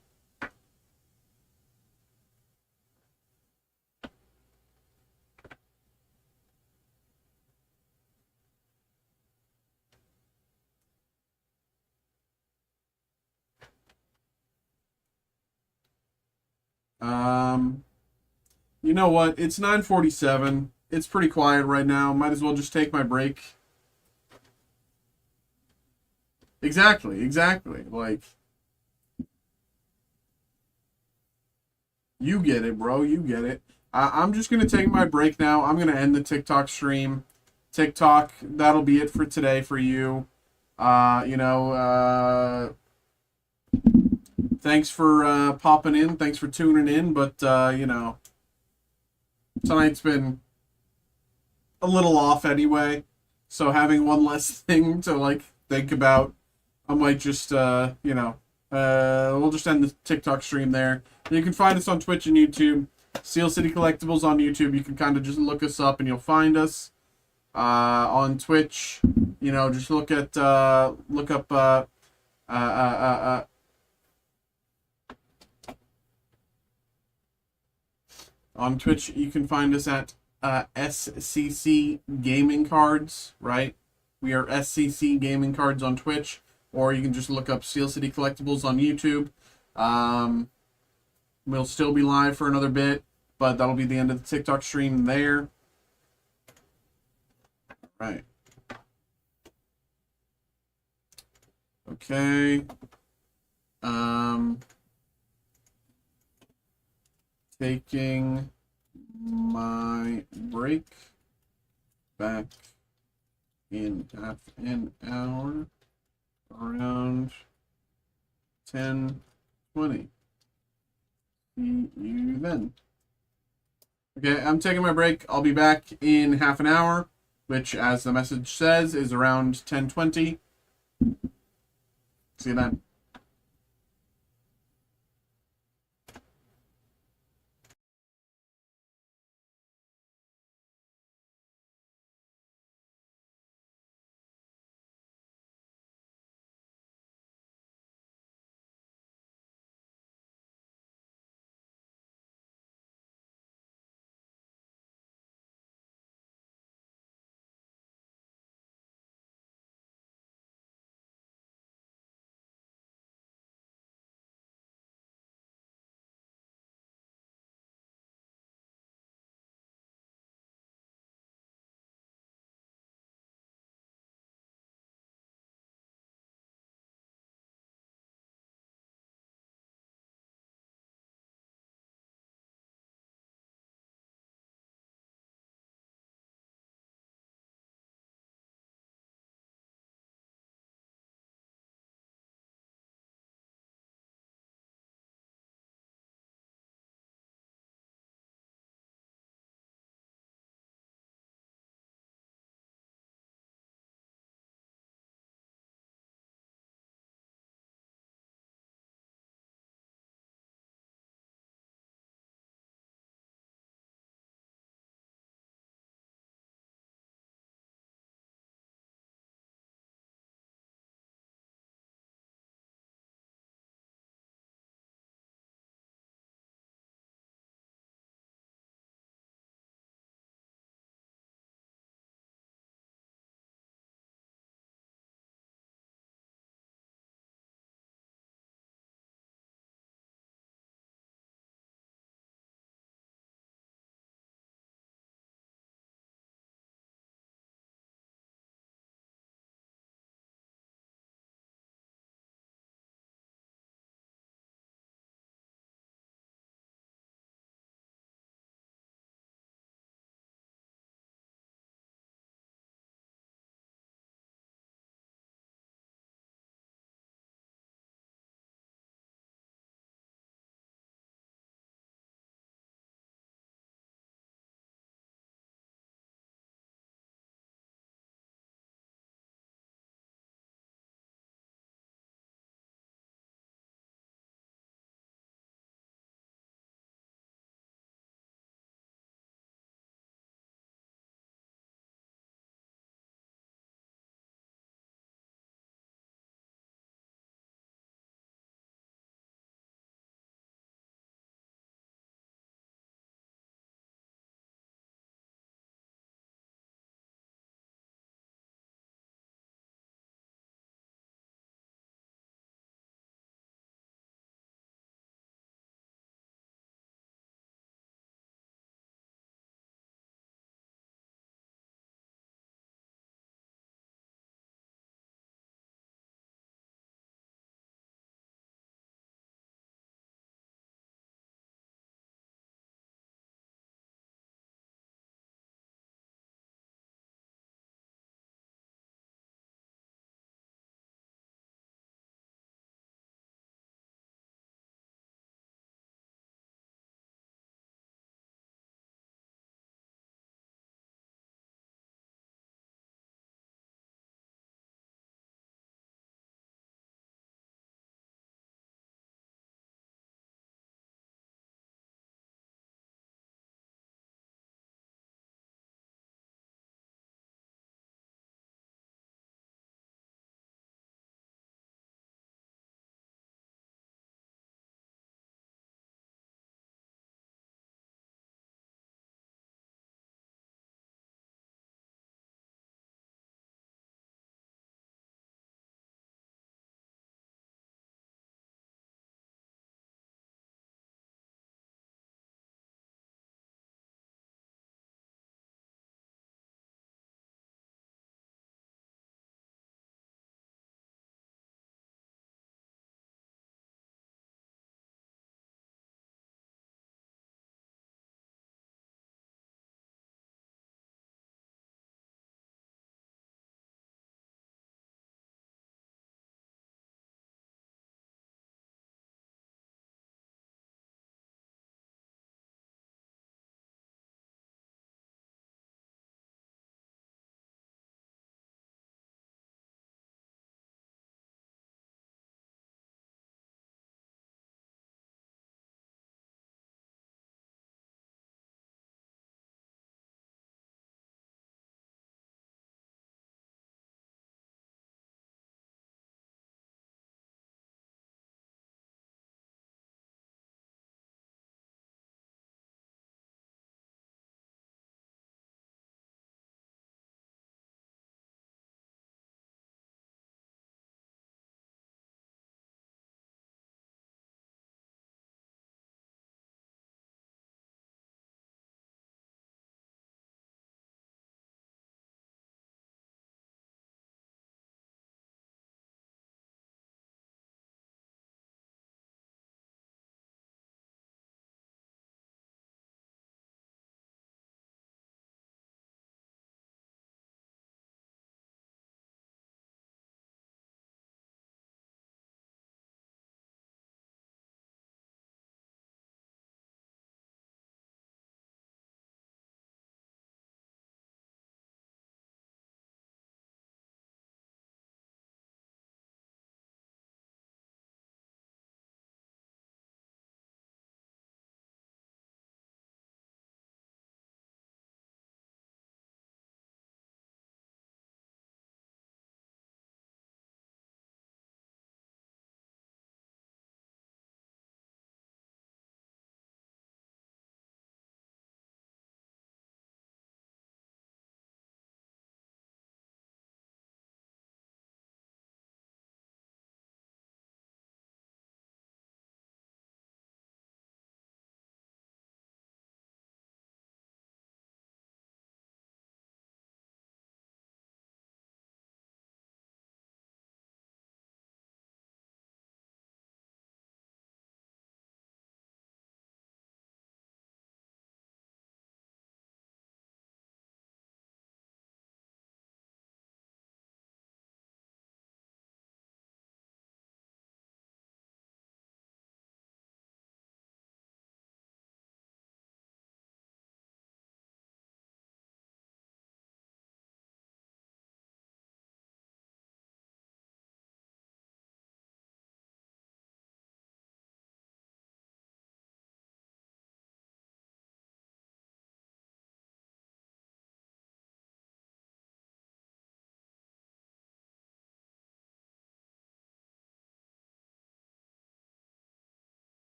Um, you know what? It's 9:47. It's pretty quiet right now. Might as well just take my break. Exactly, exactly. Like you get it, bro. You get it. I'm just gonna take my break now. I'm gonna end the TikTok stream. TikTok, that'll be it for today for you. Uh, you know, uh, Thanks for popping in. Thanks for tuning in. But tonight's been a little off anyway. So having one less thing to like think about, I might just we'll just end the TikTok stream there. You can find us on Twitch and YouTube. Steel City Collectibles on YouTube. You can kind of just look us up and you'll find us. On Twitch, just look up uh, uh, uh, on Twitch. You can find us at SCC Gaming Cards. Right, we are SCC Gaming Cards on Twitch, or you can just look up Steel City Collectibles on YouTube. We'll still be live for another bit, but that'll be the end of the TikTok stream there. Right. Okay. Taking my break back in half an hour, around 10:20. See you then. Okay, I'm taking my break. I'll be back in half an hour, which, as the message says, is around 10:20. See you then.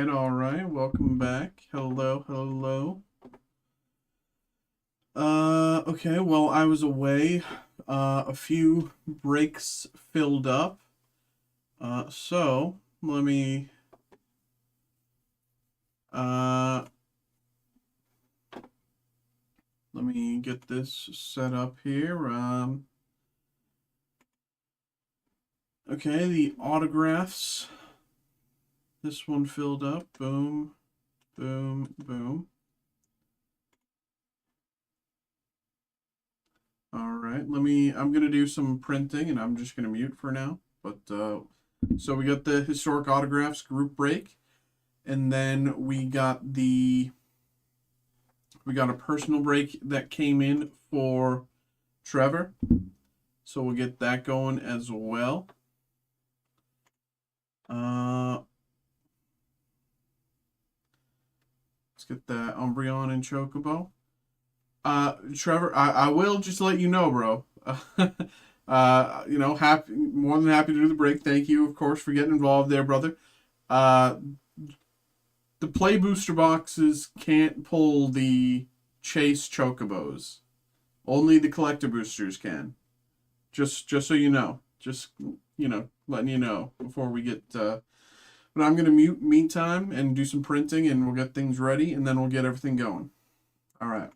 right, all right. Welcome back. Hello, hello. Okay, well, I was away. A few breaks filled up. So uh let me get this set up here. Okay, the autographs. This one filled up. Boom, boom, boom. All right, I'm gonna do some printing and I'm just gonna mute for now. But, so we got the historic autographs group break, and then we got a personal break that came in for Trevor. So we'll get that going as well. Let's get that Umbreon and Chocobo. Trevor, I will just let you know, bro. More than happy to do the break. Thank you, of course, for getting involved there, brother. The play booster boxes can't pull the chase Chocobos. Only the collector boosters can. Just so you know. Just, letting you know before we get. But I'm gonna mute meantime and do some printing, and we'll get things ready, and then we'll get everything going. All right.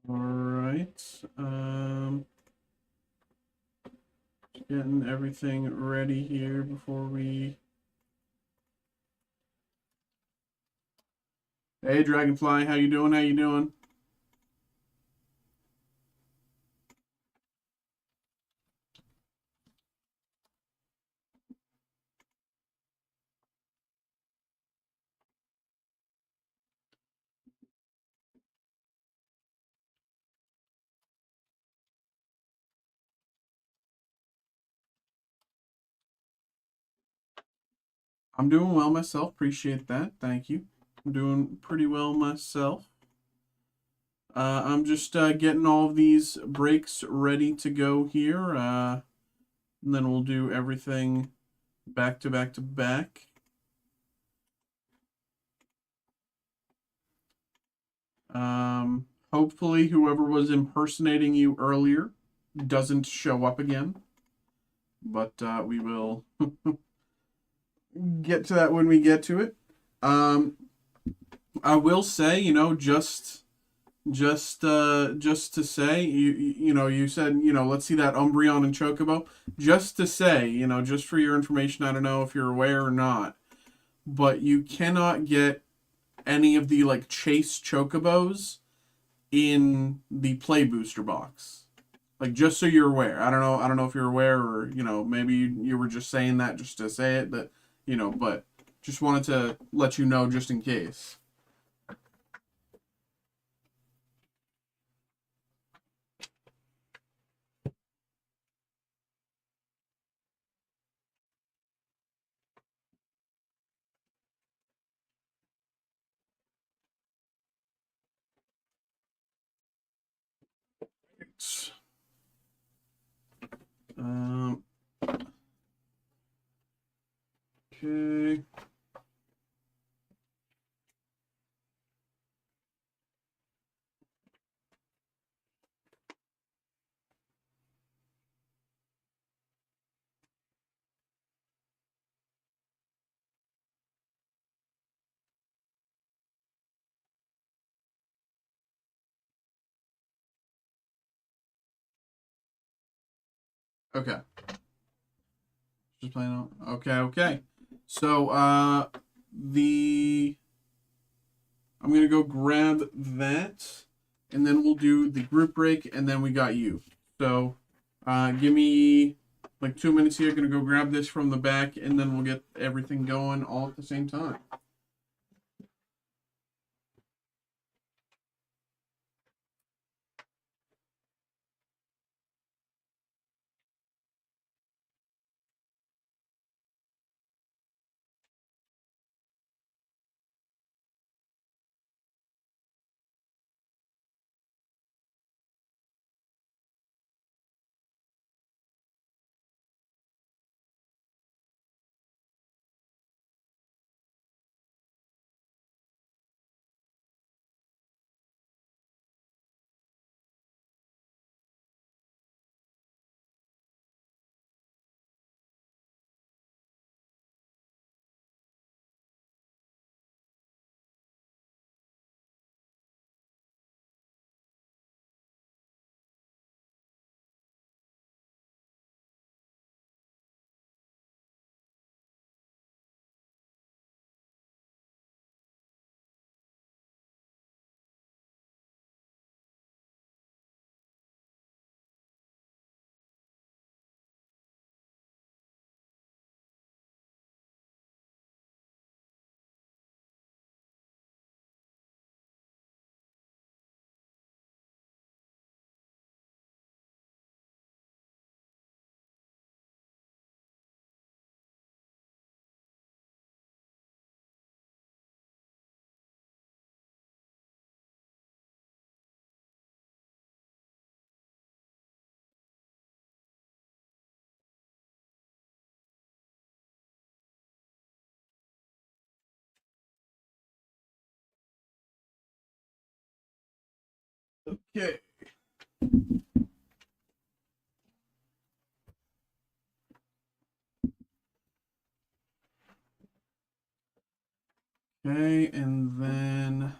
All right. Getting everything ready here before we. Hey, Dragonfly, how you doing? How you doing? I'm doing well myself. Appreciate that. Thank you. I'm doing pretty well myself. I'm just getting all of these breaks ready to go here. And then we'll do everything back to back to back. Hopefully whoever was impersonating you earlier doesn't show up again. But we will get to that when we get to it. I will say, you know, just to say, you said, let's see that Umbreon and Chocobo. Just to say, just for your information, I don't know if you're aware or not, but you cannot get any of the like chase Chocobos in the play booster box. Like, just so you're aware. I don't know if you're aware, or maybe you were just saying that just to say it, but but just wanted to let you know just in case. Um, okay. Okay. Just playing out. Okay, okay. So, the I'm gonna go grab that, and then we'll do the group break, and then we got you. So, give me like 2 minutes here. Gonna go grab this from the back, and then we'll get everything going all at the same time. Okay. Okay, and then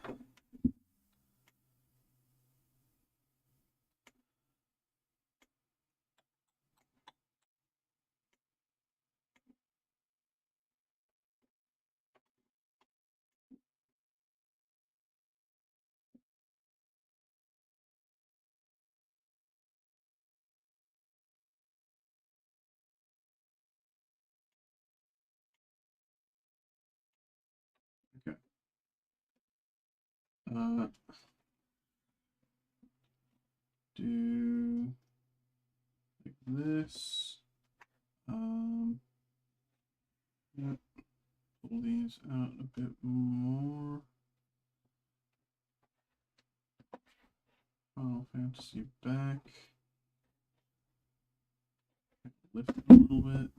okay. Uh, do like this. Yeah. pull these out a bit more. Final Fantasy back. Lift it a little bit.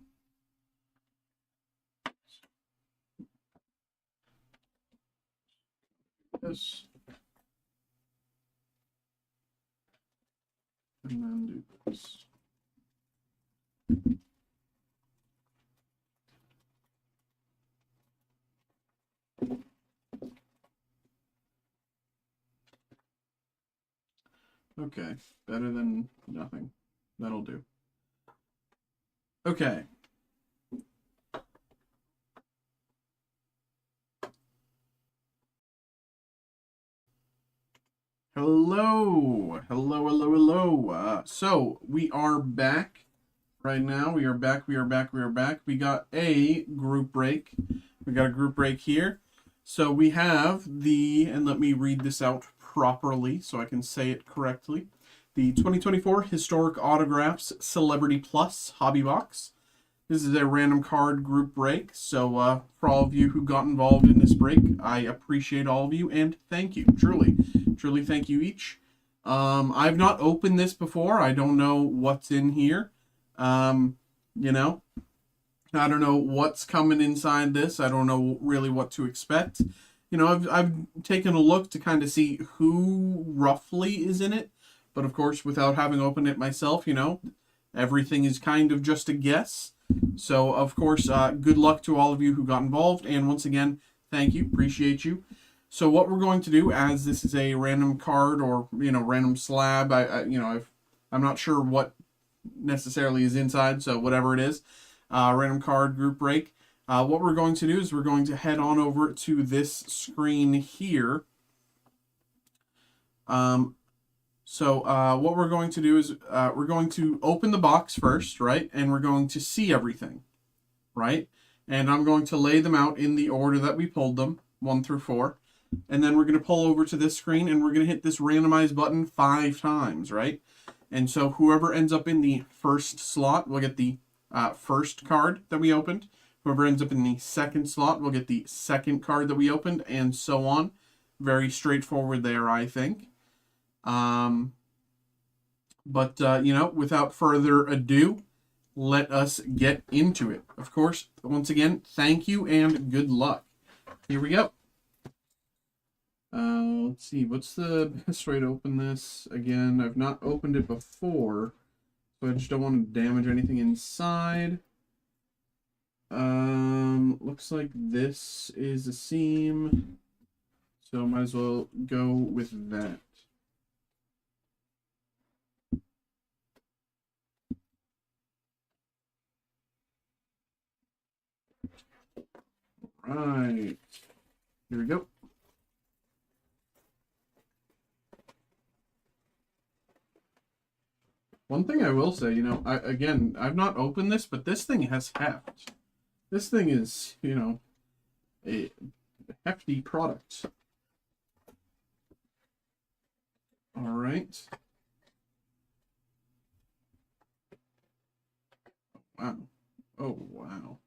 This. And then do this. Okay, better than nothing. That'll do. Okay. Hello. So we are back right now. We are back. We got a group break. We got a group break here. So we have and let me read this out properly so I can say it correctly. The 2024 Historic Autographs Celebrity Plus Hobby Box. This is a random card group break. So for all of you who got involved in this break, I appreciate all of you and thank you. Truly thank you each. I've not opened this before. I don't know what's in here. You know, I don't know what's coming inside this. I don't know really what to expect. You know, I've taken a look to kind of see who roughly is in it. But of course, without having opened it myself, you know, everything is kind of just a guess. So, of course, good luck to all of you who got involved. And once again, thank you. Appreciate you. So what we're going to do, as this is a random card or, you know, random slab, I'm not sure what necessarily is inside, so whatever it is, random card group break. What we're going to do is we're going to head on over to this screen here. What we're going to do is we're going to open the box first, right? And we're going to see everything, right? And I'm going to lay them out in the order that we pulled them, 1 through 4. And then we're going to pull over to this screen and we're going to hit this randomize button 5 times, right? And so whoever ends up in the first slot will get the first card that we opened. Whoever ends up in the second slot will get the second card that we opened, and so on. Very straightforward there, I think. You know, without further ado, let us get into it. Of course, once again, thank you and good luck. Here we go. Let's see, what's the best way to open this? Again, I've not opened it before, so I just don't want to damage anything inside. Looks like this is a seam, so might as well go with that. Right, here we go. One thing I will say, you know, I've not opened this, but this thing has heft. This thing is, you know, a hefty product. All right. Wow. Oh, wow.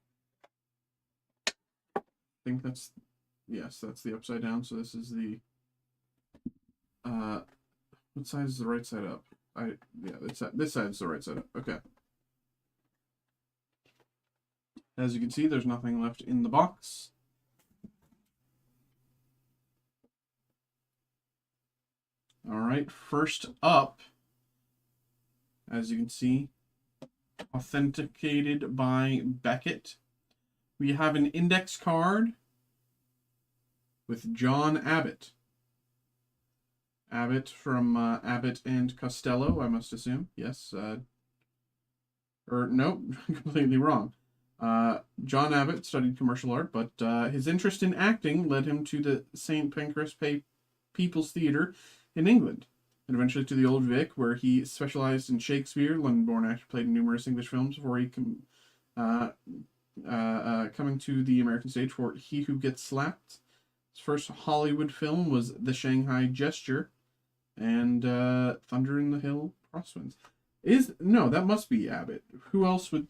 I think that's, yes, that's the upside down. So this is the, what side is the right side up? This side is the right side up. Okay. As you can see, there's nothing left in the box. All right, first up, as you can see, authenticated by Beckett. We have an index card with John Abbott. Abbott from Abbott and Costello, I must assume. Yes. Or no, completely wrong. John Abbott studied commercial art, but his interest in acting led him to the St. Pancras People's Theatre in England, and eventually to the Old Vic, where he specialized in Shakespeare. London-born actor, played in numerous English films before he coming to the American stage for He Who Gets Slapped. His first Hollywood film was The Shanghai Gesture and Thunder in the Hill Crosswinds. No, that must be Abbott. Who else would...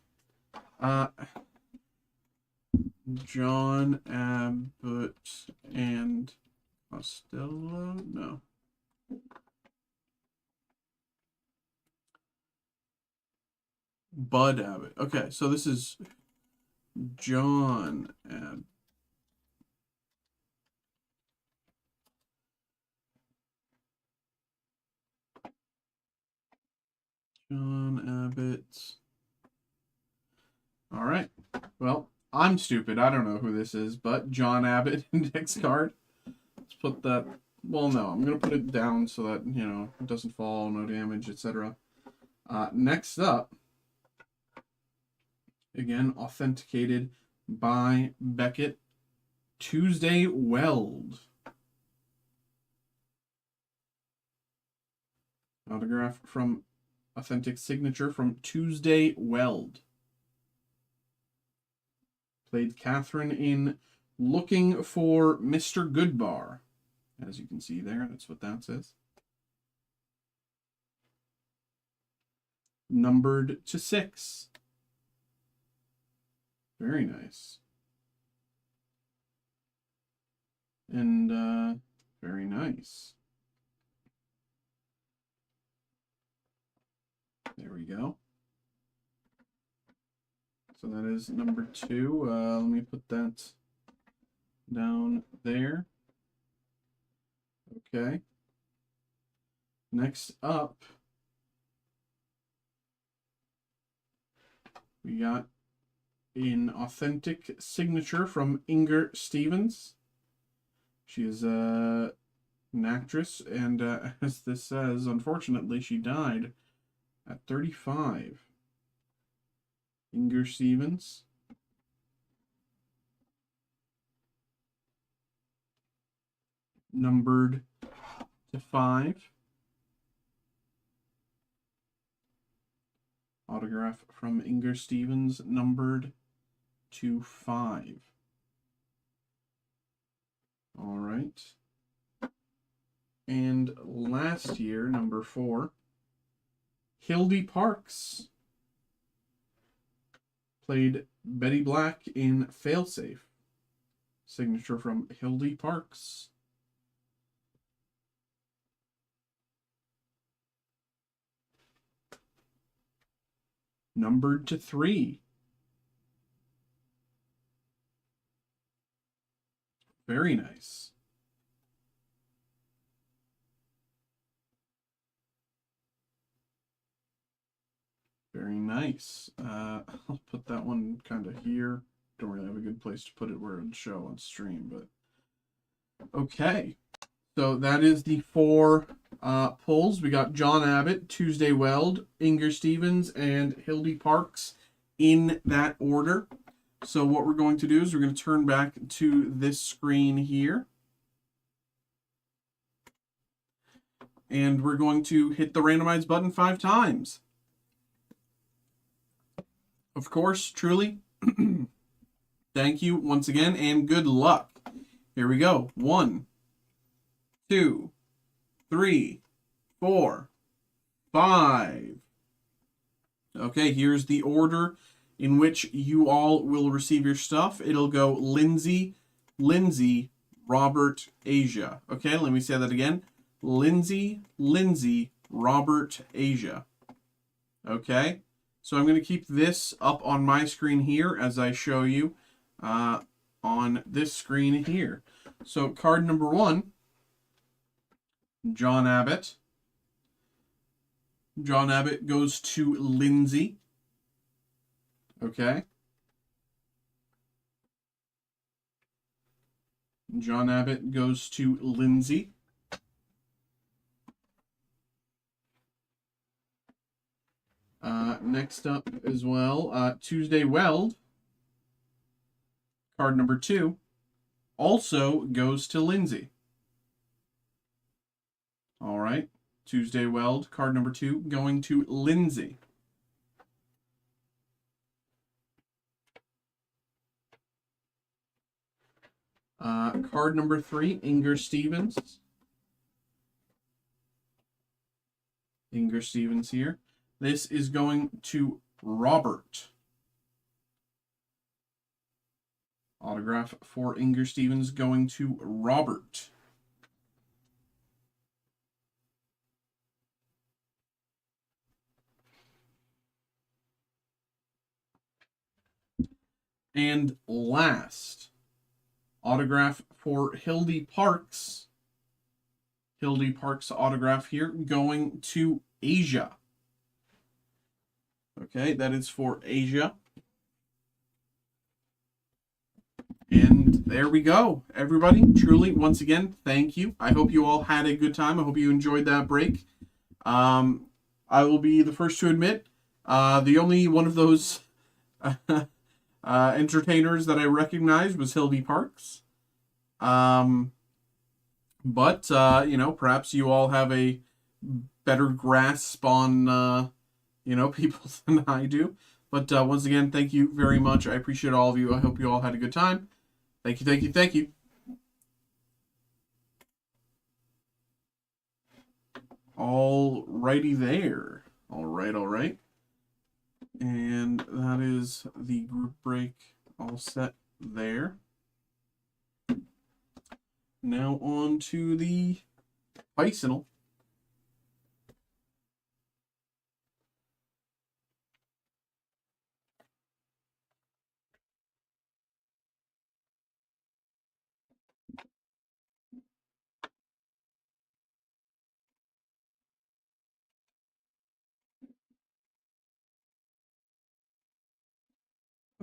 John Abbott and Costello? No. Bud Abbott. Okay, so this is John Abbott. John Abbott. All right. Well, I'm stupid. I don't know who this is, but John Abbott index card. Let's put that. Well, no, I'm going to put it down so that, you know, it doesn't fall, no damage, etc. Next up, again, authenticated by Beckett, Tuesday Weld. Autograph from authentic signature from Tuesday Weld. Played Catherine in Looking for Mr. Goodbar. As you can see there, that's what that says. Numbered to 6. Very nice. And, very nice. There we go. So that is number 2. Let me put that down there. Okay. Next up, we got an authentic signature from Inger Stevens. She is an actress, and as this says, unfortunately, she died at 35. Inger Stevens. Numbered to 5. Autograph from Inger Stevens, numbered to 5. All right. And last year, number 4, Hildy Parks. Played Betty Black in Failsafe. Signature from Hildy Parks. Numbered to 3. Very nice. Very nice. I'll put that one kind of here. Don't really have a good place to put it where it would show on stream, but okay. So that is the 4 pulls. We got John Abbott, Tuesday Weld, Inger Stevens, and Hildy Parks in that order. So what we're going to do is we're going to turn back to this screen here. And we're going to hit the randomize button 5 times. Of course, truly, thank you once again, and good luck. Here we go. 1, 2, 3, 4, 5. Okay, here's the order in which you all will receive your stuff. It'll go Lindsay, Lindsay, Robert, Asia. Okay, let me say that again. Lindsay, Lindsay, Robert, Asia. Okay, so I'm going to keep this up on my screen here as I show you on this screen here. So card number 1, John Abbott. John Abbott goes to Lindsay. Okay. John Abbott goes to Lindsay. Next up as well, Tuesday Weld, card number 2, also goes to Lindsay. All right. Tuesday Weld, card number 2, going to Lindsay. Card number 3, Inger Stevens. Inger Stevens here. This is going to Robert. Autograph for Inger Stevens going to Robert. And last, autograph for Hildy Parks. Hildy Parks autograph here going to Asia. Okay, that is for Asia. And there we go, everybody. Truly, once again, thank you. I hope you all had a good time. I hope you enjoyed that break. I will be the first to admit, the only one of those entertainers that I recognized was Hildy Parks. But you know, perhaps you all have a better grasp on, you know, people than I do. But once again, thank you very much. I appreciate all of you. I hope you all had a good time. Thank you, thank you, thank you. All righty there. All right. And that is the group break all set there. Now on to the Bicenal.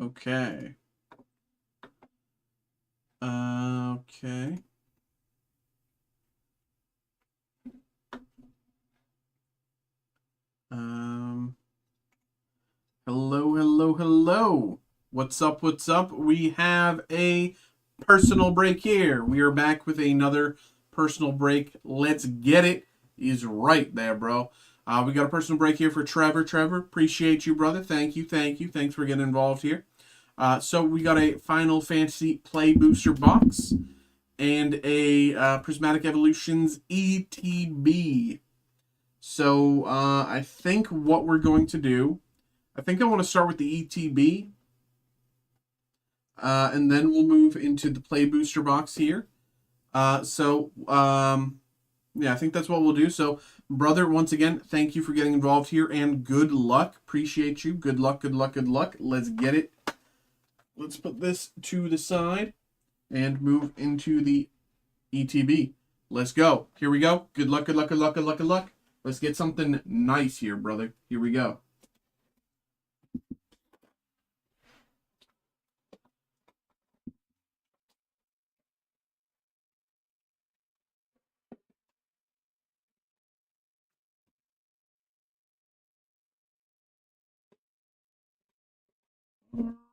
Okay. Okay. Hello. What's up? We have a personal break here. We are back with another personal break. Let's get it. Is right there, bro. We got a personal break here for Trevor. Trevor, appreciate you, brother. Thank you. Thanks for getting involved here. So we got a Final Fantasy Play Booster box and a Prismatic Evolutions ETB. So I think what we're going to do, I think I want to start with the ETB, and then we'll move into the Play Booster box here. Yeah, I think that's what we'll do. So, brother, once again, thank you for getting involved here, and good luck. Appreciate you. Good luck. Let's get it. Let's put this to the side and move into the ETB. Let's go. Here we go. Good luck. Let's get something nice here, brother. Here we go.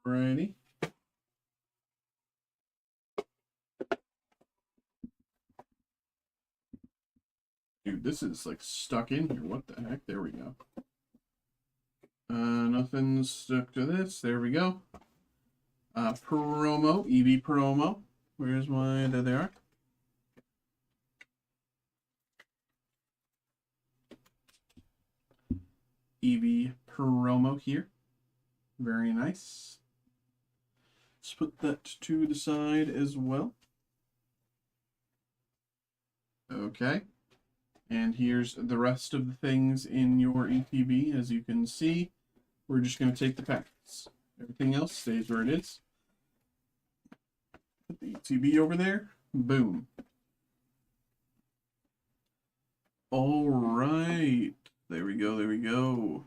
Alrighty. Dude, this is like stuck in here. What the heck? There we go. Nothing's stuck to this. There we go. Promo, EV promo. Where's my, there they are. EV promo here. Very nice. Let's put that to the side as well. Okay. And here's the rest of the things in your ETB. As you can see, we're just going to take the packets. Everything else stays where it is. Put the ETB over there. Boom. All right. There we go.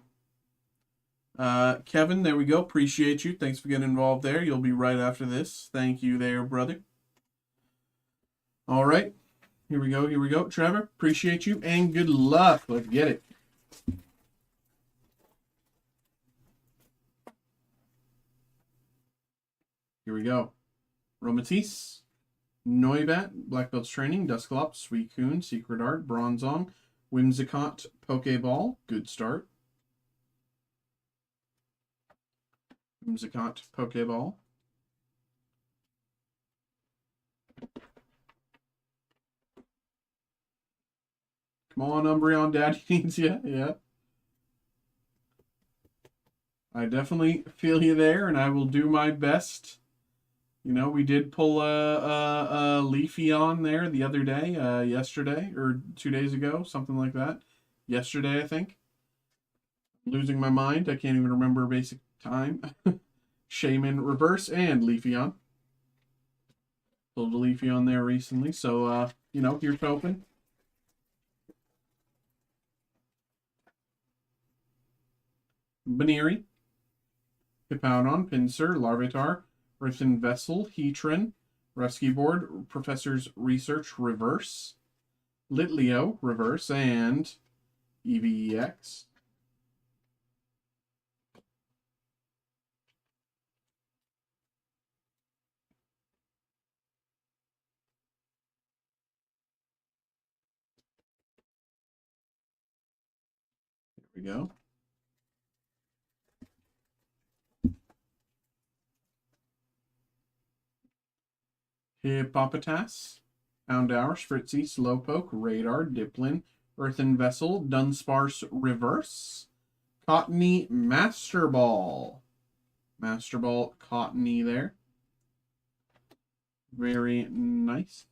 Kevin, there we go. Appreciate you. Thanks for getting involved there. You'll be right after this. Thank you there, brother. All right. Here we go. Trevor, appreciate you, and good luck. Let's get it. Here we go. Romatis, Noibat, Black Belt's Training, Dusclops, Suicune, Secret Art, Bronzong, Whimsicott, Pokeball. Good start. Whimsicott, Pokeball. Come on, Umbreon, Daddy needs you. Yeah. I definitely feel you there, and I will do my best You know, we did pull a Leafy on there the other day, yesterday, or 2 days ago, something like that. Yesterday, I think. Losing my mind. I can't even remember basic time. Shaman reverse and Leafy on. Pulled a Leafy on there recently, so, you know, here's hoping. Baneri. Hippowdon, Pinsir, Larvitar, Earthen Vessel, Heatran, Rescue Board, Professor's Research, Reverse, Litleo, Reverse, and EVEX. There we go. Hippopotas, Houndour, Fritzy, Slowpoke, Radar, Diplin, Earthen Vessel, Dunsparce, Reverse, Cottony, Master Ball. Master Ball, Cottony there. Very nice.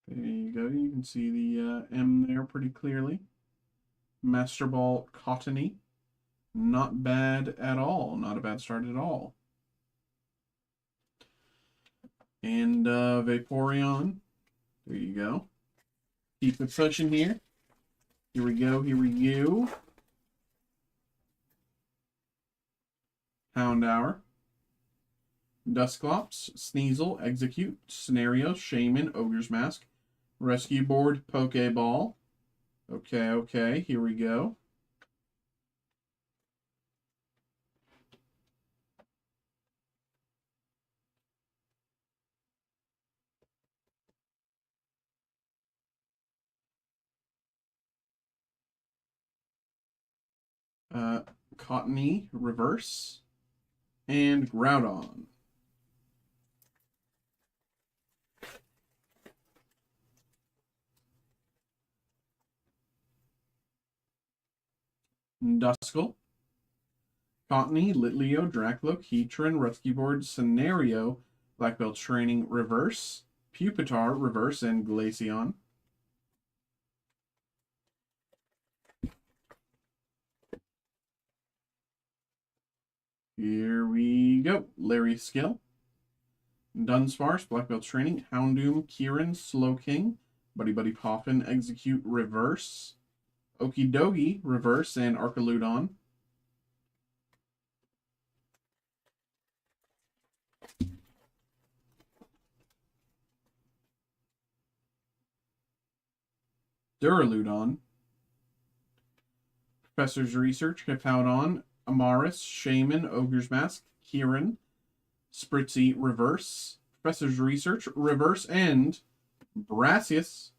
There you go. You can see the M there pretty clearly. Master Ball, Cottony. Not bad at all. Not a bad start at all. And Vaporeon. There you go. Keep it pushing here. Here we go. Here we go. Houndour. Dusclops. Sneasel. Execute. Scenario. Shaman. Ogre's Mask. Rescue Board. Pokeball. Okay, okay. Here we go. Cottony, Reverse, and Groudon. Duskull, Cottony, Litleo, Dracloak, Heatran, Rescue Board, Scenario, Black Belt Training, Reverse, Pupitar, Reverse, and Glaceon. Here we go. Larry Skill, Dunsparce, Black Belt Training, Houndoom, Kieran, Slowking, Buddy Buddy Poffin, Execute, Reverse, Okidogi, Reverse, and Archaludon. Duraludon, Professor's Research, Hippowdon, Amaris, Shaman, Ogre's Mask, Kieran, Spritzy, Reverse, Professor's Research, Reverse, and Brassius.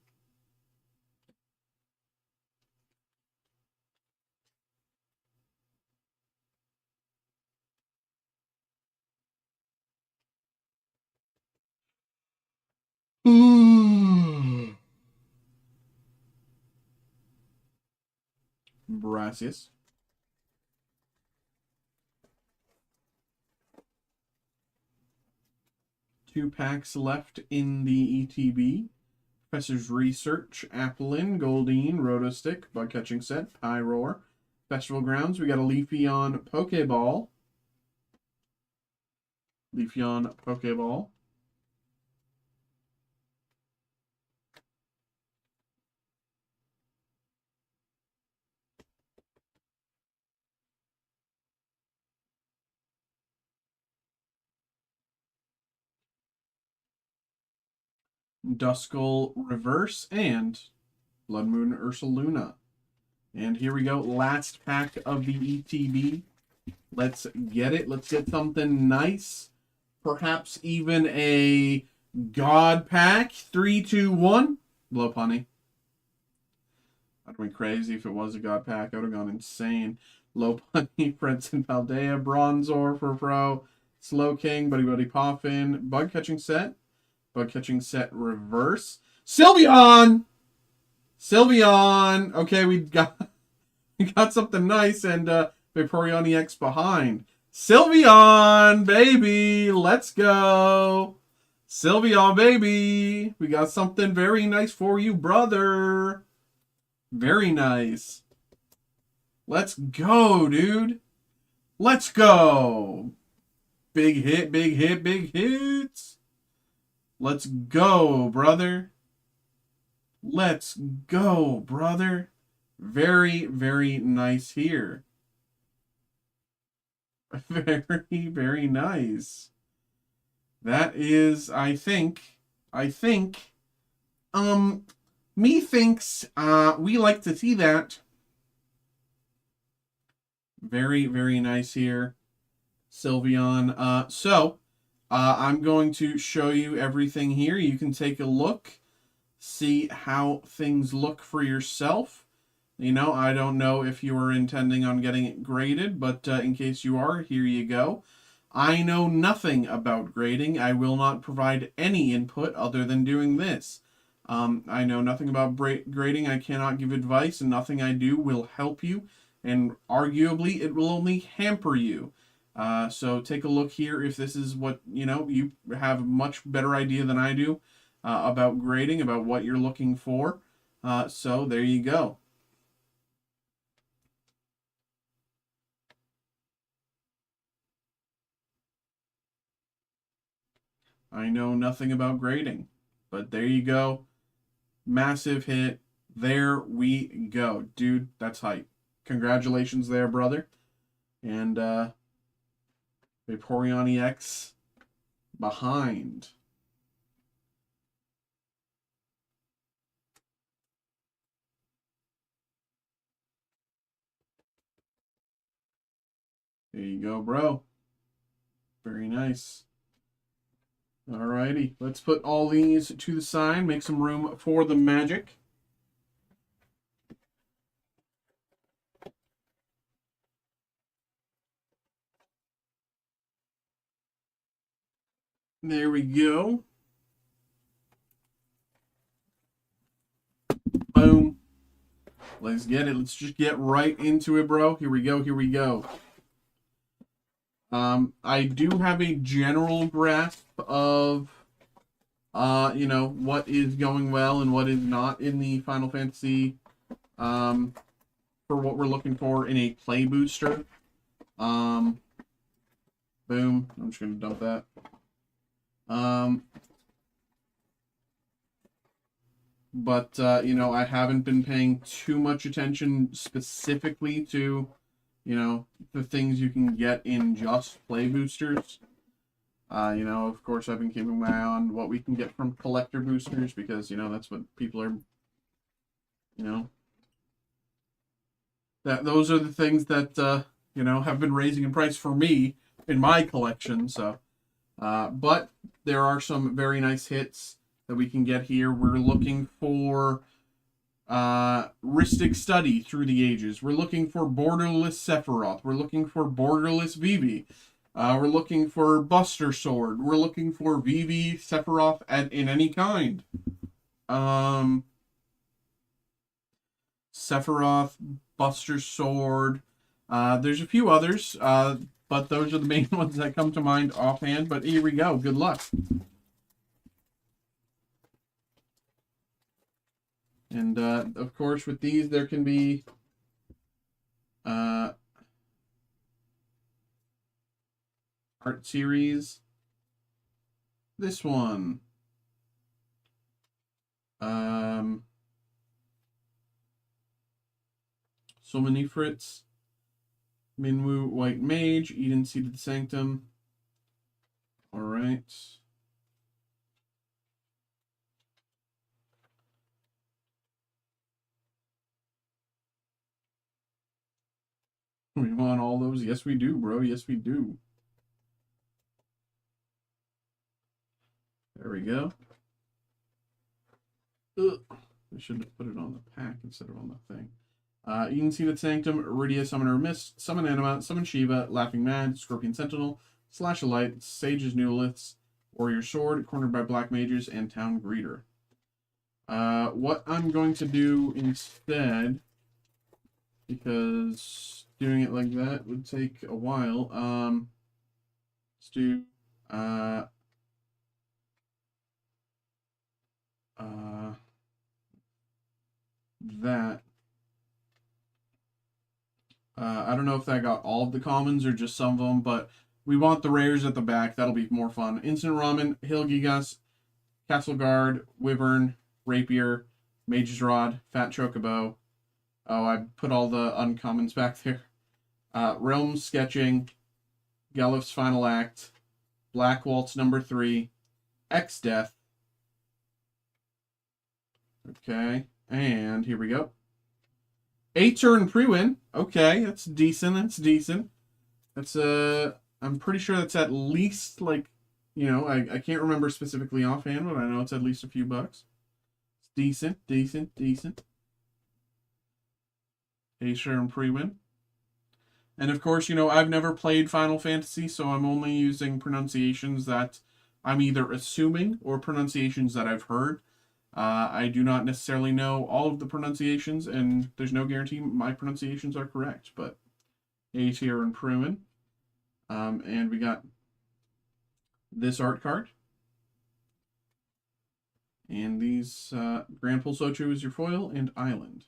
Brassius. Two packs left in the ETB. Professor's Research, Applin, Goldeen, Rotostick, Bug Catching Set, Pyroar. Festival Grounds, we got a Leafeon Pokeball. Leafeon Pokeball. Duskull Reverse, and Blood Moon Ursaluna. And here we go. Last pack of the ETB. Let's get it. Let's get something nice. Perhaps even a God pack. 3, 2, 1. Blow punny. I'd have been crazy if it was a God pack. I would have gone insane. Low punny, Prince and Paldea, Bronzor for Pro, Slow King, Buddy Buddy Poffin, Bug Catching Set. Bug Catching Set Reverse. Sylveon! Sylveon! Okay, we got something nice, and Vaporeon EX behind. Sylveon, baby! Let's go! Sylveon, baby! We got something very nice for you, brother! Very nice. Let's go, dude! Let's go! Big hit, big hit, big hits! Let's go, brother! Let's go, brother! Very, very nice here. Very, very nice. That is, I think, methinks, we like to see that. Very, very nice here, Sylveon. I'm going to show you everything here. You can take a look, see how things look for yourself. You know, I don't know if you are intending on getting it graded, but in case you are, here you go. I know nothing about grading. I will not provide any input other than doing this. I know nothing about grading. I cannot give advice, and nothing I do will help you, and arguably it will only hamper you. So take a look here if this is what, you know, you have a much better idea than I do about grading, about what you're looking for. So there you go. I know nothing about grading, but there you go. Massive hit. There we go. Dude, that's hype. Congratulations there, brother. And Vaporeon EX behind. There you go, bro. Very nice. Alrighty, let's put all these to the side, make some room for the magic. There we go. Boom. Let's get it. Let's just get right into it, bro. Here we go. Here we go. I do have a general grasp of, you know, what is going well and what is not in the Final Fantasy, for what we're looking for in a play booster. Boom. I'm just going to dump that. But, you know, I haven't been paying too much attention specifically to, you know, the things you can get in just play boosters. You know, of course, I've been keeping my eye on what we can get from collector boosters because, you know, that's what people are, you know, those are the things that, you know, have been raising in price for me in my collection. So, but there are some very nice hits that we can get here. We're looking for Rhystic Study through the ages. We're looking for borderless Sephiroth. We're looking for borderless Vivi. We're looking for Buster Sword. We're looking for Vivi, Sephiroth in any kind. Sephiroth, Buster Sword. There's a few others, but those are the main ones that come to mind offhand. But here we go. Good luck. And, of course, with these, there can be art series. This one. Solmanifrits. Minwu White Mage. Eden Seated Sanctum. Alright. We want all those? Yes, we do, bro. Yes, we do. There we go. Ugh. I should have put it on the pack instead of on the thing. Eden Seated Sanctum, Iridia, Summoner Mist, Summon Anima, Summon Shiva, Laughing Mad, Scorpion Sentinel, Slash of Light, Sage's Neoliths, Warrior Sword, Cornered by Black Mages, and Town Greeter. What I'm going to do instead, because doing it like that would take a while, let's do, uh, that. I don't know if that got all of the commons or just some of them, but we want the rares at the back. That'll be more fun. Instant Ramen, Hilgigas, Castle Guard, Wyvern, Rapier, Mage's Rod, Fat Chocobo. Oh, I put all the uncommons back there. Realm Sketching, Gelif's Final Act, Black Waltz number 3, X Death. Okay, and here we go. 8-turn pre-win. Okay, that's decent. That's decent. That's I'm pretty sure that's at least like, I can't remember specifically offhand, but I know it's at least a few bucks. It's decent, decent, decent. 8-turn pre-win. And of course, I've never played Final Fantasy, so I'm only using pronunciations that I'm either assuming or pronunciations that I've heard. I do not necessarily know all of the pronunciations, and there's no guarantee my pronunciations are correct, but A's here and Pruin. And we got this art card. And these Grand Pulse Ocho is your foil, and Island.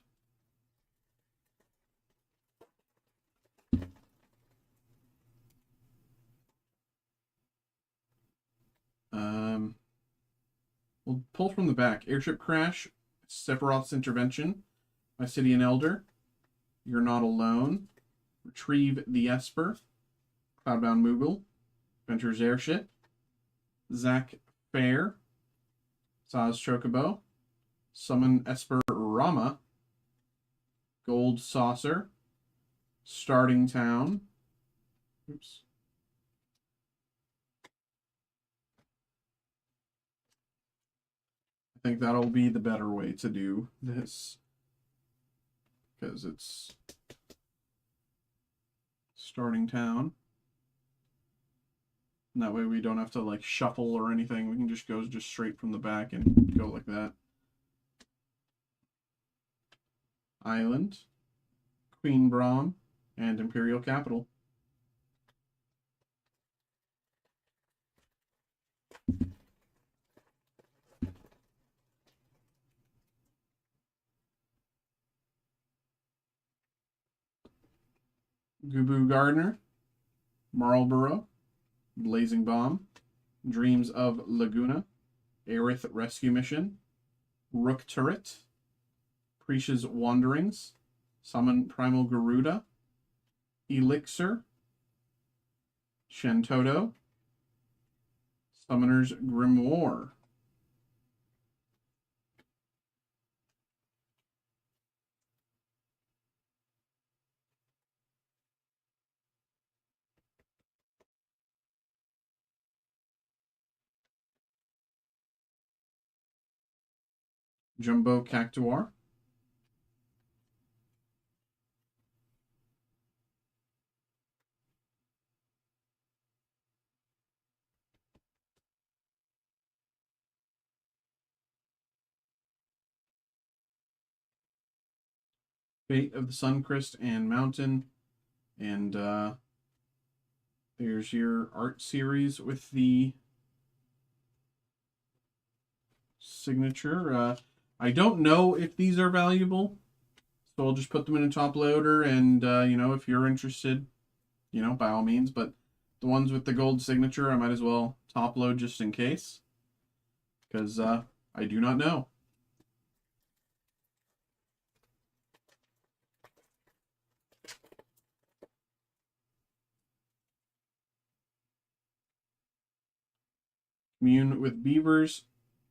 We'll pull from the back. Airship Crash, Sephiroth's Intervention, Mysidian Elder, You're Not Alone, Retrieve the Esper, Cloudbound Moogle, Venture's Airship, Zac Fair, Saz Chocobo, Summon Esper Rama, Gold Saucer, Starting Town. Oops. I think that'll be the better way to do this, because it's Starting Town. And that way we don't have to like shuffle or anything. We can just go just straight from the back and go like that. Island, Queen Braum, and Imperial Capital. Gubu Gardner, Marlborough, Blazing Bomb, Dreams of Laguna, Aerith Rescue Mission, Rook Turret, Prisha's Wanderings, Summon Primal Garuda, Elixir, Shentoto, Summoner's Grimoire. Jumbo Cactuar, Fate of the Suncrist and Mountain, and there's your art series with the signature. I don't know if these are valuable, so I'll just put them in a top loader, and if you're interested, by all means, but the ones with the gold signature I might as well top load just in case, because I do not know. Commune with Beavers,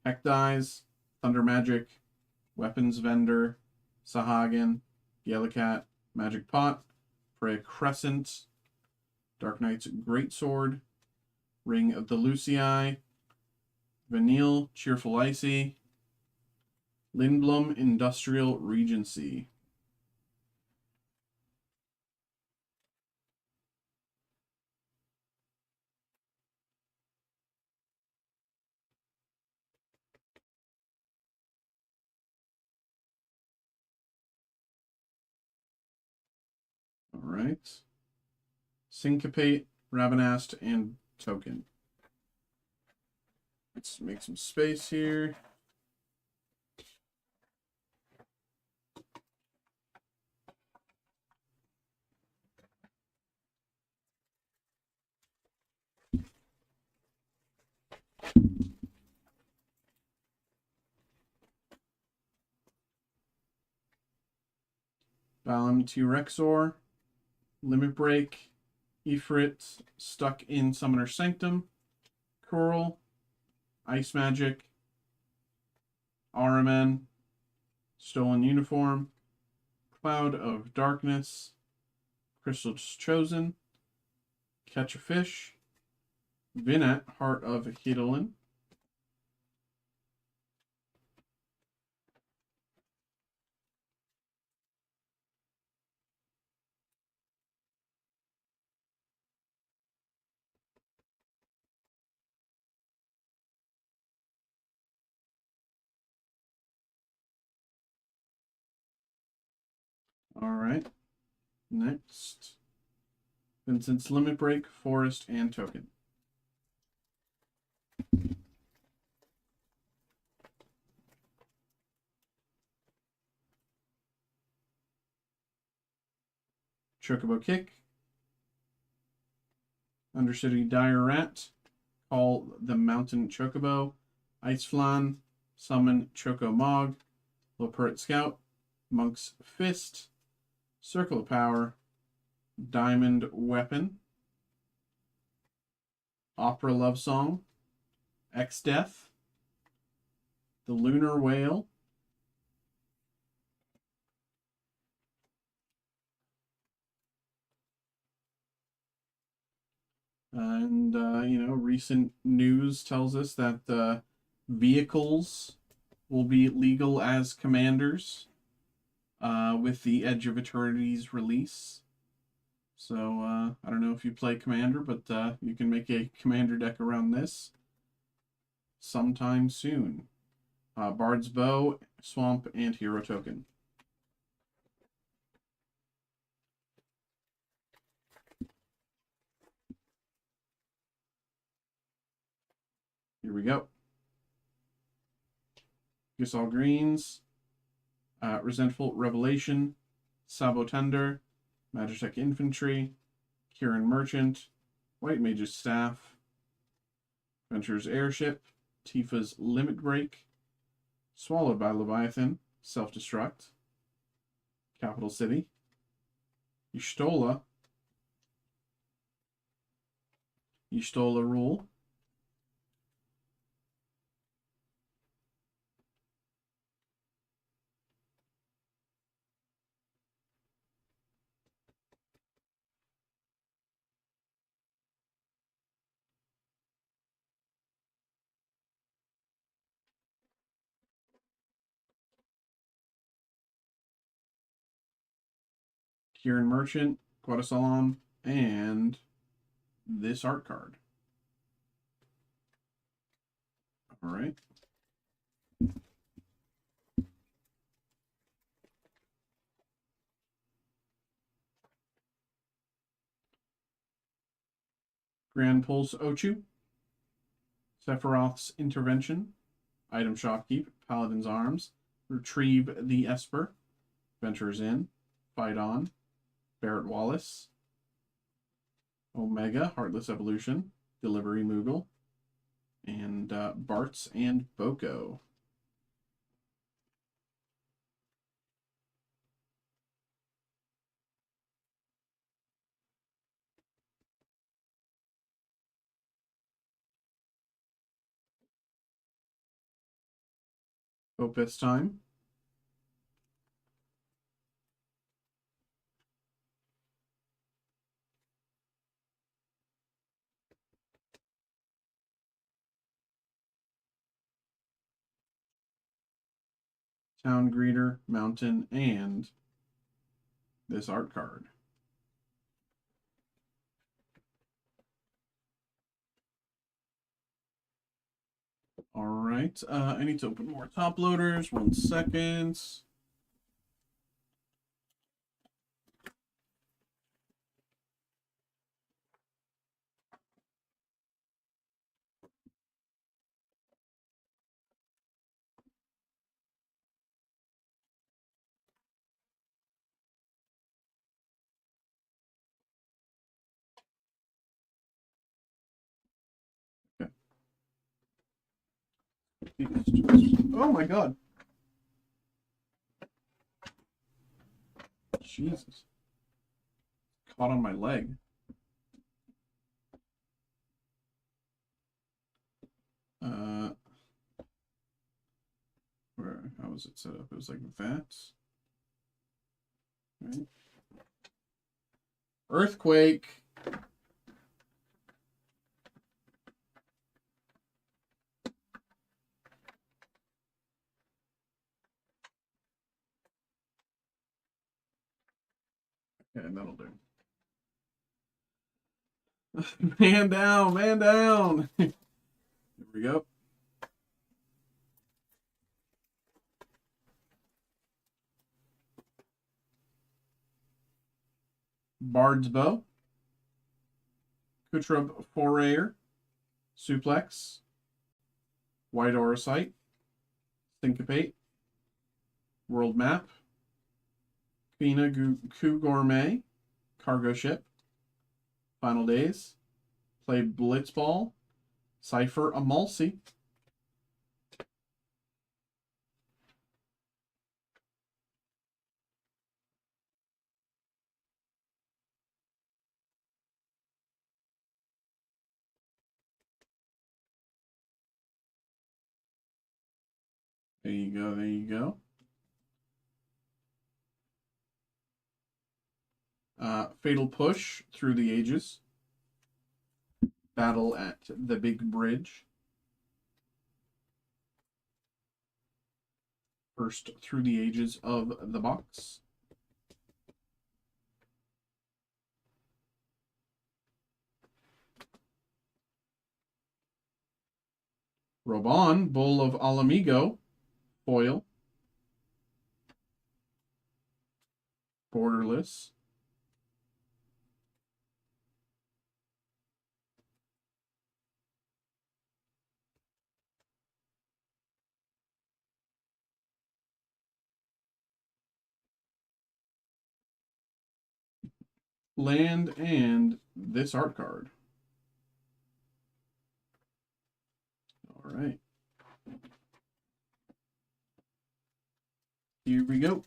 Hekdies, Thunder Magic, Weapons Vendor, Sahagin, Yellowcat, Magic Pot, Freya Crescent, Dark Knight's Greatsword, Ring of the Lucii, Vanille, Cheerful Icy, Lindblom, Industrial Regency. right. Syncopate, Ravenast, and Token. Let's make some space here. Balam T-Rexor, Limit Break, Ifrit, Stuck in Summoner Sanctum, Coral, Ice Magic, Araman, Stolen Uniform, Cloud of Darkness, Crystal's Chosen, Catch a Fish, Vinet, Heart of Hidolin, all right. Next, Vincent's Limit Break, Forest, and Token. Chocobo Kick, Undercity Dire Rat, Call the Mountain Chocobo, Ice Flan, Summon Choco Mog, Loperrit Scout, Monk's Fist, Circle of Power, Diamond Weapon, Opera Love Song, X-Death, the Lunar Whale, and recent news tells us that vehicles will be legal as commanders with the Edge of Eternity's release. So I don't know if you play Commander, but you can make a Commander deck around this sometime soon. Bard's Bow, Swamp, and Hero Token. Here we go. Guess all greens. Resentful Revelation, Sabotender, Magitech Infantry, Kieran Merchant, White Mage's Staff, Venture's Airship, Tifa's Limit Break, Swallowed by Leviathan, Self-Destruct, Capital City, Y'shtola Rule, Kieran Merchant, Guadasalam, and this art card. All right. Grand Pulse Ochu, Sephiroth's Intervention, Item Shopkeep, Paladin's Arms, Retrieve the Esper, Ventures In, Fight On, Barrett Wallace, Omega, Heartless Evolution, Delivery Moogle, and Bartz and Boko. Opus time. Town Greeter, Mountain, and this art card. All right, I need to open more top loaders. 1 second. Oh my god. Jesus. Caught on my leg. How was it set up? It was like that. Right. Earthquake. Okay, that'll do. Man down, man down. Here we go. Bard's Bow. Kutrub Forayer. Suplex. White Orosite. Syncopate. World Map. Fina Ku Gourmet. Cargo Ship. Final Days. Play Blitzball. Cypher Amalsi. There you go, there you go. Fatal Push Through the Ages. Battle at the Big Bridge. First Through the Ages of the box. Robon, Bull of Alamigo. Foil. Borderless. Land and this art card. All right. Here we go.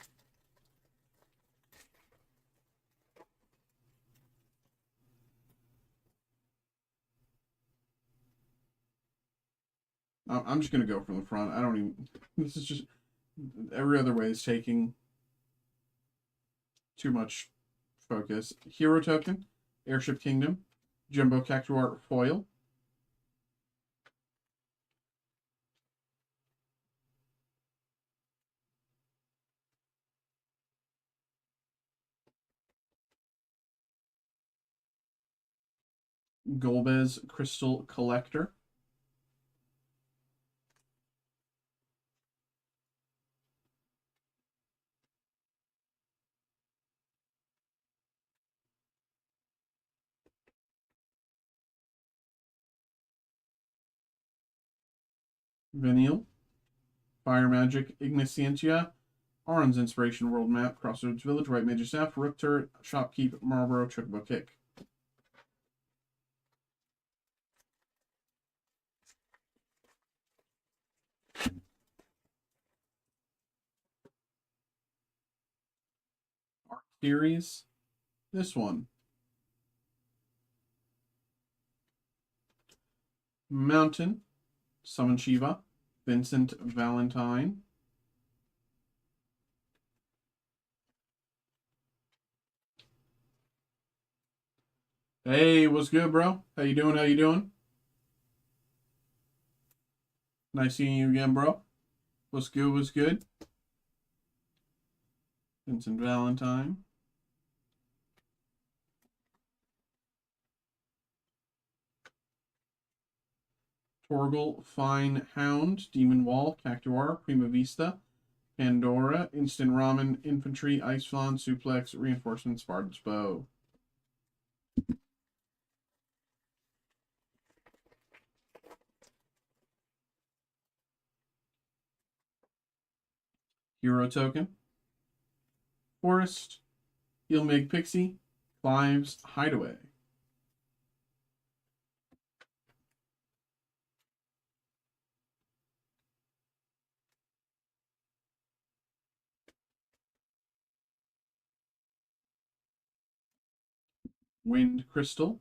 I'm just going to go from the front. I don't even... This is just... Every other way is taking too much focus. Hero Token. Airship Kingdom. Jumbo Cactuar Foil. Golbez Crystal Collector. Vanille. Fire Magic Igniscientia. Arn's Inspiration World Map. Crossroads Village. White Major Staff. Rook Turret. Shopkeep. Marlboro. Chocobo Kick. Art Series. This one. Mountain. Summon Shiva. Vincent Valentine. Hey, what's good, bro? How you doing? How you doing? Nice seeing you again, bro. What's good? What's good? Vincent Valentine. Torgal, Fine Hound, Demon Wall, Cactuar, Prima Vista, Pandora, Instant Ramen, Infantry, Ice Fawn, Suplex, Reinforcements, Bard's Bow. Hero Token. Forest, Ilmig Pixie, Clive's Hideaway. Wind Crystal.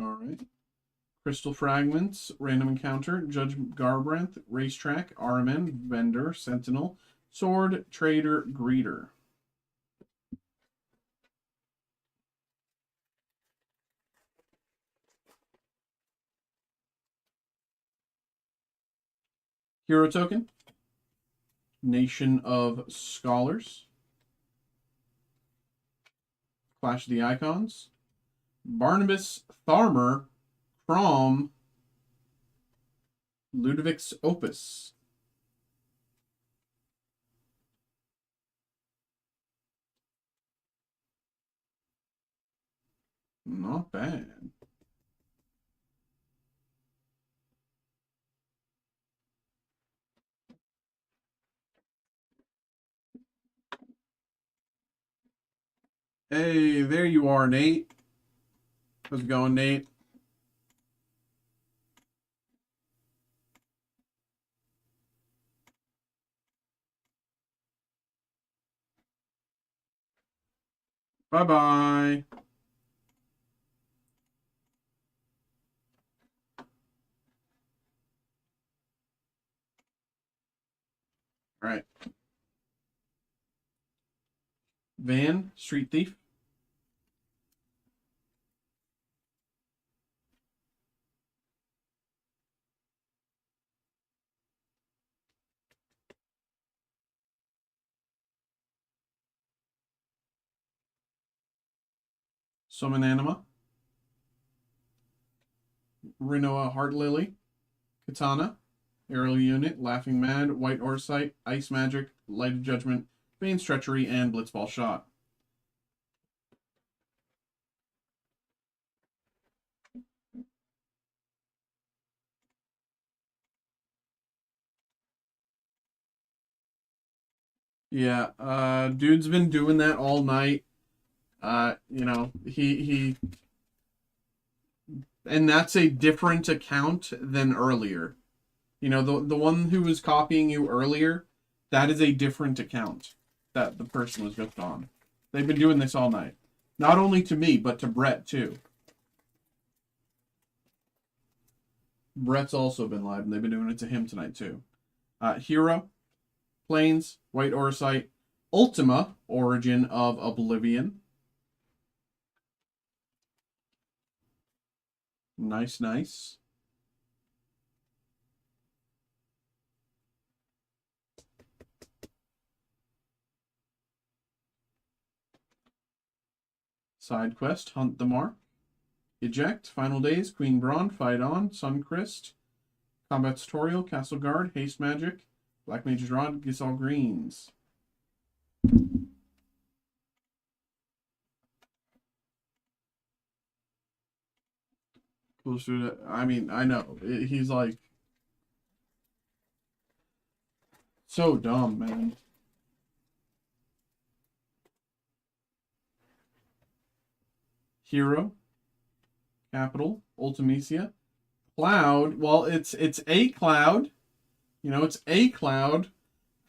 All right. Crystal Fragments, Random Encounter, Judge Garbranth, Racetrack, RMN, Vendor, Sentinel, Sword, Trader, Greeter. Hero Token, Nation of Scholars, Clash of the Icons, Barnabas Tharmer from Ludovic's Opus. Not bad. Hey, there you are, Nate. How's it going, Nate? Bye-bye. All right. Van, Street Thief. Summon Anima. Rinoa Heart Lily. Katana. Aerial Unit. Laughing Mad. White Orsight. Ice Magic. Light of Judgment. Bane's Treachery. And Blitzball Shot. Yeah, dude's been doing that all night. You know, and that's a different account than earlier. You know, the one who was copying you earlier, that is a different account that the person was just on. They've been doing this all night. Not only to me, but to Brett, too. Brett's also been live, and they've been doing it to him tonight, too. Hero, Plains, White Orsight, Ultima, Origin of Oblivion. Nice, nice. Side quest, Hunt the Mark. Eject, Final Days, Queen Braun, Fight On, Suncrist, Combat Tutorial, Castle Guard, Haste Magic, Black Mage's Rod, gets all greens. Closer to, I mean, I know. He's like so dumb, man. Hero, Capital, Ultimecia, Cloud. Well, it's a cloud. You know, it's a cloud.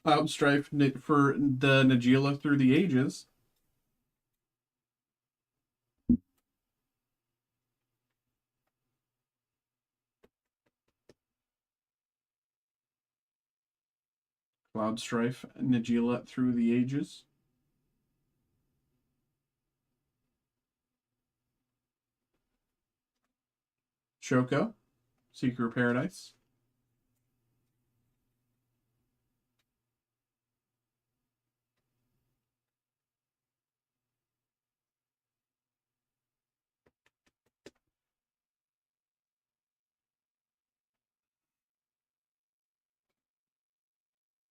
Cloud Strife for the Nagila through the ages. Cloud Strife, Nagila through the ages. Shoko, Seeker of Paradise.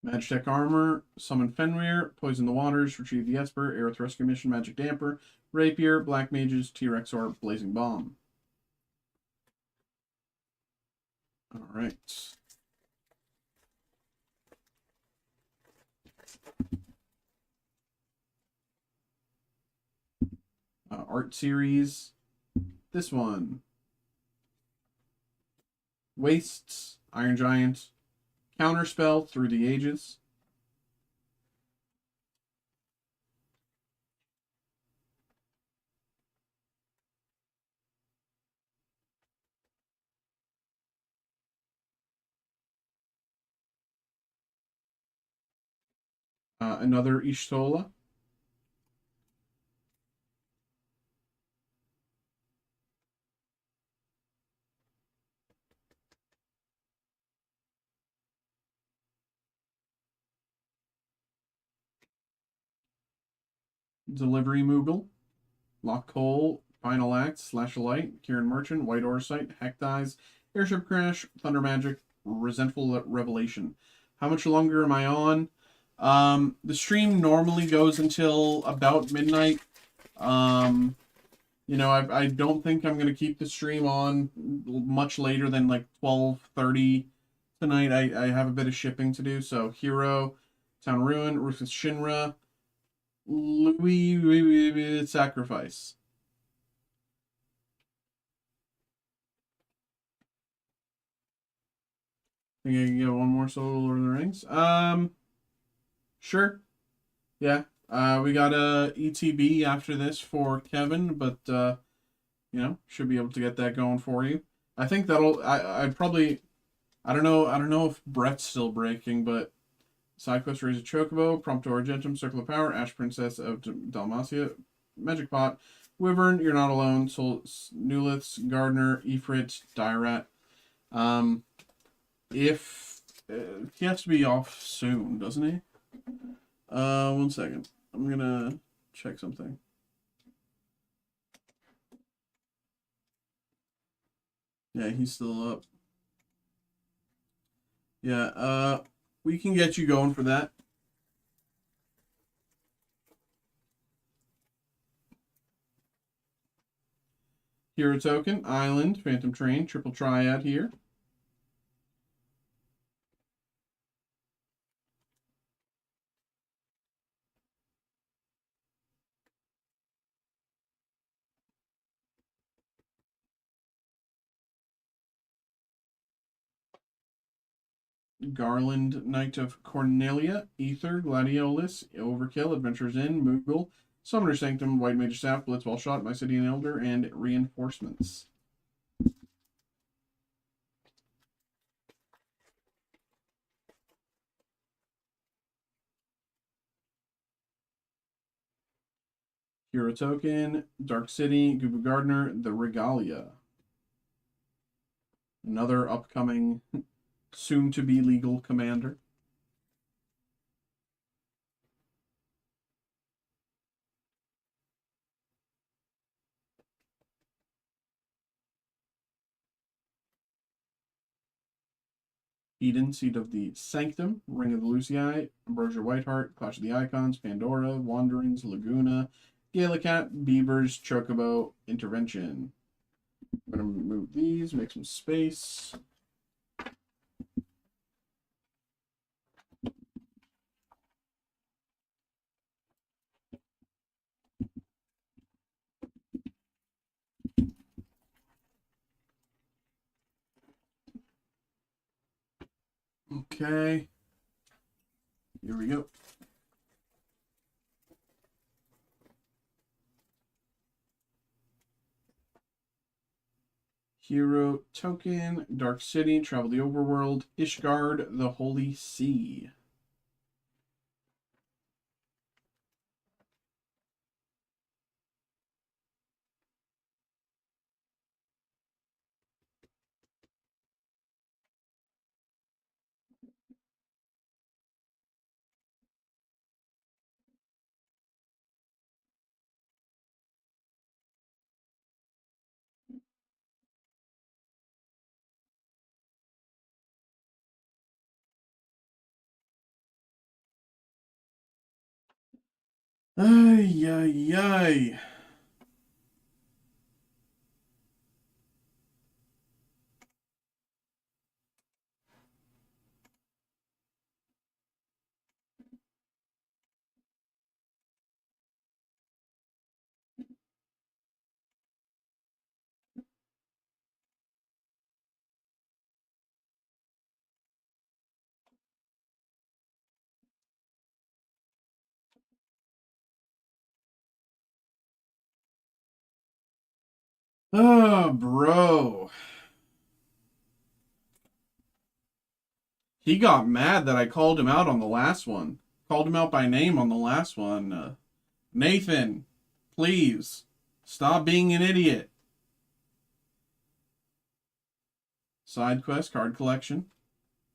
Magitech Armor, Summon Fenrir, Poison the Waters, Retrieve the Esper, Aerith Rescue Mission, Magic Damper, Rapier, Black Mages, T-Rex Orb, Blazing Bomb. Alright. Art series. This one. Wastes, Iron Giant, Counterspell Through the Ages. Another Ishtola. Delivery Moogle. Lock Hole, Final Act, Slash a Light, Kieran Merchant, White Oversight, Heck Dies, Airship Crash, Thunder Magic, Resentful Revelation. How much longer am I on? The stream normally goes until about midnight. You know, I don't think I'm gonna keep the stream on much later than like 12:30 tonight. I have a bit of shipping to do. So Hero, Town Ruin, Rufus Shinra, Louis Sacrifice. Think I can get one more solo Lord of the Rings? Sure. Yeah. We got a ETB after this for Kevin, but you know, should be able to get that going for you. I think that'll. I'd probably. I don't know. I don't know if Brett's still breaking, but side quest raise a chocobo, Prompto Argentum, Circle of Power, Ash Princess of Dalmatia, Magic Pot, Wyvern, You're Not Alone, Soul, Newliths, Gardener, Ifrit, Dairat. If he has to be off soon, doesn't he? 1 second. I'm gonna check something. Yeah, he's still up. Yeah, we can get you going for that. Hero Token, Island, Phantom Train, Triple Triad here. Garland, Knight of Cornelia, Ether, Gladiolus, Overkill, Adventures in, Moogle, Summoner Sanctum, White Mage Staff, Blitzball Shot, Mysidian Elder, and Reinforcements. Hero Token, Dark City, Gubu Gardener, The Regalia. Another upcoming, soon-to-be legal commander. Eden, Seed of the Sanctum, Ring of the Lucii, Ambrosia Whiteheart, Clash of the Icons, Pandora, Wanderings, Laguna, Galacat, Beavers, Chocobo, Intervention. I'm going to move these, make some space. Okay. Here we go. Hero Token, Dark City, Travel the Overworld, Ishgard, the Holy Sea. Ay, ay, ay. Oh, bro. He got mad that I called him out on the last one. Called him out by name on the last one. Nathan, please stop being an idiot. Side quest, card collection,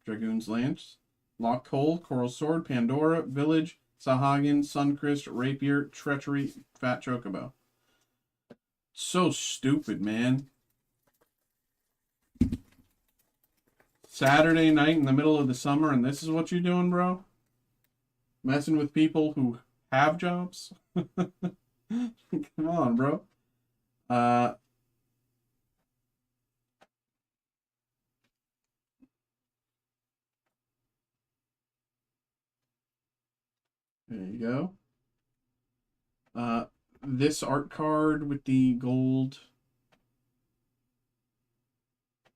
Dragoon's Lance, Lock Coal, Coral Sword, Pandora, Village, Sahagin, Suncrist, Rapier, Treachery, Fat Chocobo. So stupid, man. Saturday night in the middle of the summer, and this is what you're doing, bro? Messing with people who have jobs? Come on, bro. There you go. This art card with the gold.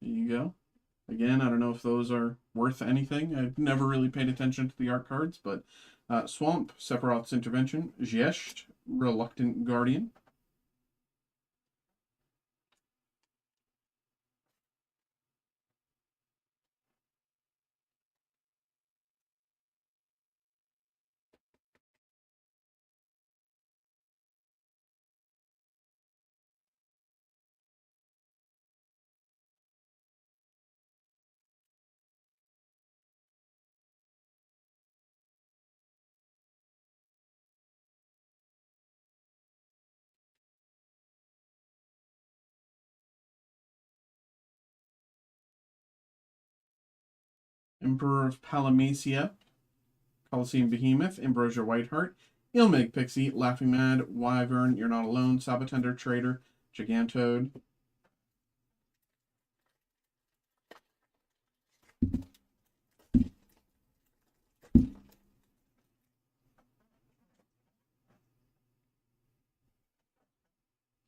There you go. Again, I don't know if those are worth anything. I've never really paid attention to the art cards, but Swamp, Sephiroth's Intervention, Zhesht, Reluctant Guardian. Emperor of Palamecia, Coliseum Behemoth, Ambrosia Whiteheart, Ilmig Pixie, Laughing Mad, Wyvern, You're Not Alone, Sabotender Trader, Gigantode.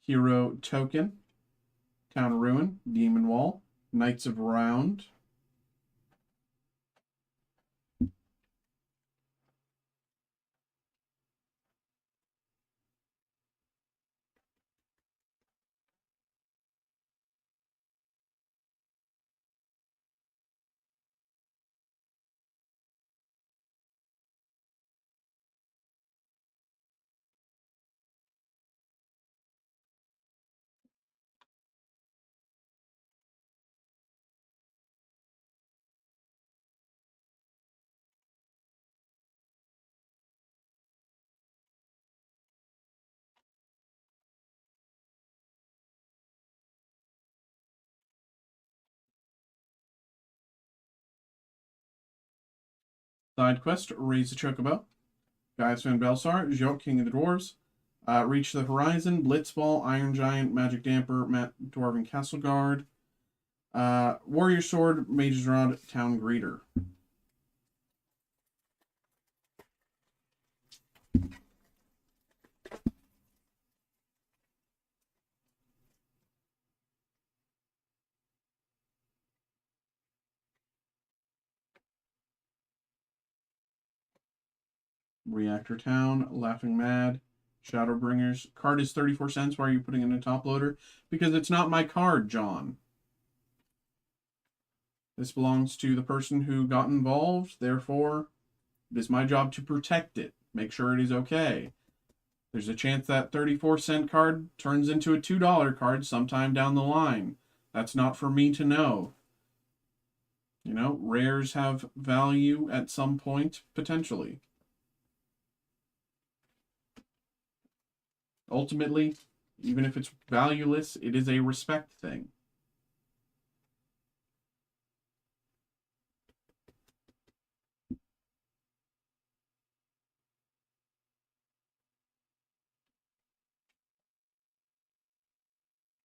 Hero Token, Town Ruin, Demon Wall, Knights of Round, Side Quest, Raise the Chocobo, Gaius Van Belsar, Jok, King of the Dwarves, Reach the Horizon, Blitzball, Iron Giant, Magic Damper, Dwarven Castle Guard, Warrior Sword, Mage's Rod, Town Greeter. Reactor Town, Laughing Mad, Shadowbringers. Card is 34 cents. Why are you putting in a top loader? Because it's not my card, John. This belongs to the person who got involved. Therefore, it is my job to protect it. Make sure it is okay. There's a chance that 34-cent card turns into a $2 card sometime down the line. That's not for me to know. You know, rares have value at some point, potentially. Ultimately, even if it's valueless, it is a respect thing.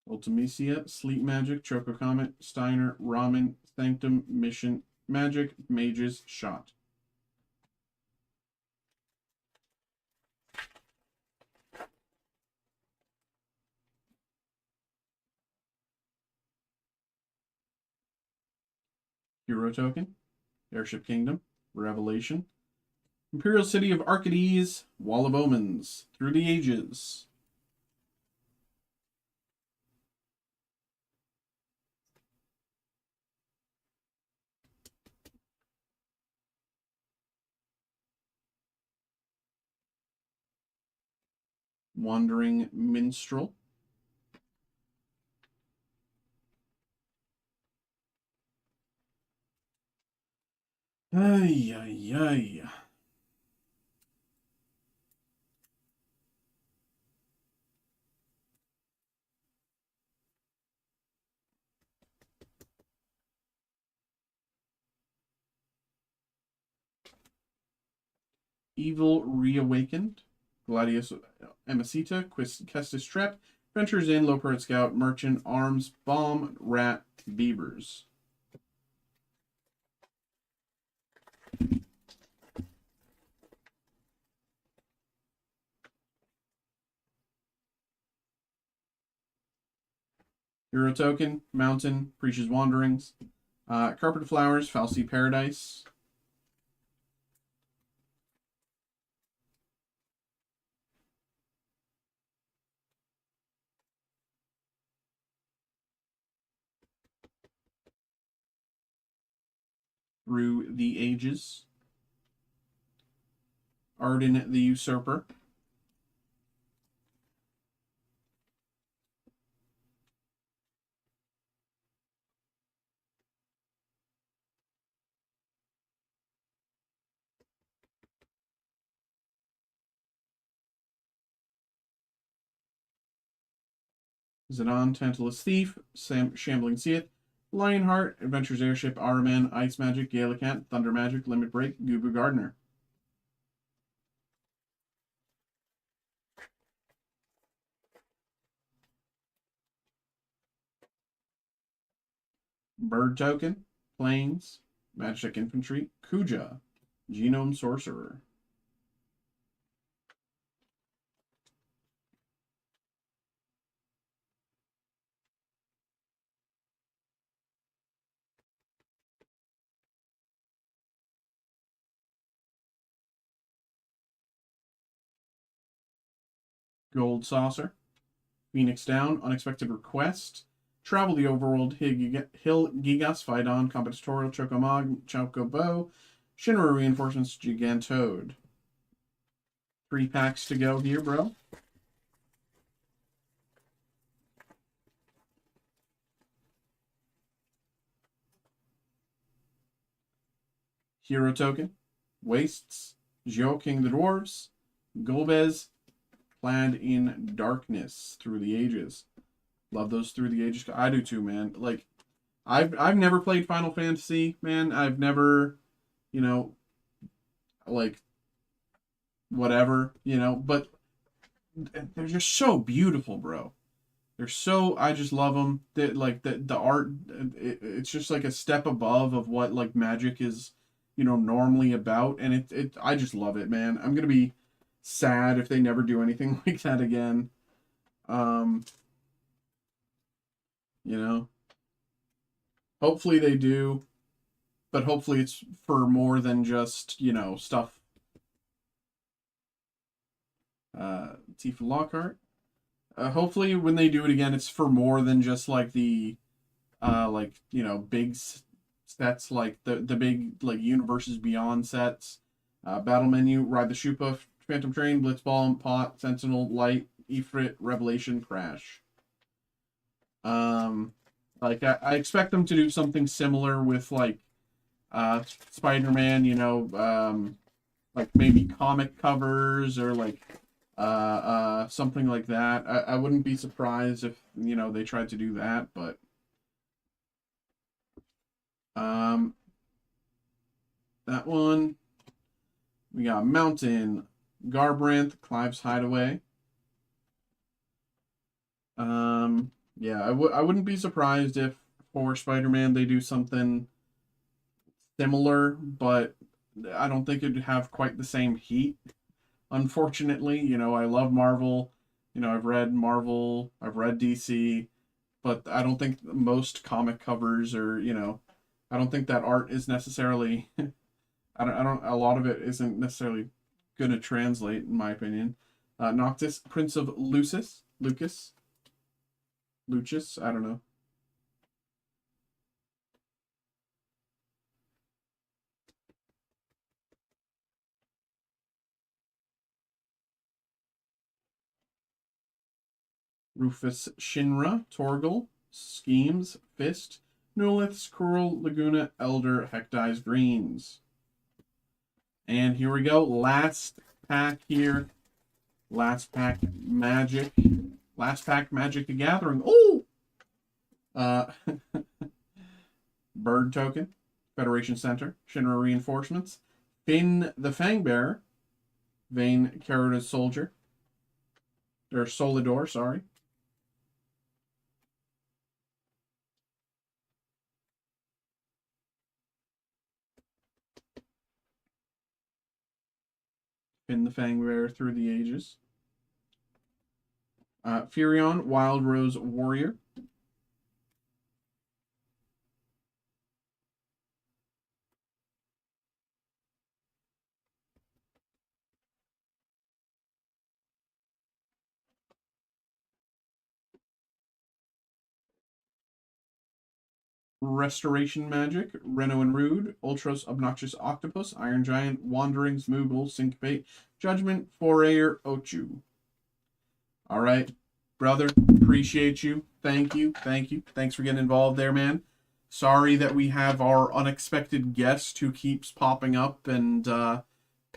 Ultimecia, Sleep Magic, Choco Comet, Steiner, Ramen, Sanctum, Mission, Magic, Mages, Shot. Hero Token, Airship Kingdom, Revelation, Imperial City of Arcades, Wall of Omens, Through the Ages. Wandering Minstrel. Ay, ay, ay. Evil Reawakened. Gladius Amacita. Kestis Trap. Ventures in. Low Pirate Scout. Merchant. Arms. Bomb. Rat. Beavers. Hero Token. Mountain. Preaches Wanderings. Carpet of Flowers. Falsey Paradise. Through the Ages. Arden the Usurper. Zidane, Tantalus Thief, Shambling Seath, Lionheart, Adventures Airship, Araman, Ice Magic, Gallicant, Thunder Magic, Limit Break, Gubu Gardener. Bird Token, Plains, Magic Infantry, Kuja, Genome Sorcerer. Gold Saucer, Phoenix Down, Unexpected Request, Travel the Overworld, Hill Gigas, Phaidon, Competitorial, Chocomog, Chocobo, Shinra Reinforcements, Gigantode. 3 packs to go here, bro. Hero Token, Wastes, Zhou King the Dwarves, Golbez, Clad in Darkness, Through the Ages. Love those Through the Ages. I do too, man. Like, I've never played Final Fantasy, man. I've never, you know, like, whatever, but they're just so beautiful, bro. They're so, I just love them. Like, the art, it's just like a step above of what, like, Magic is, normally about. And I just love it, man. I'm going to be sad if they never do anything like that again. Um, you know, hopefully they do, but hopefully it's for more than just, stuff. Tifa Lockhart. Hopefully when they do it again, it's for more than just like the, big sets, like the big, like, Universes Beyond sets. Battle Menu, Ride the Shupa, Phantom Train, Blitzball, Pot, Sentinel, Light, Ifrit, Revelation, Crash. I expect them to do something similar with, like, Spider-Man, like maybe comic covers or like something like that. I wouldn't be surprised if, they tried to do that, but that one, we got Mountain, Garbranth, Clive's Hideaway. Yeah, I wouldn't be surprised if for Spider-Man they do something similar, but I don't think it'd have quite the same heat. Unfortunately, I love Marvel. I've read Marvel, I've read DC, but I don't think most comic covers or, I don't think that art is necessarily I don't a lot of it isn't necessarily going to translate in my opinion. Noctis, Prince of Lucius, I don't know. Rufus Shinra, Torgal, Schemes, Fist, Nuliths, Coral, Laguna, Elder, Hecdize, Greens. And here we go. Last pack here. Last pack Magic. Last pack Magic the Gathering. Oh! Bird Token. Federation Center. Shinra Reinforcements. Finn the Fangbearer. Vayne Carrota's Soldier. Or Solidor, sorry. Finn the Fangbearer through the ages. Furion, Wild Rose Warrior. Restoration Magic, Reno and Rude, Ultros Obnoxious Octopus, Iron Giant, Wanderings, Moogle, Syncopate, Judgment, Forayer, Ochu. All right, brother, appreciate you. Thank you, thank you. Thanks for getting involved there, man. Sorry that we have our unexpected guest who keeps popping up and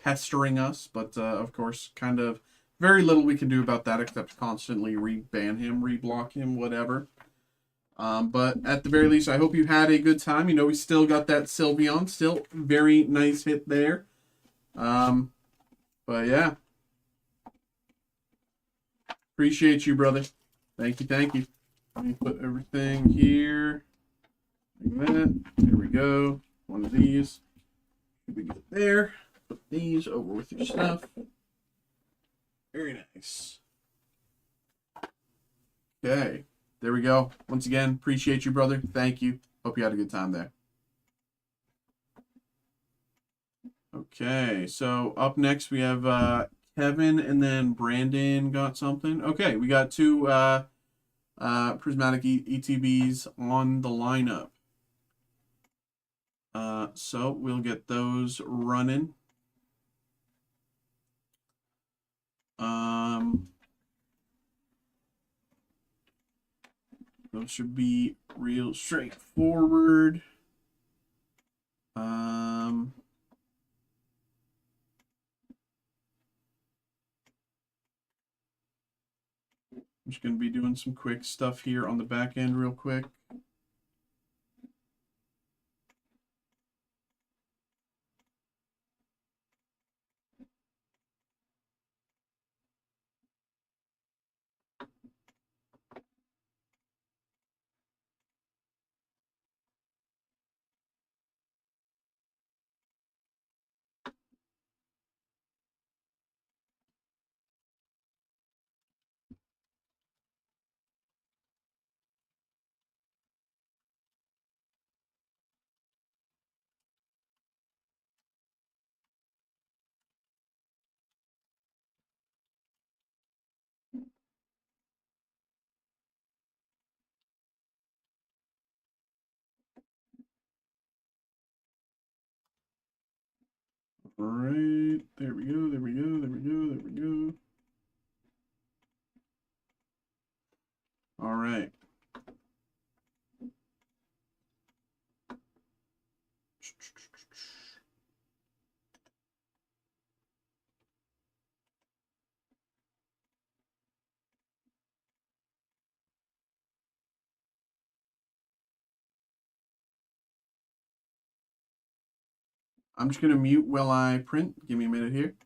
pestering us, but of course, kind of very little we can do about that except constantly re-ban him, re-block him, whatever. But at the very least, I hope you had a good time. You know, we still got that Sylveon. Still very nice hit there. But yeah. Appreciate you, brother. Thank you, thank you. Let me put everything here. Like that. There we go. One of these. Should we get there? Put these over with your stuff. Very nice. Okay. There we go. Once again, appreciate you, brother. Thank you. Hope you had a good time there. Okay, so up next we have Kevin and then Brandon got something. Okay, we got two Prismatic ETBs on the lineup. So we'll get those running. Those should be real straightforward. I'm just going to be doing some quick stuff here on the back end real quick. All right, there we go, there we go, there we go, there we go. All right. I'm just going to mute while I print. Give me a minute here.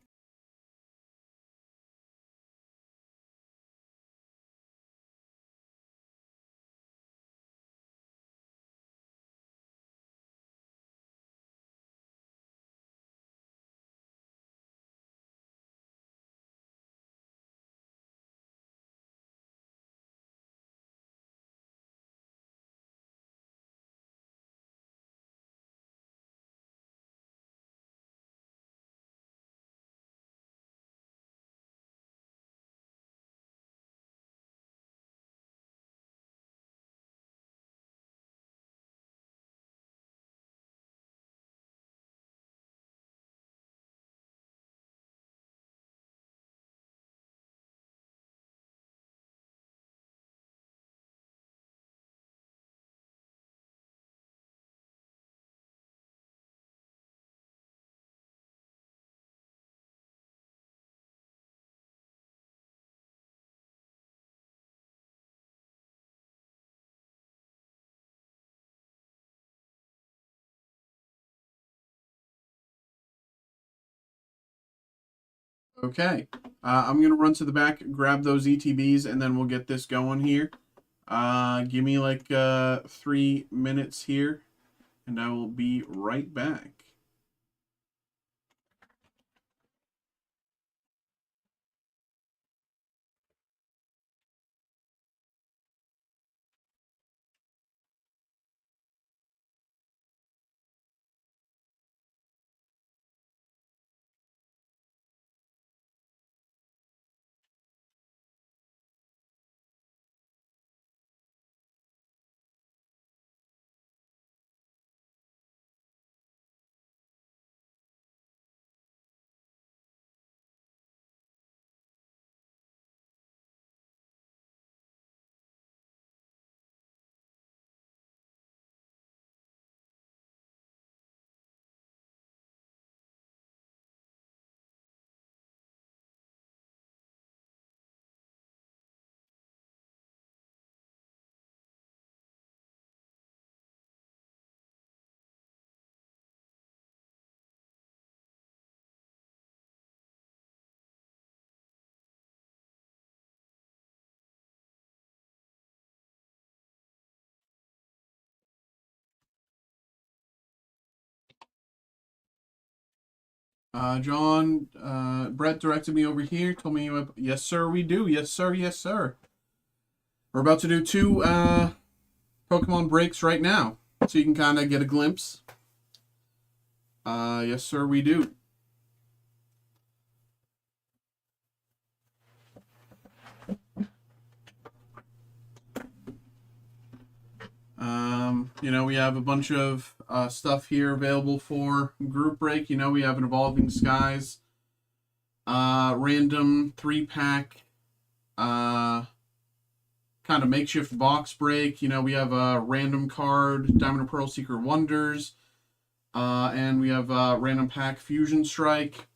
Okay. I'm going to run to the back, grab those ETBs, and then we'll get this going here. Give me like 3 minutes here, and I will be right back. John, Brett directed me over here, told me, yes, sir, we do. Yes, sir, yes, sir. We're about to do 2 Pokemon breaks right now, so you can kind of get a glimpse. Yes, sir, we do. You know, we have a bunch of stuff here available for group break. You know, we have an Evolving Skies, random 3-pack, kind of makeshift box break. You know, we have a random card, Diamond and Pearl Secret Wonders, and we have random pack Fusion Strike.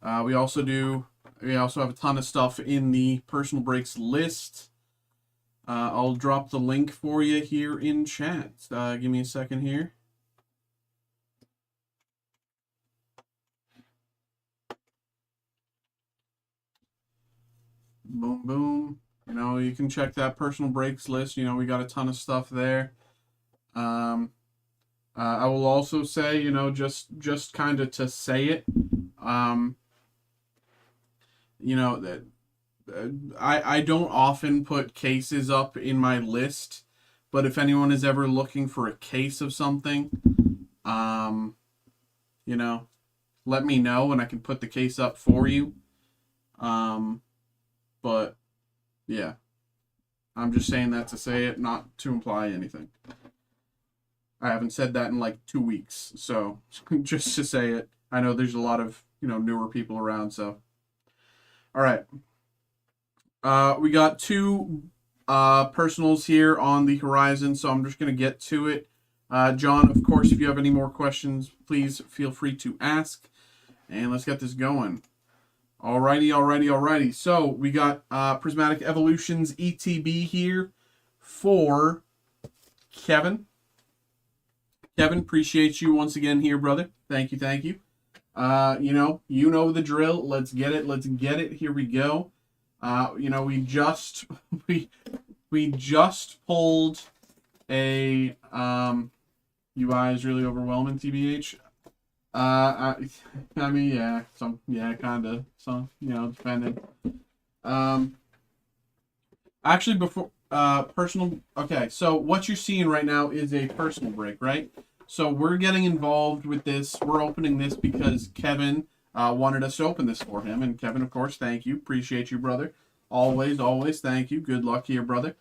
We also have a ton of stuff in the personal breaks list. I'll drop the link for you here in chat. Give me a second here. Boom, boom. You know, you can check that personal breaks list. You know, we got a ton of stuff there. I will also say, you know, just kind of to say it, you know, that I don't often put cases up in my list, but if anyone is ever looking for a case of something, you know, let me know and I can put the case up for you. But yeah, I'm just saying that to say it, not to imply anything. I haven't said that in like 2 weeks, so just to say it. I know there's a lot of, you know, newer people around, so. All right. We got 2 personals here on the horizon, so I'm just going to get to it. John, of course, if you have any more questions, please feel free to ask. And let's get this going. Alrighty. So we got Prismatic Evolutions ETB here for Kevin. Kevin, appreciate you once again here, brother. Thank you. You know the drill. Let's get it. Here we go. You know, we just pulled a UI is really overwhelming, TBH. I mean, yeah, kind of, some, you know, depending. Actually, before personal. Okay, so what you're seeing right now is a personal break, right? So we're getting involved with this. We're opening this because Kevin wanted us to open this for him, and Kevin, of course, thank you, appreciate you, brother. Always, thank you. Good luck here, brother.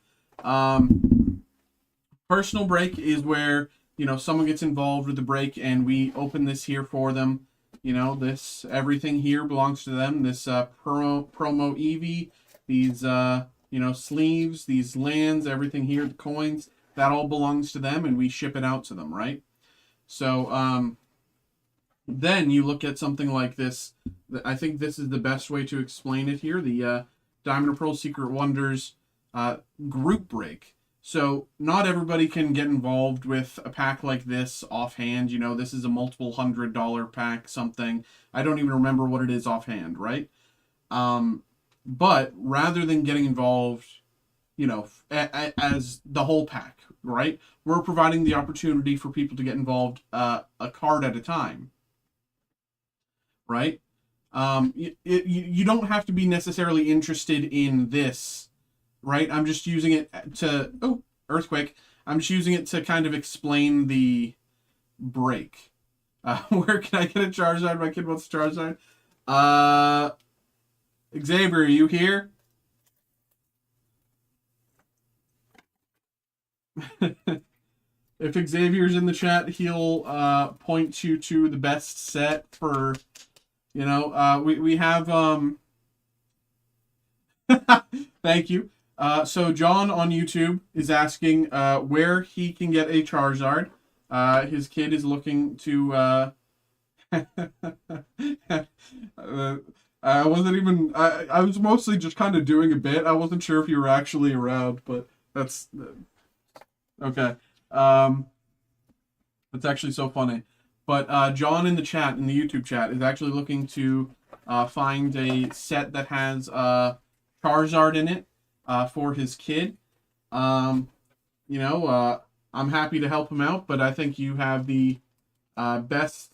Personal break is where, you know, someone gets involved with the break and we open this here for them. You know, this, everything here belongs to them. This promo Eevee, these, you know, sleeves, these lands, everything here, the coins, that all belongs to them and we ship it out to them, right? So, then you look at something like this. I think this is the best way to explain it here. The Diamond and Pearl Secret Wonders group break. So not everybody can get involved with a pack like this offhand. You know, this is a multiple $100 pack, something. I don't even remember what it is offhand, right? Um, but rather than getting involved, you know, as the whole pack, right? We're providing the opportunity for people to get involved a card at a time, right? You don't have to be necessarily interested in this, right? I'm just using it to, oh, earthquake. I'm just using it to kind of explain the break. Where can I get a Charizard? My kid wants a Charizard. Xavier, are you here? If Xavier's in the chat, he'll point you to the best set for, you know, we have thank you. So John on YouTube is asking where he can get a Charizard. His kid is looking to I wasn't even I was mostly just kind of doing a bit. I wasn't sure if you were actually around, but that's okay. That's actually so funny. But John in the chat, in the YouTube chat, is actually looking to find a set that has Charizard in it for his kid. You know, I'm happy to help him out, but I think you have the best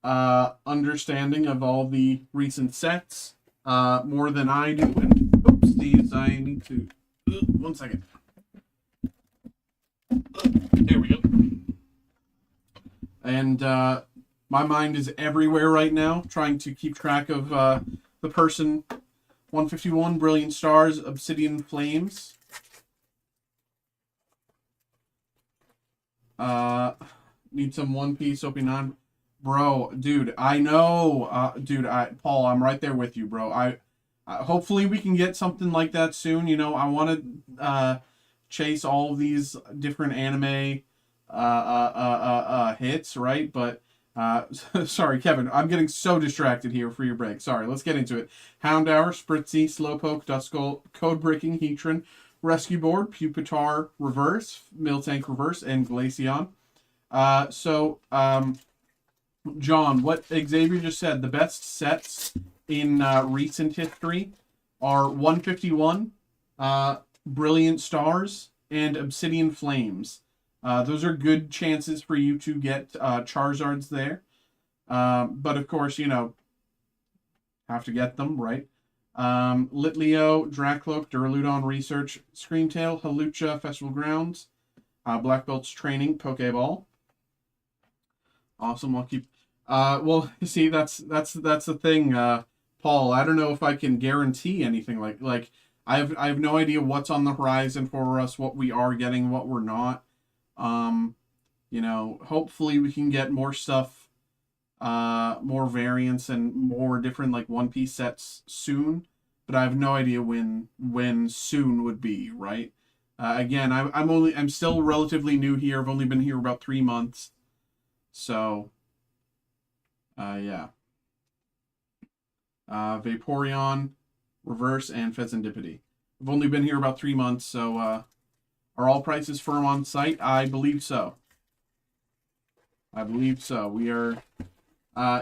understanding of all the recent sets more than I do. And oopsies, I need to. 1 second. There we go. And my mind is everywhere right now, trying to keep track of the person. 151, Brilliant Stars, Obsidian Flames. Need some One Piece, OP9. Bro, dude, I know. Dude, Paul, I'm right there with you, bro. Hopefully we can get something like that soon. You know, I want to chase all of these different anime hits, right? But sorry, Kevin, I'm getting so distracted here for your break. Sorry, let's get into it. Houndour, Spritzy, Slowpoke, Duskull, Code Breaking, Heatran, Rescue Board, Pupitar Reverse, Miltank Reverse, and Glaceon. John, what Xavier just said, the best sets in recent history are 151, Brilliant Stars, and Obsidian Flames. Those are good chances for you to get Charizards there. But of course, you know, have to get them, right? Litleo, Dracloak, Duraludon Research, Screamtail, Halucha, Festival Grounds, Black Belt's Training, Pokeball. Awesome, I'll keep... well, see, that's the thing, Paul. I don't know if I can guarantee anything like I have no idea what's on the horizon for us, what we are getting, what we're not. You know, hopefully we can get more stuff, more variants and more different like One Piece sets soon, but I have no idea when soon would be, right? Again, I'm still relatively new here. I've only been here about 3 months. So yeah. Vaporeon, Reverse, and Fezandipity. I've only been here about 3 months, so are all prices firm on site? I believe so. I believe so. We are,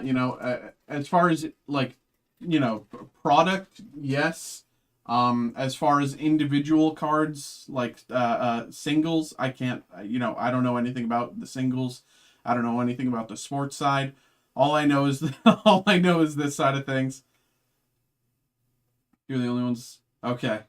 you know, as far as, like, you know, product, yes. As far as individual cards, like singles, I can't, you know, I don't know anything about the singles. I don't know anything about the sports side. All I know is all I know is this side of things. You're the only ones. Okay.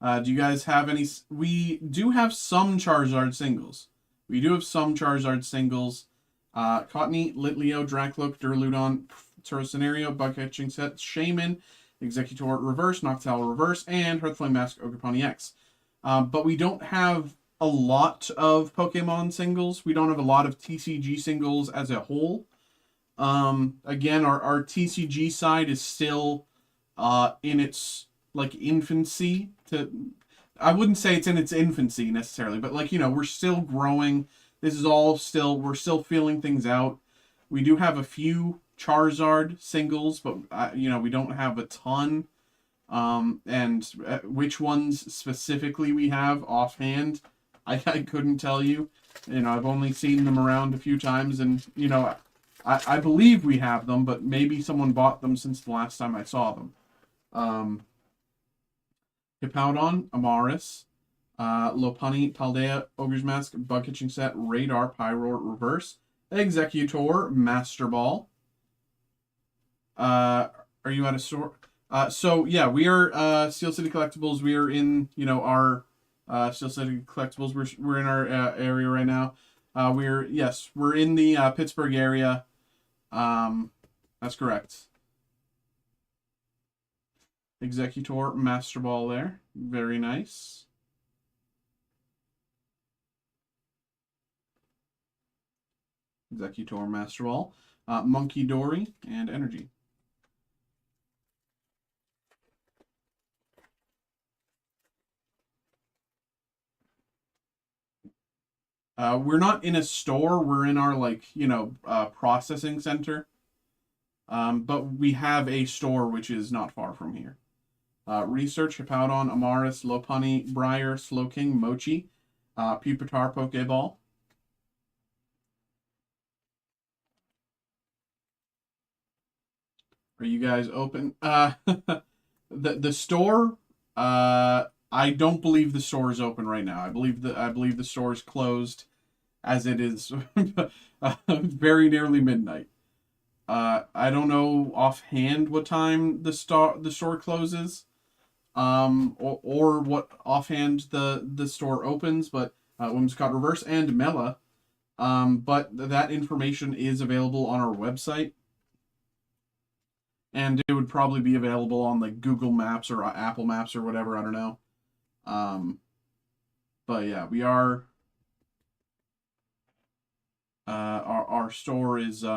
Do you guys have any? We do have some Charizard singles. We do have some Charizard singles. Cottonee, Litleo, Dracloak, Duraludon, Turoscenario, Bug Catching Set, Shaman, Executor Reverse, Noctowl Reverse, and Hearthflame Mask, Ogerponi X. But we don't have a lot of Pokemon singles. We don't have a lot of TCG singles as a whole. Again, our TCG side is still in its like infancy. I wouldn't say it's in its infancy necessarily, but like, you know, we're still growing. This is all still, we're still feeling things out. We do have a few Charizard singles, but you know, we don't have a ton. And which ones specifically we have offhand, I couldn't tell you. You know, I've only seen them around a few times, and you know, I believe we have them, but maybe someone bought them since the last time I saw them. Hippowdon, Amaris, Lopunny, Paldea, Ogre's Mask, Bug Catching Set, Radar, Pyroar, Reverse, Executor, Master Ball. Are you at a store? So yeah, we are Steel City Collectibles. We are in, you know, our Steel City Collectibles. We're in our area right now. We're in the Pittsburgh area. That's correct. Executor, Master Ball there. Very nice. Executor, Master Ball. Monkey Dory, and Energy. We're not in a store. We're in our, like, you know, processing center. But we have a store which is not far from here. Research, Hippowdon, Amaris, Lopunny, Briar, Slowking, Mochi, Pupitar, Pokeball. Are you guys open? The store. I don't believe the store is open right now. I believe the store is closed, as it is very nearly midnight. I don't know offhand what time the store closes, or what offhand the store opens, but Whimsicott Reverse and Mela. But that information is available on our website, and it would probably be available on like Google Maps or Apple Maps or whatever. I don't know. But yeah, we are. Our store is you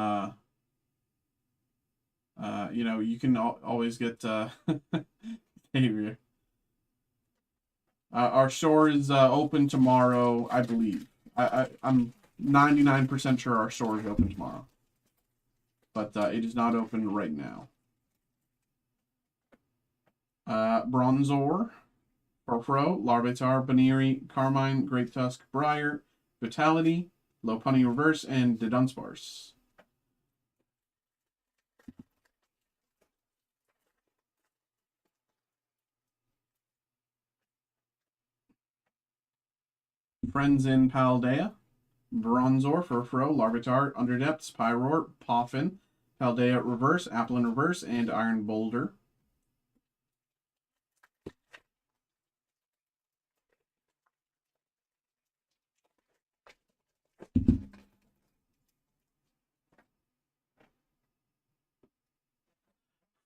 know, you can always get behavior. Our store is open tomorrow, I believe. I'm 99% sure our store is open tomorrow, but it is not open right now. Bronzor, Farfro, Larvitar, Baneri, Carmine, Great Tusk, Briar, Vitality, Lopunny Reverse, and the Dunsparce. Friends in Paldea, Bronzor, Furfro, Larvitar, Underdepths, Pyroar, Poffin, Paldea Reverse, Applin Reverse, and Iron Boulder.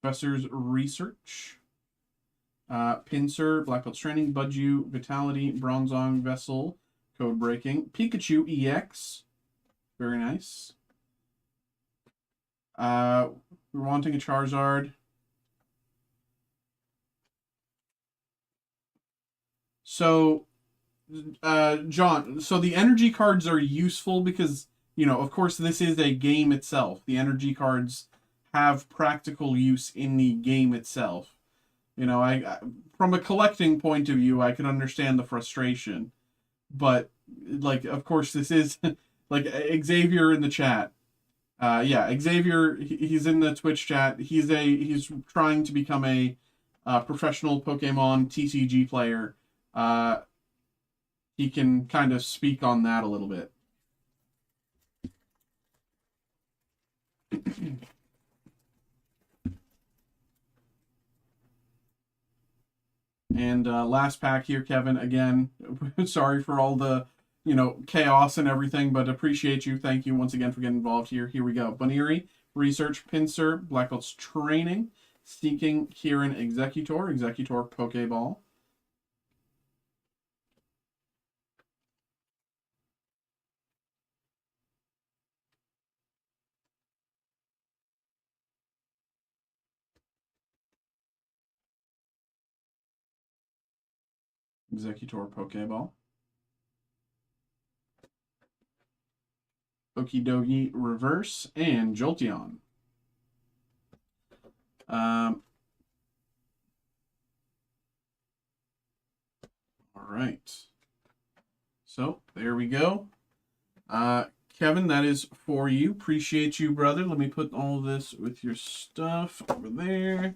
Professor's Research, Pinsir, Black Belt's Training, Budju, Vitality, Bronzong, Vessel, Code Breaking, Pikachu EX, very nice. We're wanting a Charizard. So, John, so the energy cards are useful because, you know, of course, this is a game itself. The energy cards have practical use in the game itself. You know, I from a collecting point of view, I can understand the frustration, but like, of course, this is like Xavier in the chat. Yeah, Xavier, he's in the Twitch chat. He's trying to become a professional Pokemon TCG player. He can kind of speak on that a little bit. And last pack here, Kevin. Again, sorry for all the, you know, chaos and everything, but appreciate you. Thank you once again for getting involved here. Here we go. Baneri, Research, Pinsir, Black Belt's Training, Seeking, Kieran, Executor, Pokeball. Executor, Pokeball. Okidogi Reverse, and Jolteon. right. So, there we go. Kevin, that is for you. Appreciate you, brother. Let me put all of this with your stuff over there.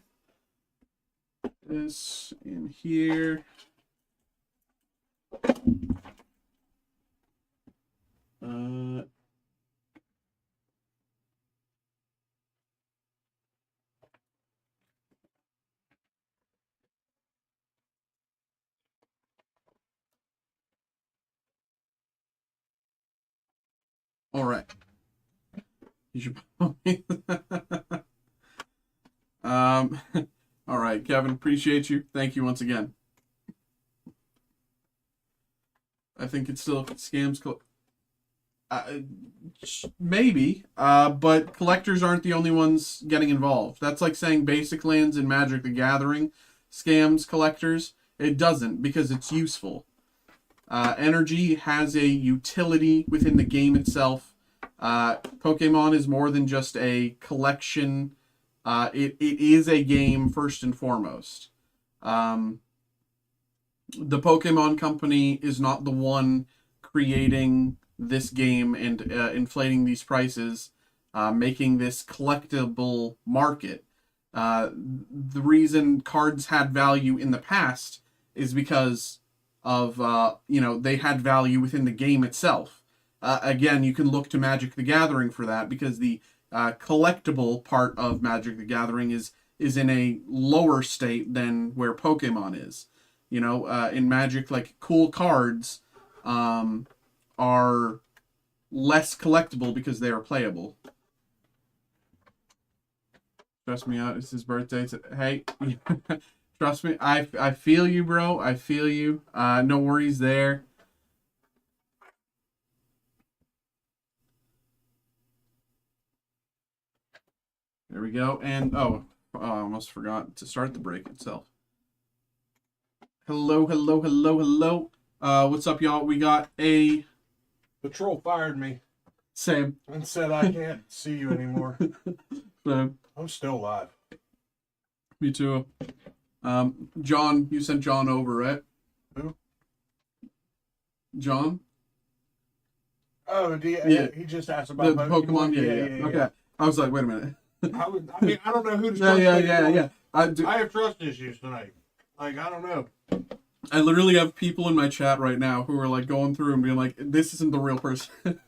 This in here. All right. You should probably. All right, Kevin. Appreciate you. Thank you once again. I think it's still scams. Maybe, but collectors aren't the only ones getting involved. That's like saying Basic Lands and Magic the Gathering scams collectors. It doesn't, because it's useful. Energy has a utility within the game itself. Pokemon is more than just a collection. It is a game first and foremost. The Pokemon Company is not the one creating this game and inflating these prices, making this collectible market. The reason cards had value in the past is because of, they had value within the game itself. Again, you can look to Magic the Gathering for that, because the collectible part of Magic the Gathering is in a lower state than where Pokemon is. In Magic, like, cool cards are less collectible because they are playable. Trust me out. It's his birthday. Hey, trust me. I feel you, bro. I feel you. No worries there. There we go. And I almost forgot to start the break itself. Hello, hello, hello, hello. What's up, y'all? We got a... The troll fired me. Same. And said I can't see you anymore. Same. I'm still live. Me too. John, you sent John over, right? Who? John? Oh, Yeah. he just asked about The Pokemon? Yeah. Okay. I was like, wait a minute. I don't know who to trust. Yeah. I have trust issues tonight. Like, I don't know. I literally have people in my chat right now who are like going through and being like, this isn't the real person.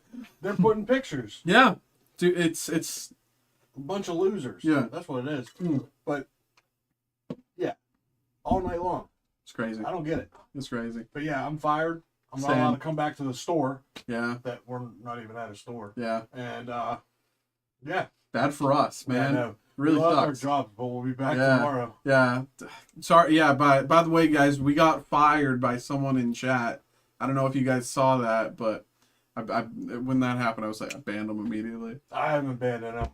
They're putting pictures. Yeah. Dude, it's A bunch of losers. Yeah. That's what it is. Mm. But, yeah. All night long. It's crazy. I don't get it. It's crazy. But yeah, I'm fired. I'm not Same. allowed to come back to the store. Yeah. That we're not even at a store. Yeah. And, yeah. Bad for us, man. Yeah, I know. Really we lost our sucks. jobs, but we'll be back Yeah. tomorrow. Yeah. Sorry. Yeah. By the way, guys, we got fired by someone in chat. I don't know if you guys saw that, but I when that happened, I was like, I banned them immediately. I haven't banned him. I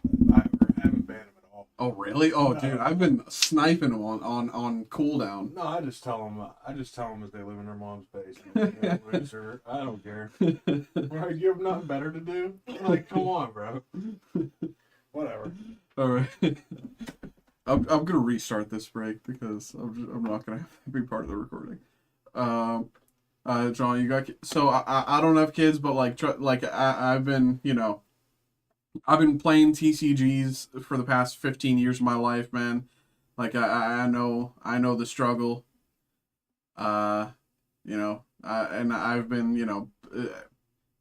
haven't banned him at all. Oh, really? Oh, No. dude, I've been sniping them on cooldown. No, I just tell them as they live in their mom's basement. You know, loser. I don't care. Right, you have nothing better to do? Like, come on, bro. Whatever. All right. I'm gonna restart this break because I'm not gonna have to be part of the recording. John, you got so I don't have kids, but I've been I've been playing TCGs for the past 15 years of my life, man. Like I know the struggle. And I've been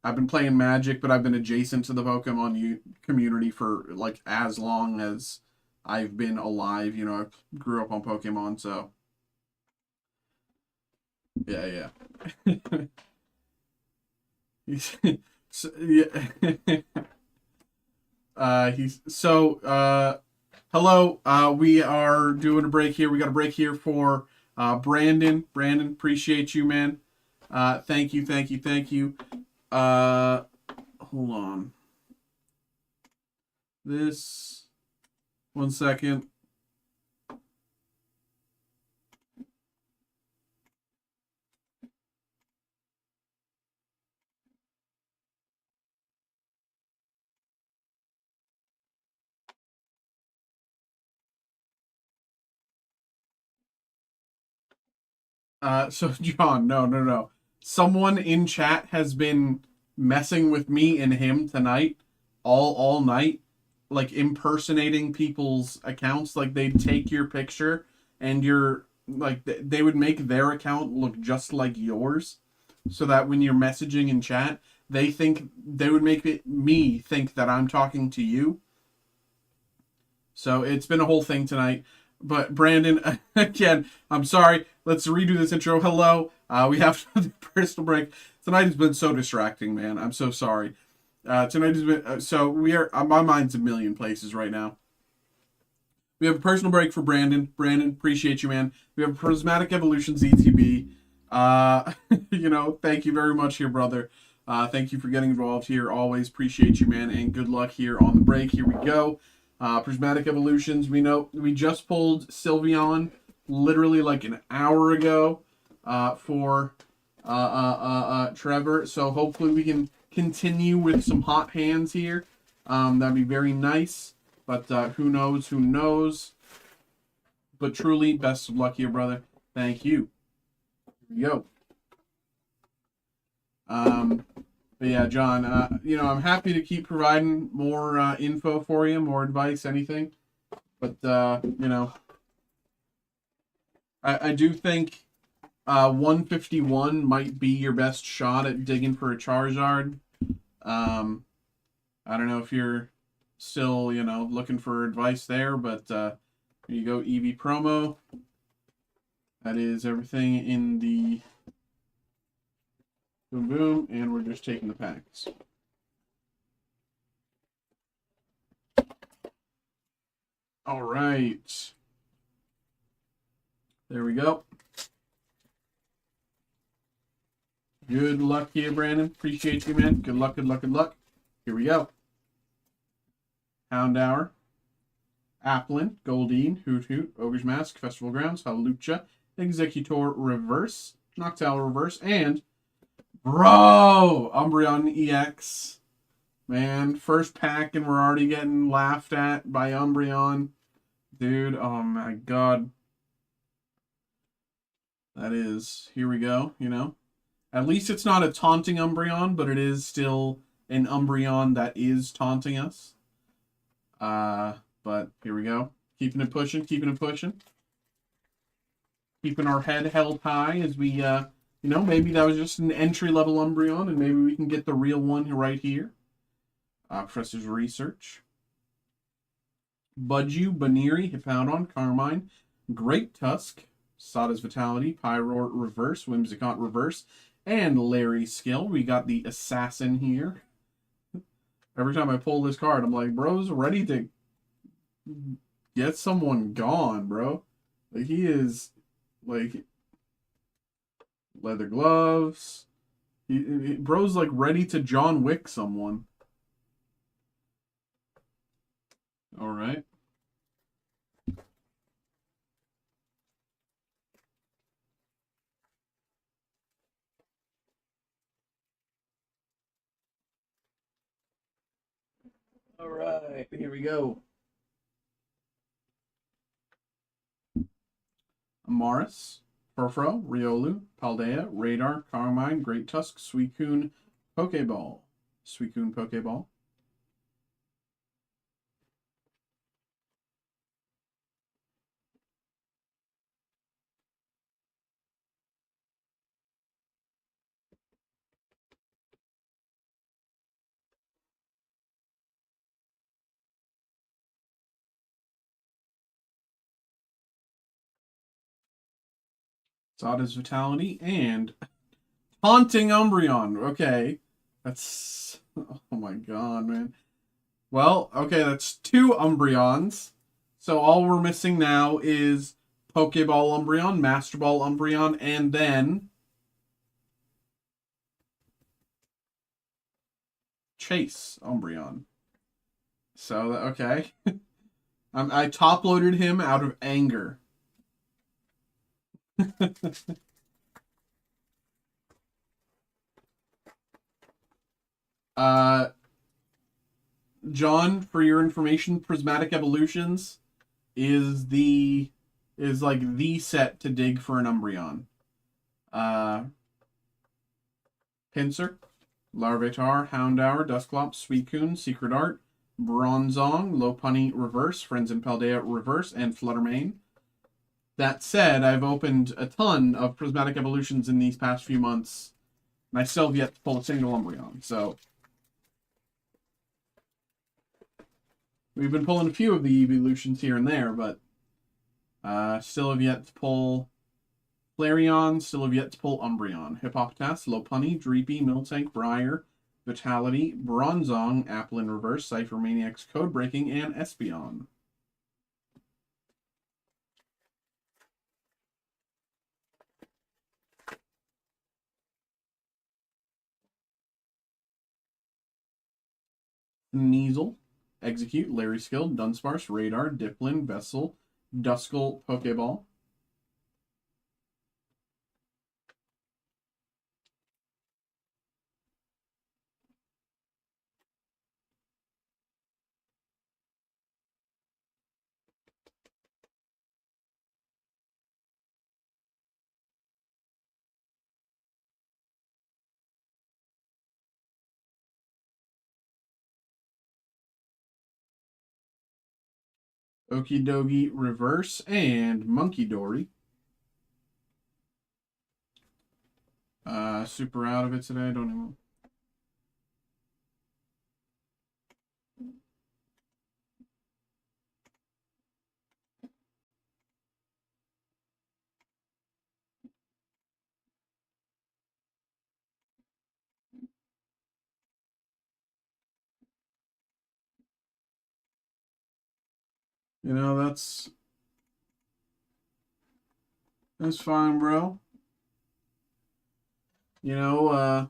I've been playing Magic, but I've been adjacent to the Pokemon community for like as long as I've been alive. I grew up on Pokemon, so yeah. Hello. We are doing a break here. We got a break here for Brandon. Brandon, appreciate you, man. Thank you. Hold on. This 1 second. So John, no. Someone in chat has been messing with me and him tonight, all night, like impersonating people's accounts. Like they'd take your picture and they would make their account look just like yours, so that when you're messaging in chat, they would make me think that I'm talking to you. So it's been a whole thing tonight. But Brandon, again, I'm sorry. Let's redo this intro. Hello. We have to do a personal break. Tonight has been so distracting, man. I'm so sorry. Tonight has been so we are. My mind's a million places right now. We have a personal break for Brandon. Brandon, appreciate you, man. We have a Prismatic Evolution ZTB. Thank you very much here, brother. Thank you for getting involved here. Always appreciate you, man. And good luck here on the break. Here we go. Prismatic Evolutions. We know we just pulled Sylveon literally like an hour ago for Trevor. So hopefully we can continue with some hot hands here. That'd be very nice. But who knows? But truly, best of luck here, brother. Thank you. Here we go. But yeah, John, I'm happy to keep providing more info for you, more advice, anything. But, I do think 151 might be your best shot at digging for a Charizard. I don't know if you're still, looking for advice there, but here you go, EV promo. That is everything in the boom, and we're just taking the packs. All right. There we go. Good luck here, Brandon. Appreciate you, man. Good luck. Here we go. Houndour, Applin, Goldeen, Hoot, Ogre's Mask, Festival Grounds, Halucha, Executor Reverse, Noctowl Reverse, and bro, Umbreon EX. Man, first pack and we're already getting laughed at by Umbreon. Dude, oh my god. That is, here we go, At least it's not a taunting Umbreon, but it is still an Umbreon that is taunting us. But here we go. Keeping it pushing. Keeping our head held high as we, maybe that was just an entry-level Umbreon, and maybe we can get the real one right here. Professor's Research. Budju, Baniri, Hippowdon, Carmine, Great Tusk, Sada's Vitality, Pyroar Reverse, Whimsicott Reverse, and Larry Skill. We got the Assassin here. Every time I pull this card, I'm like, bro's ready to get someone gone, bro. Like, he is, like, leather gloves. Bro's, like, ready to John Wick someone. All right. All right, here we go. Amaris, Furfro, Riolu, Paldea, Radar, Carmine, Great Tusk, Suicune, Pokeball. Sada's Vitality, and Haunting Umbreon. Okay. That's... Oh my god, man. Well, okay, that's 2 Umbreons. So all we're missing now is Pokeball Umbreon, Master Ball Umbreon, and then Chase Umbreon. So, okay. I top-loaded him out of anger. John, for your information, Prismatic Evolutions is like the set to dig for an Umbreon. Pinsir, Larvitar, Houndour, Dusclops, Suicune, Secret Art, Bronzong, Lopunny Reverse, Friends in Paldea Reverse, and Fluttermane. That said, I've opened a ton of Prismatic Evolutions in these past few months, and I still have yet to pull a single Umbreon, so... We've been pulling a few of the evolutions here and there, but still have yet to pull Flareon, still have yet to pull Umbreon. Hippopotas, Lopunny, Dreepy, Miltank, Briar, Vitality, Bronzong, Applin Reverse, Cypher Maniacs, Codebreaking, and Espeon. Sneasel, Execute, Larry Skill, Dunsparce, Radar, Diplin, Vessel, Duskull, Pokeball. Okidogi Reverse and Monkey Dory. Super out of it today. I don't even. You know, that's fine, bro. You know,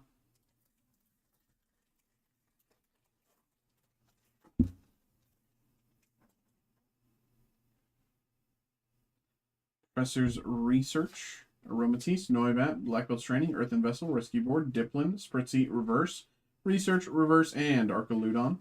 Professor's Research, Aromatisse, Noibat, Black Belt's Training, Earthen Vessel, Rescue Board, Diplin, Spritzy Reverse, Research Reverse, and Arcaludon.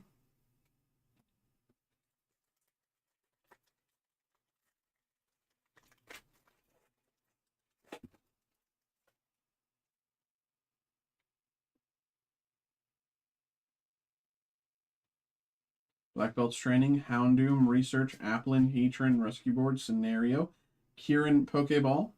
Black Belt's Training, Houndoom, Research, Applin, Heatran, Rescue Board, Scenario, Kieran, Pokeball.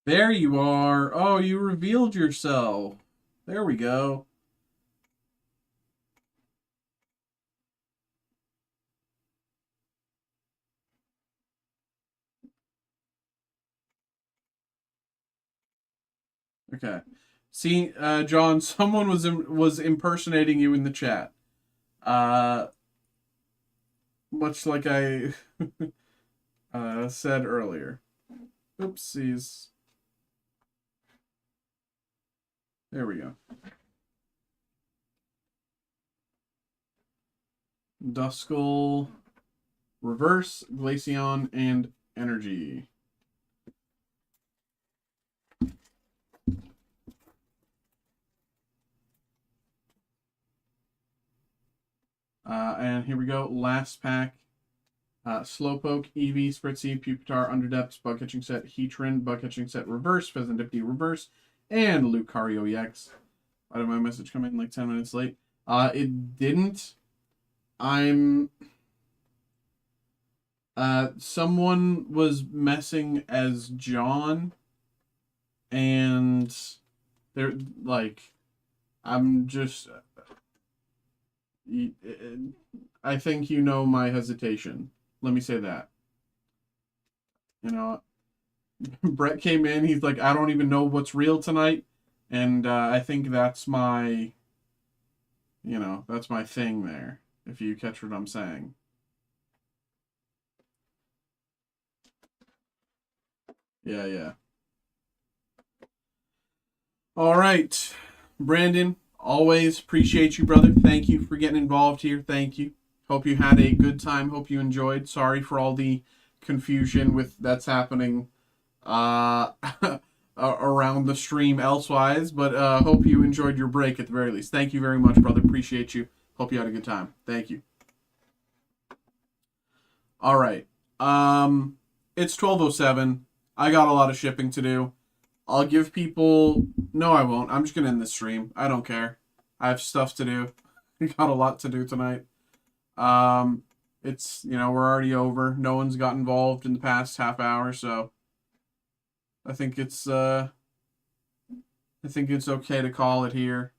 There you are. Oh, you revealed yourself. There we go. Okay. See, John, someone was impersonating you in the chat. Much like I said earlier. Oopsies. There we go. Duskull, Reverse, Glaceon, and Energy. And here we go. Last pack. Slowpoke, Eevee, Spritzy, Pupitar, Underdepths, Bug Catching Set, Heatran, Bug Catching Set Reverse, Pheasantipede Reverse, and Lucario EX. Why did my message come in like 10 minutes late? It didn't. Someone was messing as John, and they're like, I'm just, I think you know my hesitation. Let me say that. You know, Brett came in, he's like, I don't even know what's real tonight, and I think that's my, you know, that's my thing there, if you catch what I'm saying. Yeah. All right, Brandon, always appreciate you, brother. Thank you for getting involved here. Thank you. Hope you had a good time. Hope you enjoyed. Sorry for all the confusion with that's happening around the stream elsewise, but hope you enjoyed your break at the very least. Thank you very much, brother. Appreciate you. Hope you had a good time. Thank you. All right. It's 12:07. I got a lot of shipping to do. I'll give people... No, I won't. I'm just going to end the stream. I don't care. I have stuff to do. I got a lot to do tonight. It's, we're already over. No one's got involved in the past half hour, so I think it's okay to call it here.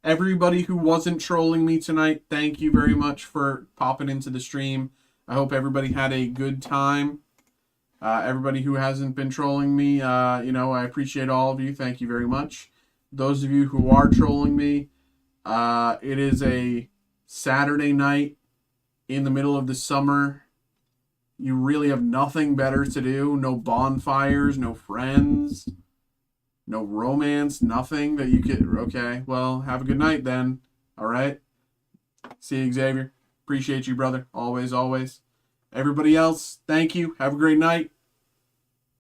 Everybody who wasn't trolling me tonight, thank you very much for popping into the stream. I hope everybody had a good time. Everybody who hasn't been trolling me, I appreciate all of you. Thank you very much. Those of you who are trolling me, it is a Saturday night in the middle of the summer. You really have nothing better to do. No bonfires, no friends, no romance, nothing that you could... Okay, well, have a good night then. All right? See you, Xavier. Appreciate you, brother. Always, always. Everybody else, thank you. Have a great night.